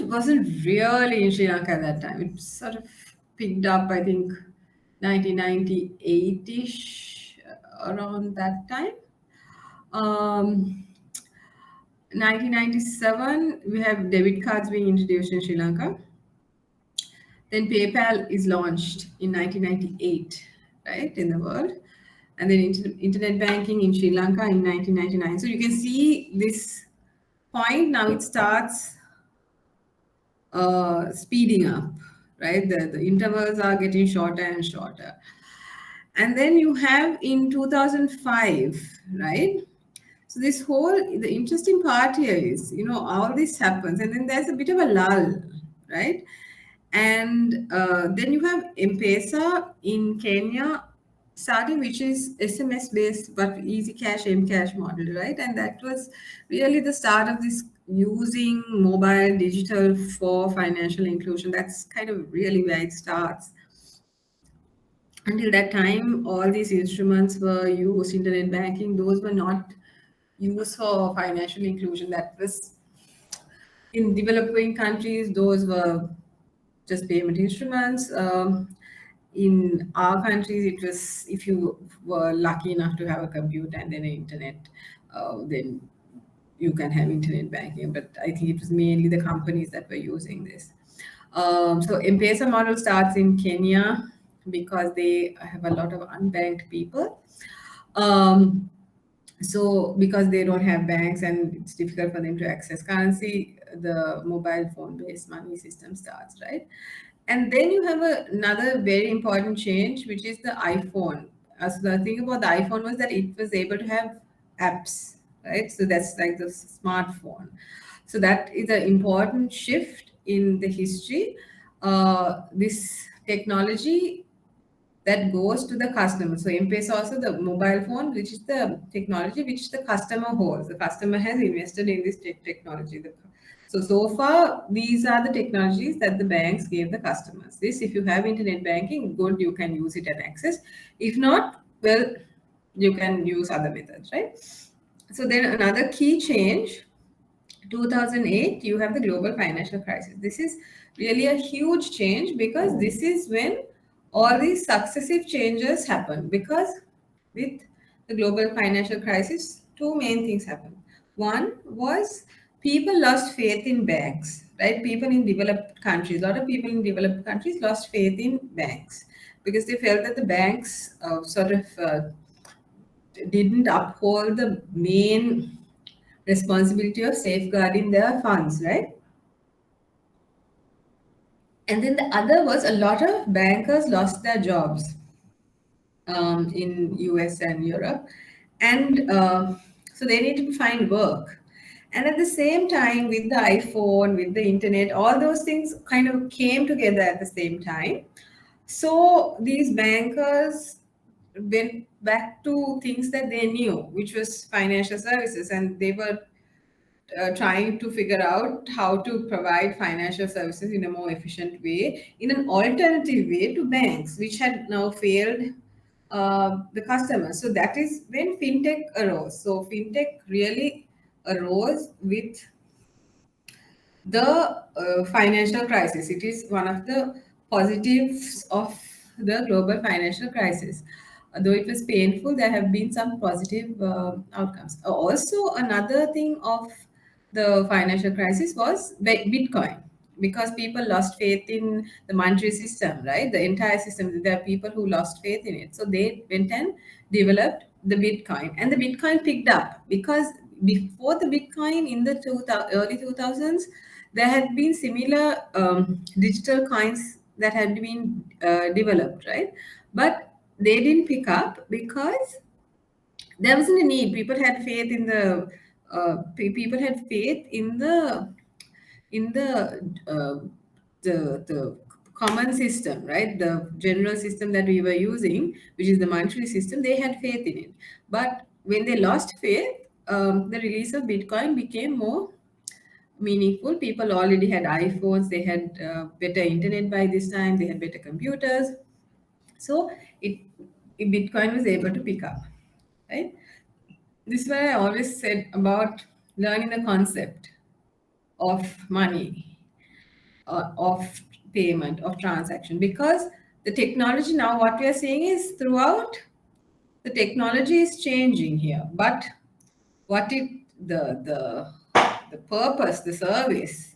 A: wasn't really in Sri Lanka at that time. It sort of picked up, I think, 1998-ish, around that time. 1997, we have debit cards being introduced in Sri Lanka. Then PayPal is launched in 1998, right, in the world. And then internet banking in Sri Lanka in 1999. So you can see this point now, it starts speeding up, right? The intervals are getting shorter and shorter. And then you have in 2005, right? So this whole, the interesting part here is, all this happens and then there's a bit of a lull, right? And then you have M-Pesa in Kenya starting, which is SMS based, but easy cash, M-Cash model, right? And that was really the start of this using mobile digital for financial inclusion. That's kind of really where it starts. Until that time, all these instruments were used, internet banking, those were not used for financial inclusion. That was in developing countries, those were just payment instruments. In our countries, it was if you were lucky enough to have a computer and then an internet, then you can have internet banking. But I think it was mainly the companies that were using this. So M-Pesa model starts in Kenya because they have a lot of unbanked people. So because they don't have banks and it's difficult for them to access currency, the mobile phone-based money system starts, right? And then you have another very important change, which is the iPhone. So the thing about the iPhone was that it was able to have apps, right? So that's like the smartphone. So that is an important shift in the history. This technology that goes to the customer. So M-Pesa also the mobile phone, which is the technology which the customer holds. The customer has invested in this technology. So far, these are the technologies that the banks gave the customers. This, if you have internet banking, good, you can use it and access. If not, well, you can use other methods, right? So then another key change, 2008, you have the global financial crisis. This is really a huge change because this is when all these successive changes happen. Because with the global financial crisis, two main things happened. One was people lost faith in banks, right? People in developed countries, a lot of people in developed countries lost faith in banks because they felt that the banks didn't uphold the main responsibility of safeguarding their funds, right? And then the other was a lot of bankers lost their jobs in US and Europe. And so they needed to find work. And at the same time, with the iPhone, with the internet, all those things kind of came together at the same time. So these bankers went back to things that they knew, which was financial services, and they were trying to figure out how to provide financial services in a more efficient way, in an alternative way to banks, which had now failed the customers. So that is when fintech arose. So fintech really arose with the financial crisis. It is one of the positives of the global financial crisis. Though it was painful, there have been some positive outcomes. Also, another thing of the financial crisis was Bitcoin, because people lost faith in the monetary system, right? The entire system, there are people who lost faith in it. So they went and developed the Bitcoin, and the Bitcoin picked up because before the Bitcoin in the early 2000s, there had been similar digital coins that had been developed, right? But they didn't pick up because there wasn't a need. People had faith in the the common system, right? The general system that we were using, which is the monetary system. They had faith in it. But when they lost faith, the release of Bitcoin became more meaningful. People already had iPhones, they had better internet by this time, they had better computers. So Bitcoin was able to pick up, right? This is why I always said about learning the concept of money, of payment, of transaction, because the technology now, what we are seeing is throughout, the technology is changing here, but the purpose, the service,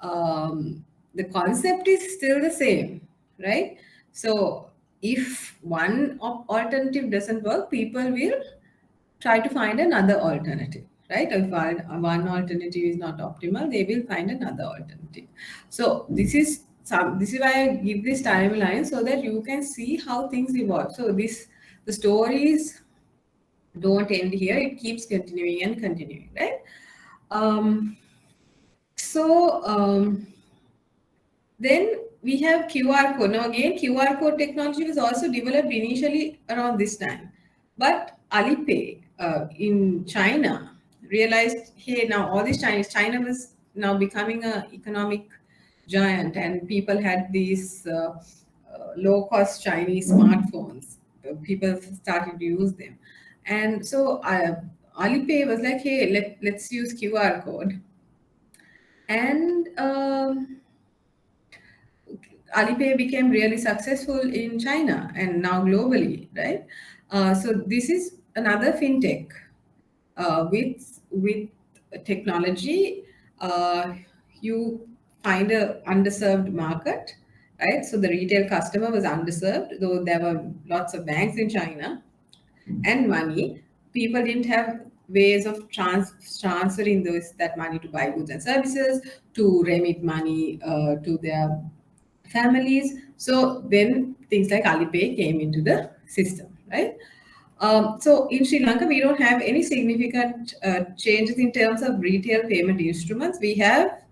A: the concept is still the same, right? So if one alternative doesn't work, people will try to find another alternative, right? If one alternative is not optimal, they will find another alternative. So this is this is why I give this timeline so that you can see how things evolve. So the stories don't end here; it keeps continuing and continuing, right? Then we have QR code. Now again, QR code technology was also developed initially around this time, but Alipay in China realized, hey, now all this China was now becoming an economic giant, and people had these low-cost Chinese smartphones. People started to use them, and so Alipay was like, hey, let's use QR code, and Alipay became really successful in China and now globally, right? So this is another fintech with technology. You find a underserved market, right? So the retail customer was underserved, though there were lots of banks in China and money. People didn't have ways of transferring that money to buy goods and services, to remit money to their families. So then things like Alipay came into the system, right? So in Sri Lanka, we don't have any significant changes in terms of retail payment instruments. We have,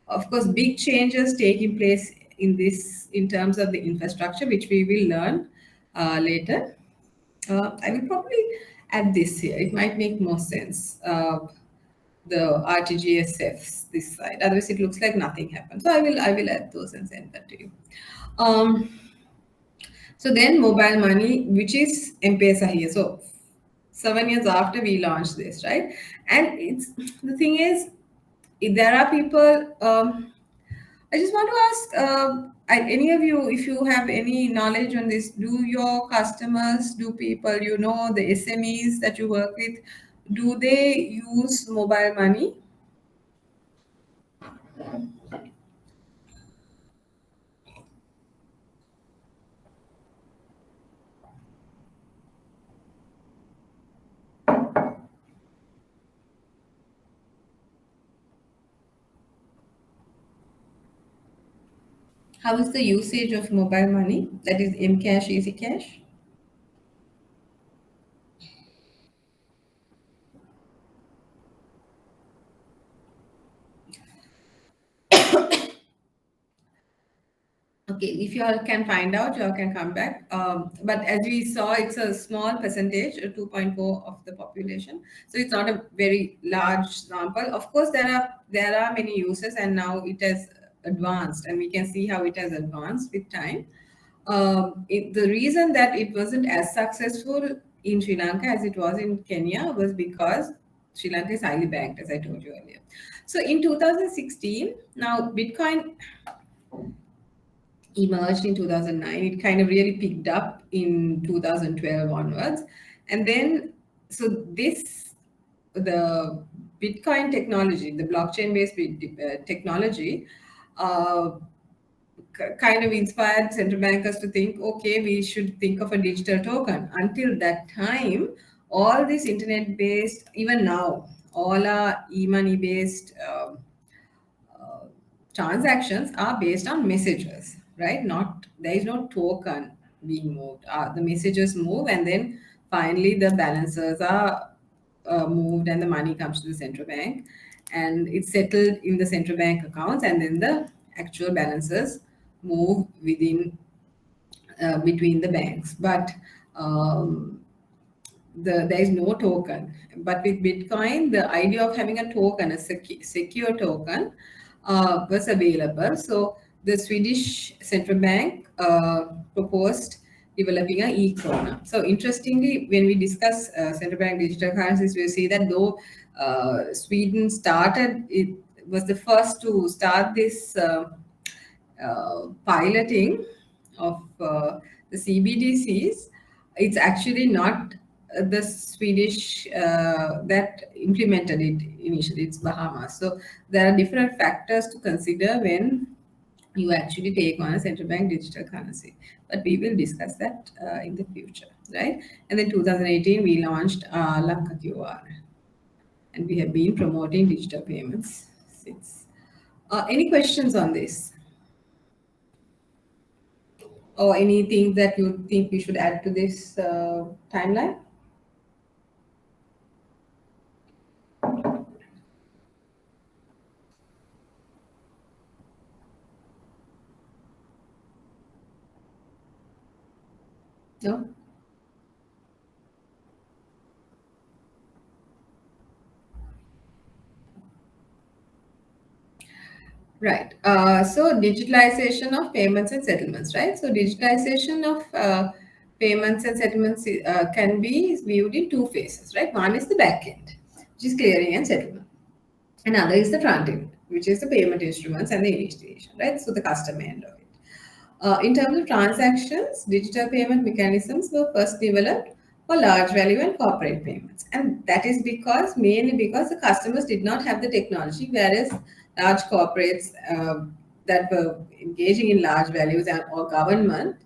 A: of course, big changes taking place in terms of the infrastructure, which we will learn later. I will probably add this here. It might make more sense. The RTGSFs this side. Otherwise, it looks like nothing happened. So I will add those and send that to you. So then mobile money, which is M-Pesa here. So 7 years after we launched this, right? And the thing is, if there are people, I just want to ask any of you, if you have any knowledge on this, do your customers, do people, the SMEs that you work with, do they use mobile money? How is the usage of mobile money? That is M-Cash, Easy Cash? Okay, if you all can find out, you all can come back. But as we saw, it's a small percentage, 2.4 of the population. So it's not a very large sample. Of course, there are many users, and now it has advanced, and we can see how it has advanced with time. The reason that it wasn't as successful in Sri Lanka as it was in Kenya was because Sri Lanka is highly banked, as I told you earlier. So in 2016, now Bitcoin emerged in 2009. It kind of really picked up in 2012 onwards. And then, so the Bitcoin technology, the blockchain-based technology, kind of inspired central bankers to think, okay, we should think of a digital token. Until that time, all this internet-based, even now, all our e-money-based transactions are based on messages, right? There is no token being moved. The messages move, and then finally the balances are moved, and the money comes to the central bank, and it's settled in the central bank accounts, and then the actual balances move between the banks. But there is no token. But with Bitcoin, the idea of having a token, a secure token, was available. So the Swedish central bank proposed developing an e-krona. So interestingly, when we discuss central bank digital currencies, we see that though Sweden was the first to start this piloting of the CBDCs, it's actually not the Swedish that implemented it initially, it's Bahamas. So there are different factors to consider when you actually take on a central bank digital currency. But we will discuss that in the future, right? And then 2018, we launched Lanka QR. And we have been promoting digital payments since. Any questions on this? or anything that you think we should add to this timeline? No? Right. So digitalization of payments and settlements, right? So digitalization of payments and settlements can be viewed in two phases, right? One is the back end, which is clearing and settlement. Another is the front end, which is the payment instruments and the initiation, right? So the customer end of it. In terms of transactions, digital payment mechanisms were first developed for large value and corporate payments. And that is mainly because the customers did not have the technology, whereas large corporates that were engaging in large values or government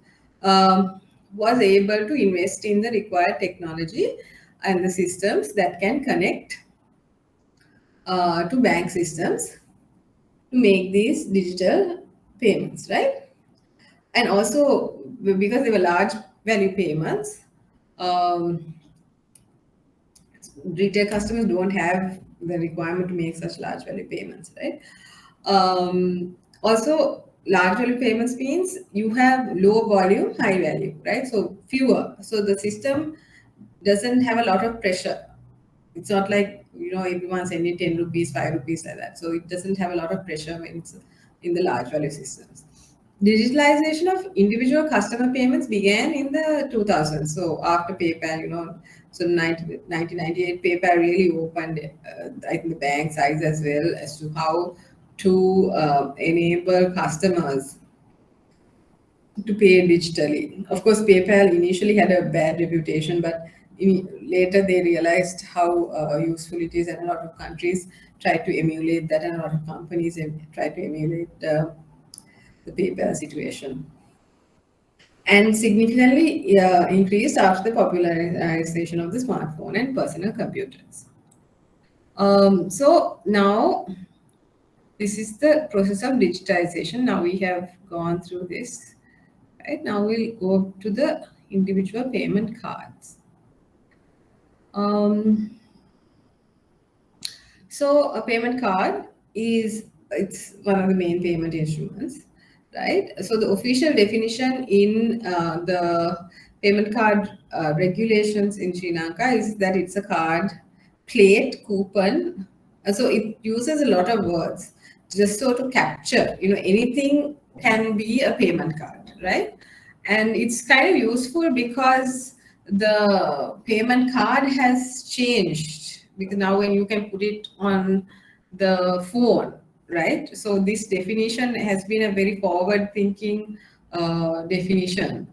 A: was able to invest in the required technology and the systems that can connect to bank systems to make these digital payments, right? And also because they were large value payments, retail customers don't have the requirement to make such large value payments, right? Also, large value payments means you have low volume, high value, right? So fewer. So the system doesn't have a lot of pressure. It's not like, everyone's sending 10 rupees, 5 rupees like that. So it doesn't have a lot of pressure when it's in the large value systems. Digitalization of individual customer payments began in the 2000s. So after PayPal, so 1998, PayPal really opened, I think, the bank's eyes as well as to how to enable customers to pay digitally. Of course, PayPal initially had a bad reputation, but later they realized how useful it is, and a lot of countries tried to emulate that, and a lot of companies tried to emulate the PayPal situation. And significantly increased after the popularization of the smartphone and personal computers. So now, this is the process of digitization. Now we have gone through this. Right, now we'll go to the individual payment cards. So a payment card it's one of the main payment instruments, right? So the official definition in the payment card regulations in Sri Lanka is that it's a card, plate, coupon. So it uses a lot of words just so to capture, anything can be a payment card, right? And it's kind of useful because the payment card has changed, because now when you can put it on the phone, right? So this definition has been a very forward-thinking definition.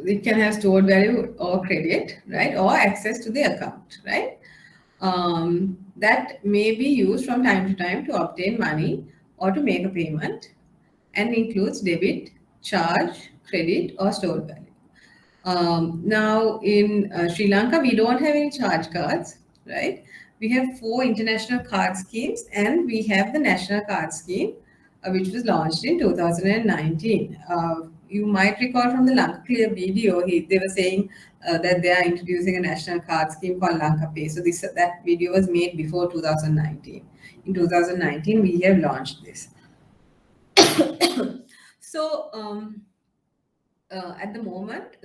A: It can have stored value or credit, right? Or access to the account, right? That may be used from time to time to obtain money or to make a payment, and includes debit, charge, credit, or stored value. Now in Sri Lanka, we don't have any charge cards, right? We have 4 international card schemes, and we have the national card scheme, which was launched in 2019. You might recall from the Lanka Clear video, they were saying that they are introducing a national card scheme called Lanka Pay. So that video was made before 2019. In 2019, we have launched this. So at the moment,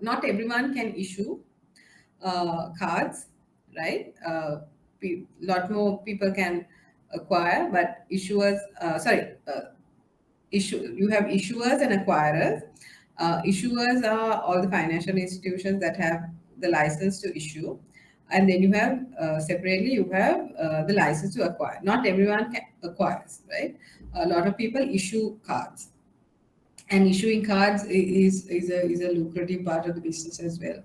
A: not everyone can issue cards, right? Lot more people can acquire, but issuers, you have issuers and acquirers. Issuers are all the financial institutions that have the license to issue, and then you have separately you have the license to acquire. Not everyone can acquire, right? A lot of people issue cards, and issuing cards is a lucrative part of the business as well.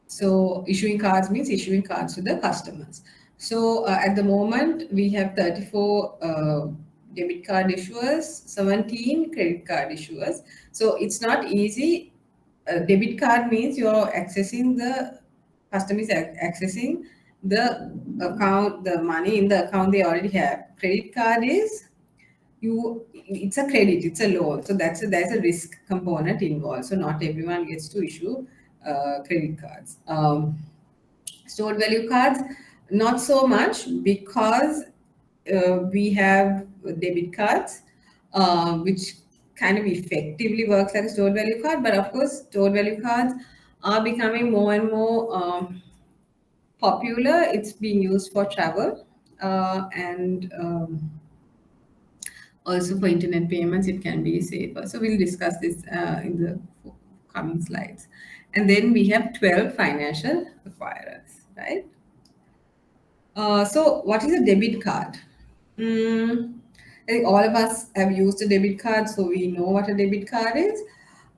A: So issuing cards means issuing cards to the customers. So at the moment, we have 34 debit card issuers, 17 credit card issuers. So it's not easy. Debit card means you're accessing the customer is accessing the account, the money in the account they already have. Credit card is it's a credit, it's a loan, so there's a risk component involved. So not everyone gets to issue credit cards. Stored value cards, not so much, because we have debit cards, which kind of effectively works like a stored value card. But of course, stored value cards are becoming more and more popular. It's being used for travel and also for internet payments. It can be safer. So we'll discuss this in the coming slides. And then we have 12 financial acquirers, right? So what is a debit card? I think all of us have used a debit card, so we know what a debit card is.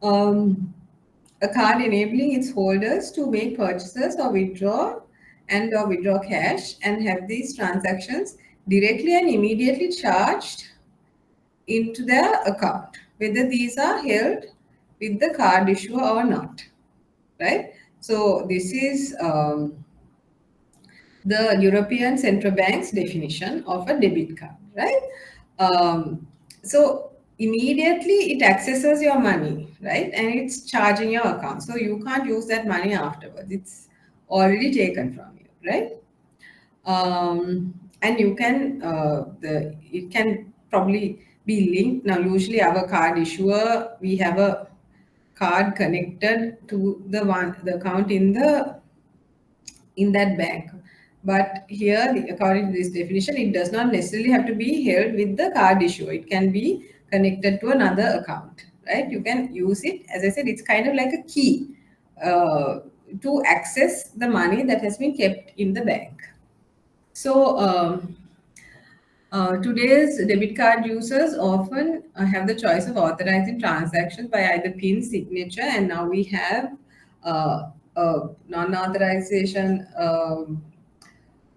A: A card enabling its holders to make purchases or withdraw cash and have these transactions directly and immediately charged into their account, whether these are held with the card issuer or not, right? So this is the European Central Bank's definition of a debit card, right? So immediately it accesses your money, right? And it's charging your account. So you can't use that money afterwards. It's already taken from you, right? And you can, it can probably be linked. Now, usually our card issuer, we have a card connected to the account in that bank. But here, according to this definition, it does not necessarily have to be held with the card issuer. It can be connected to another account, right? You can use it. As I said, it's kind of like a key to access the money that has been kept in the bank. So today's debit card users often have the choice of authorizing transactions by either PIN, signature, and now we have a non-authorization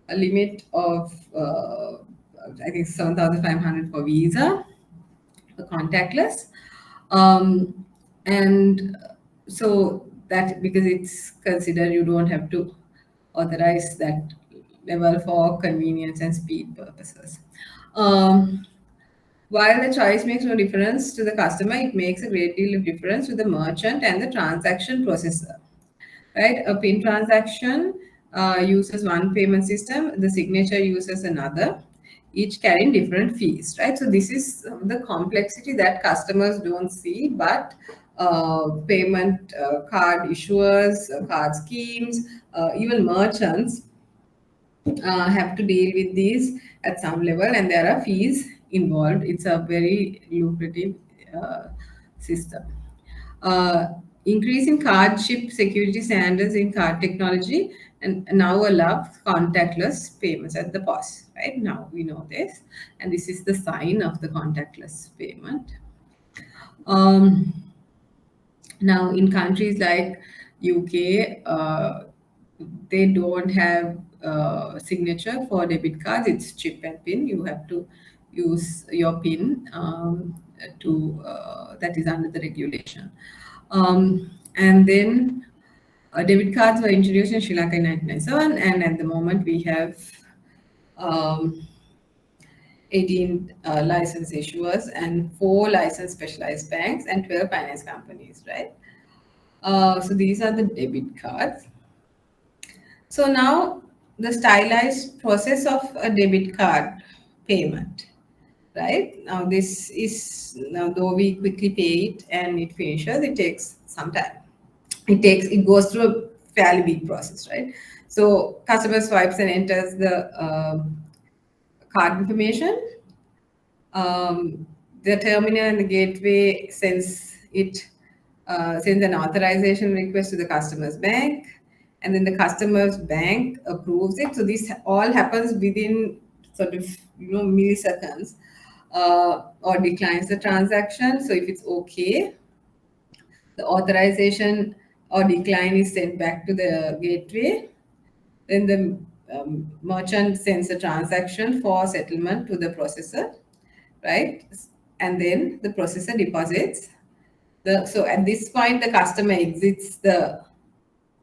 A: a limit of I think 7,500 for Visa, for contactless, and so that because it's considered you don't have to authorize that level for convenience and speed purposes. While the choice makes no difference to the customer, it makes a great deal of difference to the merchant and the transaction processor. Right? A PIN transaction uses one payment system, the signature uses another, each carrying different fees, right? So this is the complexity that customers don't see, but payment card issuers, card schemes, even merchants have to deal with these at some level, and there are fees involved. It's a very lucrative system. Increasing card chip security standards in card technology and now allow contactless payments at the POS, right? Now we know this, and this is the sign of the contactless payment. Now in countries like UK, they don't have signature for debit cards. It's chip and PIN. You have to use your PIN that is under the regulation. And then debit cards were introduced in Sri Lanka in 1997, and at the moment we have 18 licensed issuers and 4 licensed specialized banks and 12 finance companies, right? So these are the debit cards. So now the stylized process of a debit card payment, right? Now this is, now though we quickly pay it and it finishes, it takes some time. It goes through a fairly big process, right? So customer swipes and enters the card information. The terminal and the gateway sends an authorization request to the customer's bank, and then the customer's bank approves it. So this all happens within sort of milliseconds, or declines the transaction. So if it's okay, the authorization or decline is sent back to the gateway. Then the merchant sends a transaction for settlement to the processor, right? And then the processor deposits. So at this point, the customer exits the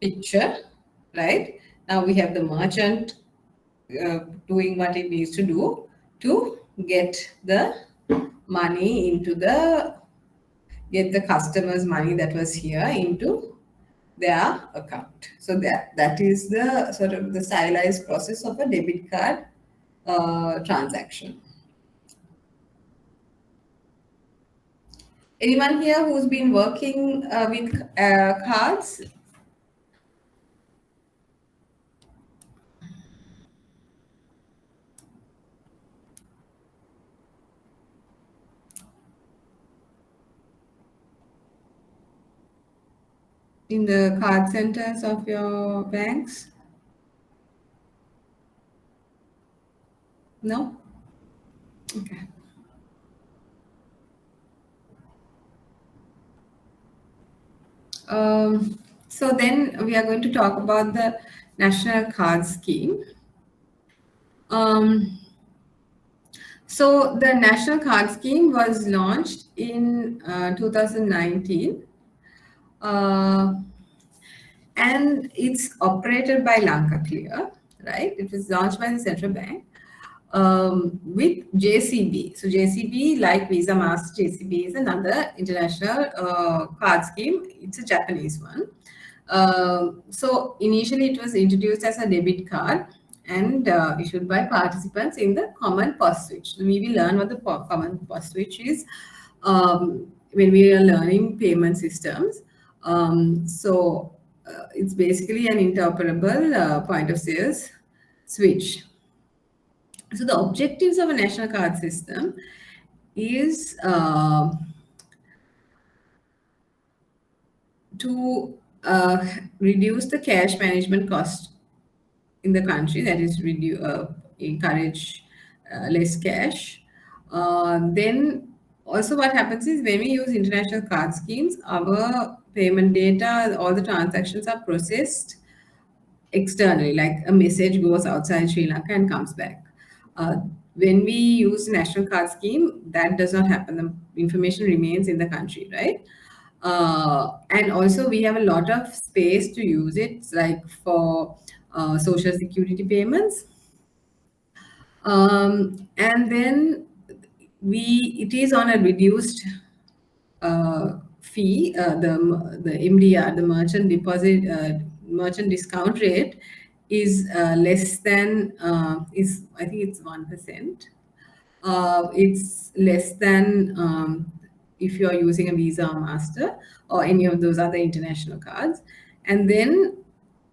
A: picture, right? Now we have the merchant doing what it needs to do to get the money into get the customer's money that was here into their account. So that is the sort of the stylized process of a debit card transaction. Anyone here who's been working with cards? In the card centers of your banks? No? Okay. So then we are going to talk about the National Card Scheme. So the National Card Scheme was launched in 2019. And it's operated by Lanka Clear, right? It was launched by the central bank with JCB. So JCB, like Visa, Master, JCB is another international card scheme. It's a Japanese one. So initially it was introduced as a debit card and issued by participants in the common POS switch. We will learn what the common POS switch is when we are learning payment systems. It's basically an interoperable point of sales switch. So the objectives of a national card system is to reduce the cash management cost in the country, that is encourage less cash. Then also what happens is when we use international card schemes, our payment data, all the transactions are processed externally, like a message goes outside Sri Lanka and comes back. When we use national card scheme, that does not happen. The information remains in the country, right? And also we have a lot of space to use it, like for social security payments. And then it is on a reduced fee, the MDR, the merchant discount rate is less than, I think it's 1%. It's less than if you are using a Visa or Master or any of those other international cards. And then,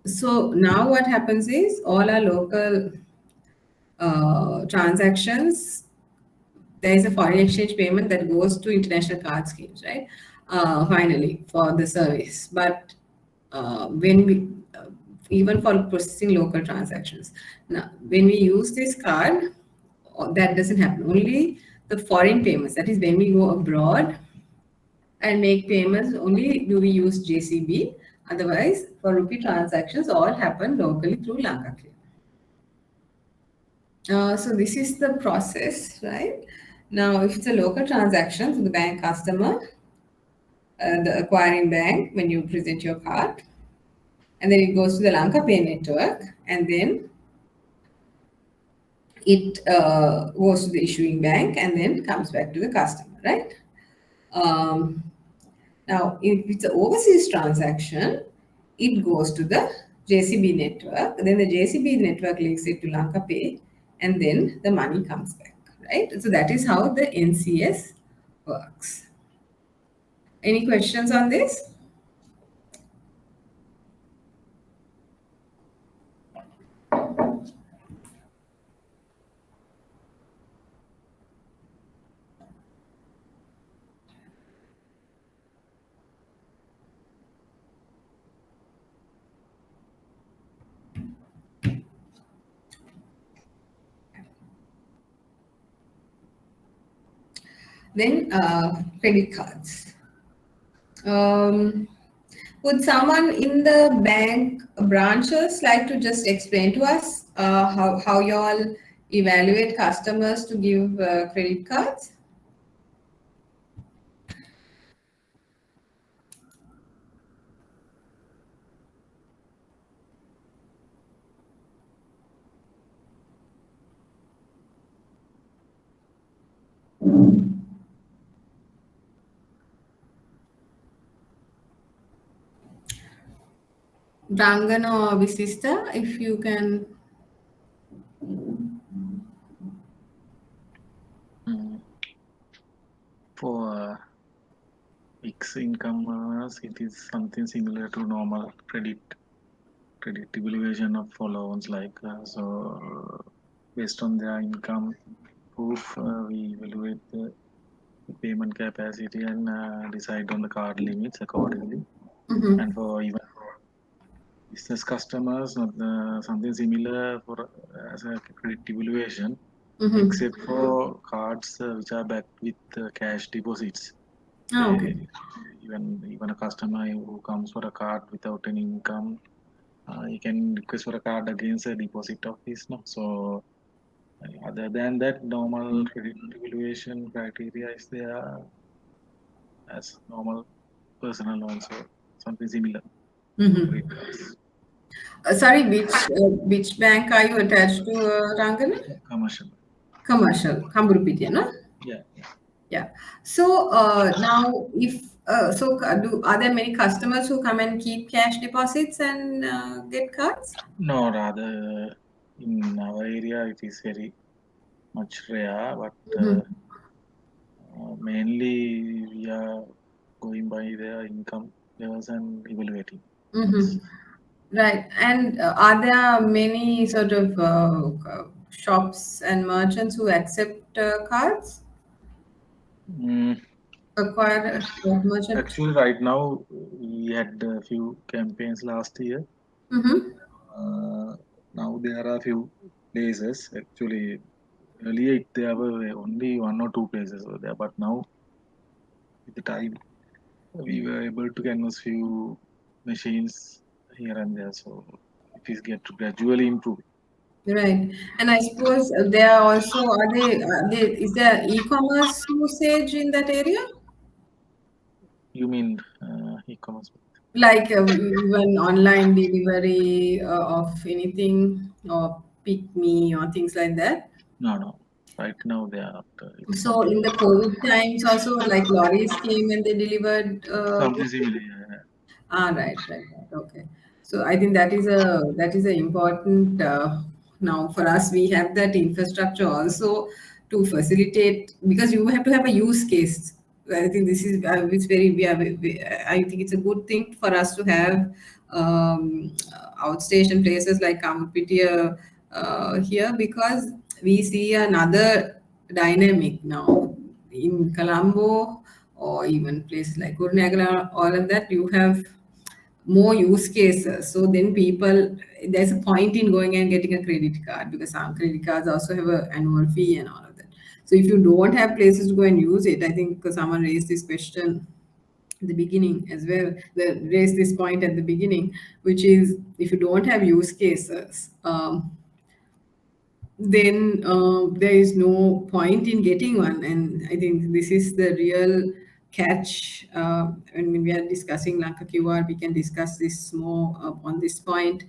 A: so now what happens is all our local transactions, there is a foreign exchange payment that goes to international card schemes, right? Finally, for the service. But when we, even for processing local transactions, now when we use this card, that doesn't happen. Only the foreign payments, that is when we go abroad and make payments, only do we use JCB. Otherwise, for rupee transactions, all happen locally through Lanka Clear. So this is the process, right? Now, if it's a local transaction to the bank customer, the acquiring bank, when you present your card, and then it goes to the Lanka Pay network, and then it goes to the issuing bank and then comes back to the customer, right? Now, if it's an overseas transaction, it goes to the JCB network. Then the JCB network links it to Lanka Pay, and then the money comes back, right? So that is how the NCS works. Any questions on this? Then credit cards. Would someone in the bank branches like to just explain to us how you all evaluate customers to give credit cards? Rangan or Visista, if you can.
E: For fixed income, it is something similar to normal credit evaluation of for loans. Like so, based on their income proof, we evaluate the payment capacity and decide on the card limits accordingly. And for even business customers, something similar for as a credit evaluation, except for cards which are backed with cash deposits.
A: Okay.
E: Even a customer who comes for a card without any income, he can request for a card against a deposit of his. No, so other than that, normal credit evaluation criteria is there as normal personal loans, so something similar.
A: Sorry, which bank are you attached to, Rangan?
E: Commercial.
A: Commercial, Kamburupitiya, no?
E: Yeah.
A: Yeah. So now, if are there many customers who come and keep cash deposits and get cards?
E: No, rather in our area it is very much rare, but mainly we are going by their income levels and evaluating.
A: Right. And are there many sort of shops and merchants who accept cards? Acquire merchant?
E: Actually, right now we had a few campaigns last year. Now there are a few places. Actually, earlier there were only 1 or 2 places over there, but now with the time we were able to canvas few machines here and there, so it is get to gradually improve.
A: Right. And I suppose there are also, is there e-commerce usage in that area?
E: You mean e-commerce?
A: Like even online delivery of anything or pick me or things like that?
E: No. Right now they are not.
A: So in the COVID times also, like lorries came and they delivered.
E: Something similar. Yeah.
A: Right. Okay. So I think that is a important now for us. We have that infrastructure also to facilitate, because you have to have a use case. I think this is it's very. I think it's a good thing for us to have outstation places like Kampitia here, because we see another dynamic now in Colombo or even places like Kurunegala, all of that. You have more use cases. So then there's a point in going and getting a credit card, because some credit cards also have an annual fee and all of that. So if you don't have places to go and use it, I think because someone raised this question at the beginning as well, they raised this point at the beginning, which is if you don't have use cases, then there is no point in getting one. And I think this is the real catch. When we are discussing Lanka QR, we can discuss this more on this point,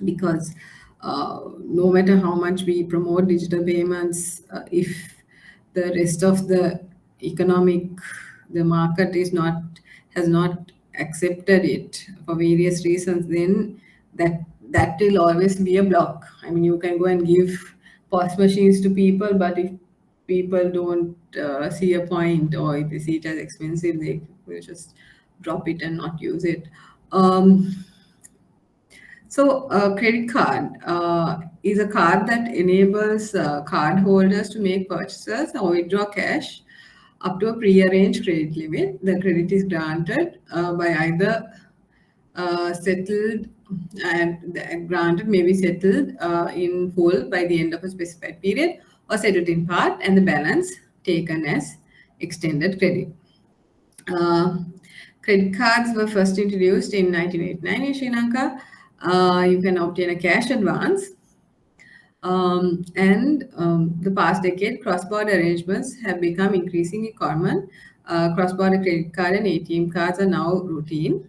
A: because no matter how much we promote digital payments, if the rest of the the market has not accepted it for various reasons, then that will always be a block. I mean, you can go and give POS machines to people, but if people don't see a point, or if they see it as expensive, they will just drop it and not use it. So a credit card is a card that enables card holders to make purchases or withdraw cash up to a pre-arranged credit limit. The credit is granted by either settled, and granted may be settled in full by the end of a specified period, or settled in part and the balance taken as extended credit. Credit cards were first introduced in 1989 in Sri Lanka. You can obtain a cash advance. The past decade, cross-border arrangements have become increasingly common. Cross-border credit card and ATM cards are now routine.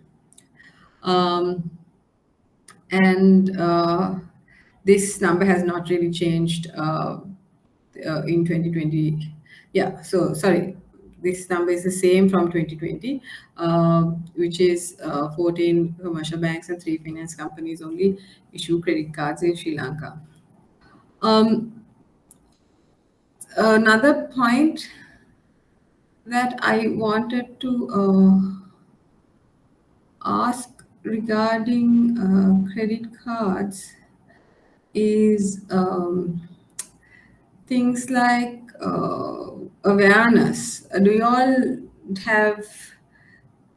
A: This number has not really changed in 2020. Yeah, so sorry, this number is the same from 2020, which is 14 commercial banks and 3 finance companies only issue credit cards in Sri Lanka. Another point that I wanted to ask regarding credit cards is things like awareness. Do you all have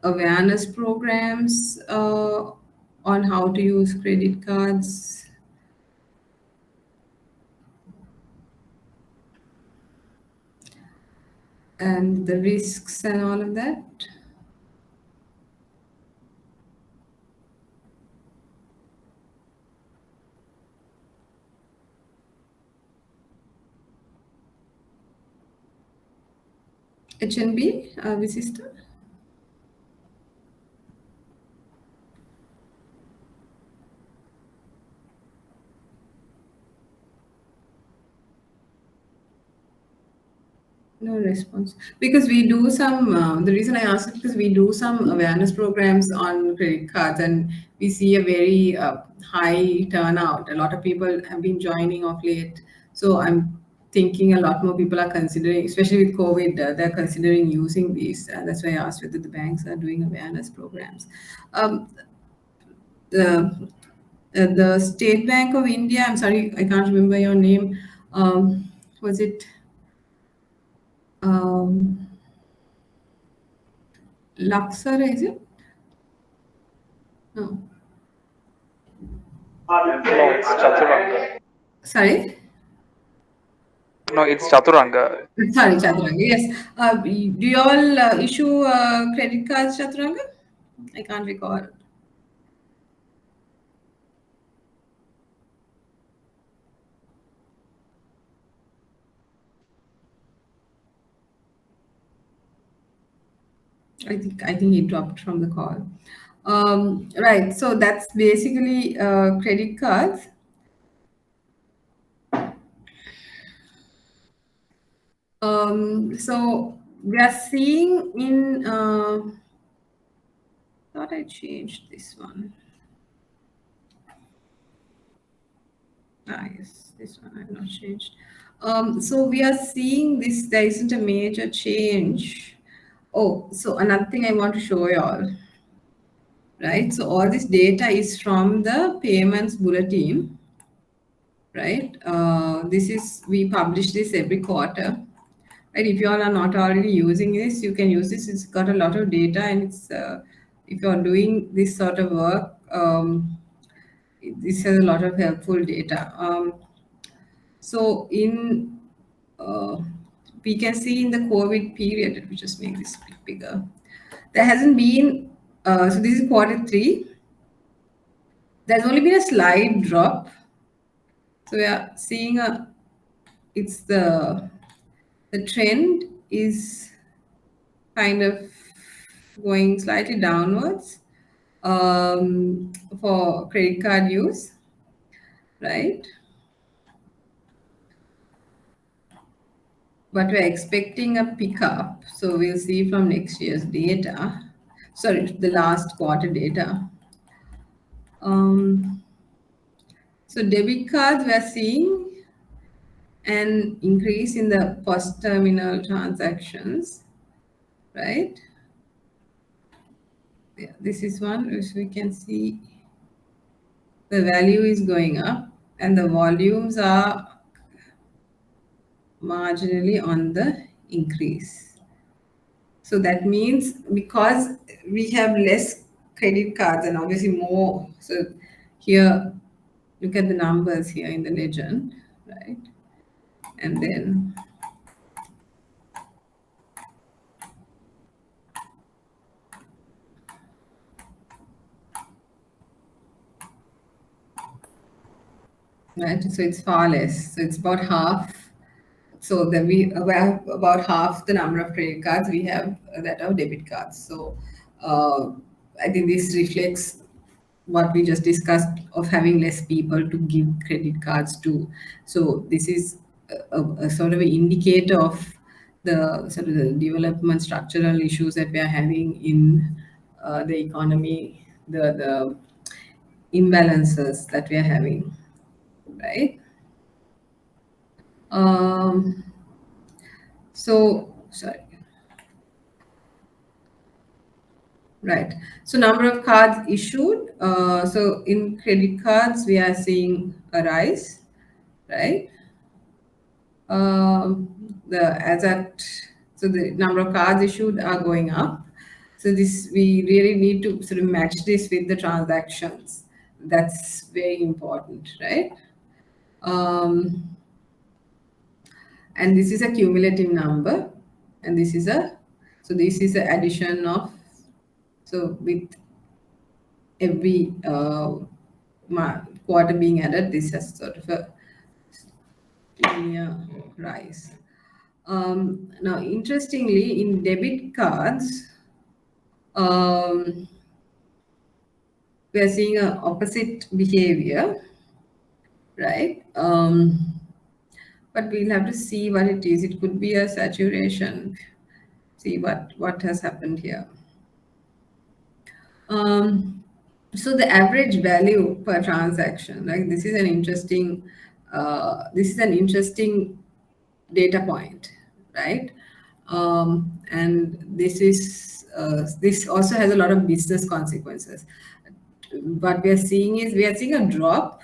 A: awareness programs on how to use credit cards? And the risks and all of that? HNB, Visista? No response. Because we do some, the reason I asked it because we do some awareness programs on credit cards and we see a very high turnout. A lot of people have been joining of late. So I'm thinking a lot more people are considering, especially with COVID, they're considering using these. That's why I asked whether the banks are doing awareness programs. The State Bank of India, I'm sorry, I can't remember your name. Was it Laksara, is it? No.
C: No, it's Chaturanga.
A: Sorry?
C: No, it's Chaturanga.
A: Sorry, Chaturanga, yes. Do you all issue credit cards, Chaturanga? I can't recall. I think he dropped from the call. Right, so that's basically credit cards. So we are seeing in, thought I changed this one. Yes, this one I've not changed. So we are seeing this, there isn't a major change. Oh, so another thing I want to show you all, right? So all this data is from the payments bulletin, right? We publish this every quarter, right? If you all are not already using this, you can use this. It's got a lot of data and it's, if you're doing this sort of work, this has a lot of helpful data. So in, we can see in the COVID period, let me just make this a bit bigger. There hasn't been, so this is Q3. There's only been a slight drop. So we are seeing it's the trend is kind of going slightly downwards for credit card use, right? But we're expecting a pickup. So we'll see from next year's data. Sorry, the last quarter data. So debit cards, we're seeing an increase in the post-terminal transactions, right? Yeah, this is one which we can see the value is going up and the volumes are marginally on the increase. So that means because we have less credit cards and obviously more, so here, look at the numbers here in the legend, right? And then right, so it's far less. So it's about half. So then we have about half the number of credit cards we have that are debit cards. So I think this reflects what we just discussed of having less people to give credit cards to. So this is a sort of an indicator of the sort of the development structural issues that we are having in the economy, the imbalances that we are having, right? Sorry. Right. So number of cards issued. So in credit cards, we are seeing a rise, right? So the number of cards issued are going up. So this, we really need to sort of match this with the transactions. That's very important, right? And this is a cumulative number, and this is the addition of, so with every quarter being added, this has sort of a linear rise. Now, interestingly, in debit cards, we are seeing an opposite behavior, right? But we'll have to see what it is. It could be a saturation. See what has happened here. So the average value per transaction, like this is an interesting data point, right? And this also has a lot of business consequences. What we are seeing is a drop.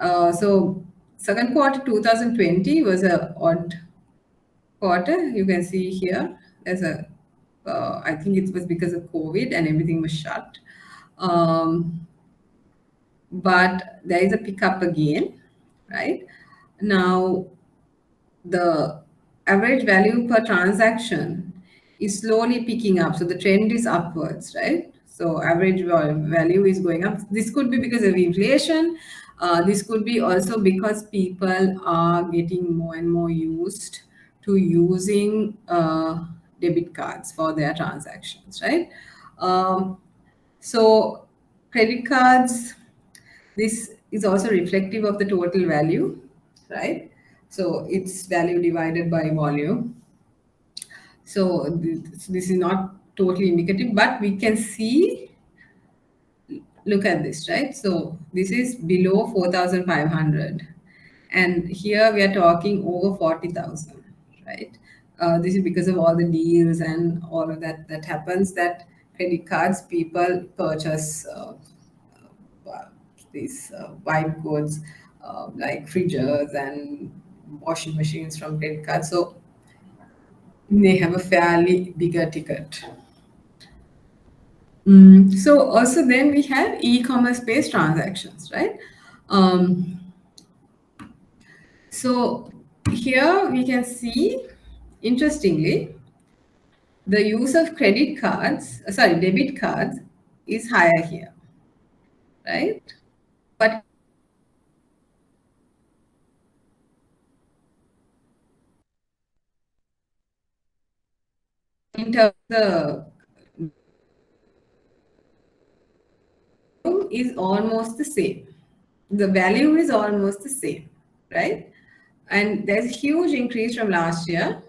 A: So second quarter 2020 was a odd quarter. You can see here there's a I think it was because of COVID and everything was shut. But there is a pickup again, right? Now, the average value per transaction is slowly picking up. So the trend is upwards, right? So average value is going up. This could be because of inflation. This could be also because people are getting more and more used to using debit cards for their transactions, right? So credit cards, this is also reflective of the total value, right? So it's value divided by volume. So this is not totally indicative, but we can see, look at this, right? So this is below 4,500. And here we are talking over 40,000, right? This is because of all the deals and all of that happens, that credit cards, people purchase these white goods like fridges and washing machines from credit cards. So they have a fairly bigger ticket. So also then we have e-commerce based transactions, right? So here we can see, interestingly, the use of debit cards is higher here, right? But in terms of the is almost the same. The value is almost the same, right? And there's a huge increase from last year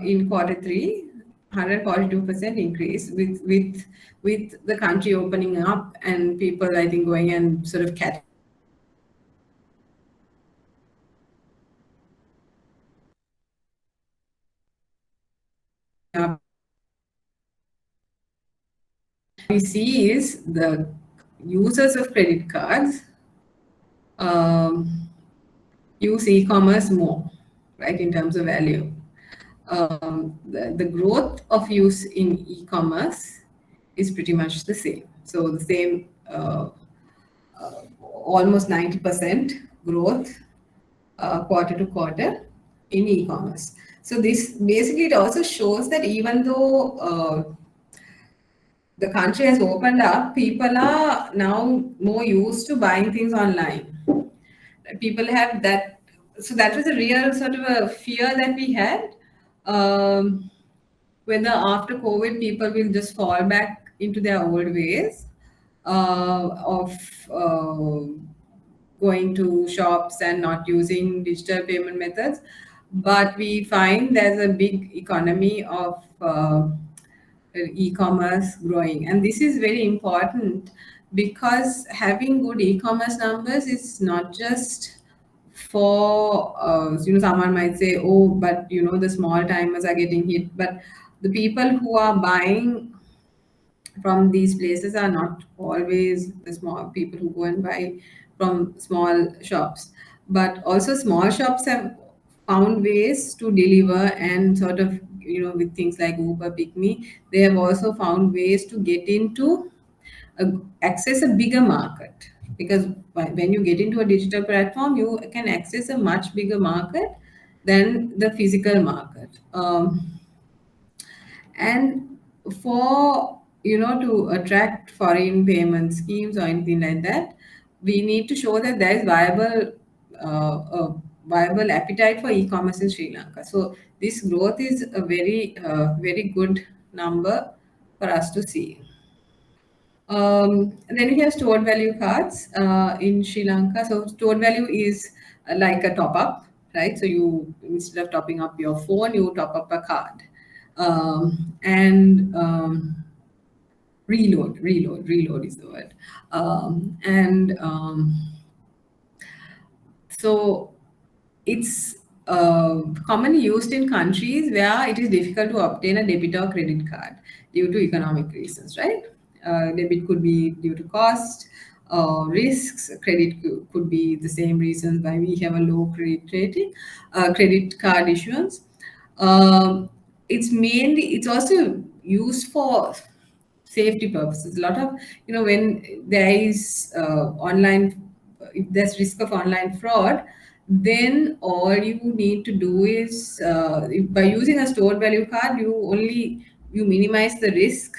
A: in quarter three, 142% increase with the country opening up and people, I think, going and sort of catching up. We see is the users of credit cards use e-commerce more, right, in terms of value. The growth of use in e-commerce is pretty much the same. So the same, almost 90% growth quarter to quarter in e-commerce. So this basically, it also shows that even though the country has opened up, people are now more used to buying things online. People have that. So that was a real sort of a fear that we had. Whether after COVID, people will just fall back into their old ways of going to shops and not using digital payment methods. but we find there's a big economy of e-commerce growing, and this is very important because having good e-commerce numbers is not just for someone might say, oh, but the small timers are getting hit, but the people who are buying from these places are not always the small people who go and buy from small shops, but also small shops have found ways to deliver and sort of with things like Uber, Pick Me, they have also found ways to get into access a bigger market, because when you get into a digital platform you can access a much bigger market than the physical market. And for to attract foreign payment schemes or anything like that, we need to show that there is viable appetite for e-commerce in Sri Lanka. So this growth is a very good number for us to see. And then we have stored value cards in Sri Lanka. So stored value is like a top up, right? So you, instead of topping up your phone, you top up a card. And reload is the word. So it's commonly used in countries where it is difficult to obtain a debit or credit card due to economic reasons, right? Debit could be due to cost, risks. Credit could be the same reasons why we have a low credit rating, credit card issuance. It's also used for safety purposes. A lot of, when there is if there's risk of online fraud, then all you need to do is by using a stored value card, you minimize the risk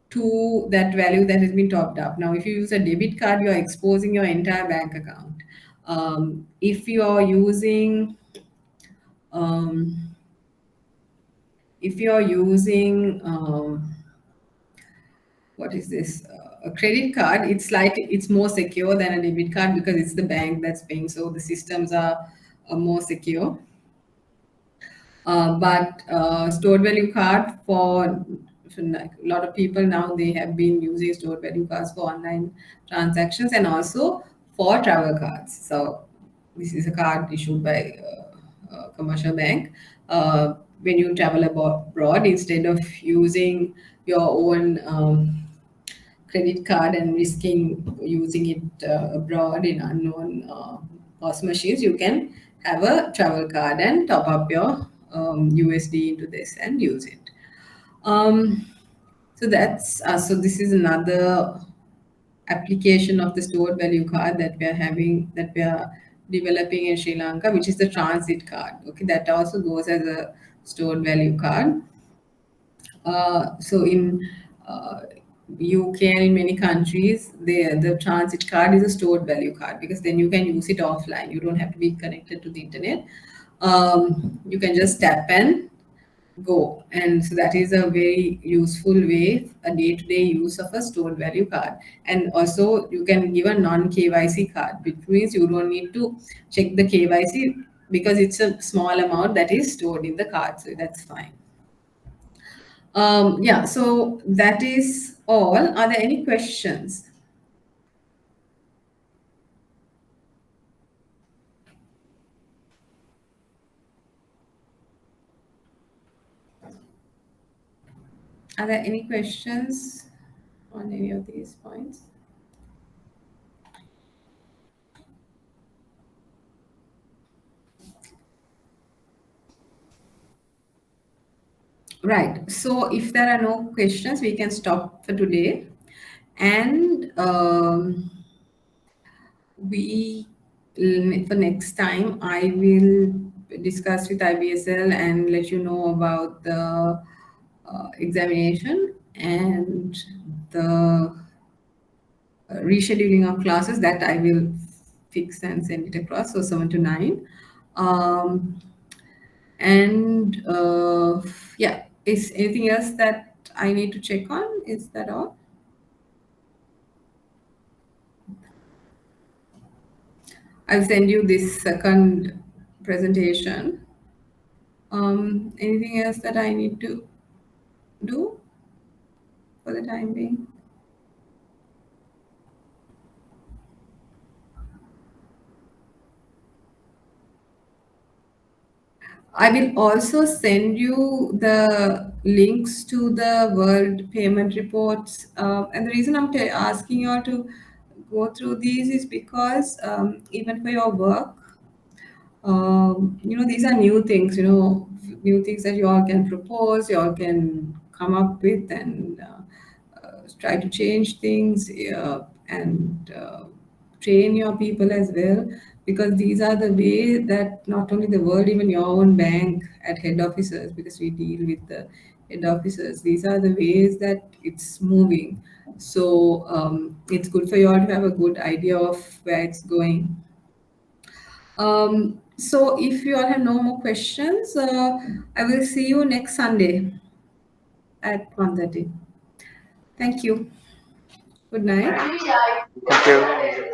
A: to that value that has been topped up. Now, if you use a debit card, you're exposing your entire bank account. If you're using what is this? A credit card, it's more secure than a debit card because it's the bank that's paying, so the systems are more secure. But stored value card for like a lot of people now, they have been using stored value cards for online transactions and also for travel cards. So this is a card issued by a commercial bank. When you travel abroad, instead of using your own credit card and risking using it abroad in unknown POS machines, you can have a travel card and top up your USD into this and use it. So that's so this is another application of the stored value card that we are developing in Sri Lanka, which is the transit card. Okay, that also goes as a stored value card. So in UK and in many countries, the transit card is a stored value card because then you can use it offline. You don't have to be connected to the internet. You can just tap and go, and so that is a very useful way, a day-to-day use of a stored value card. And also you can give a non-KYC card, which means you don't need to check the KYC because it's a small amount that is stored in the card, so that's fine. Yeah, so that is all. Are there any questions? Are there any questions on any of these points? Right. So if there are no questions, we can stop for today. And for next time, I will discuss with IBSL and let you know about the examination and the rescheduling of classes that I will fix and send it across, so 7 to 9. And yeah, is anything else that I need to check on? Is that all? I'll send you this second presentation. Anything else that I need to do for the time being? I will also send you the links to the world payment reports. And the reason I'm asking you all to go through these is because even for your work, these are new things, new things that you all can propose, you all can come up with and try to change things and train your people as well, because these are the way that not only the world, even your own bank at head officers, because we deal with the head officers, these are the ways that it's moving. So it's good for you all to have a good idea of where it's going. So if you all have no more questions, I will see you next Sunday at 1:30. Thank you. Good night.
C: Thank you.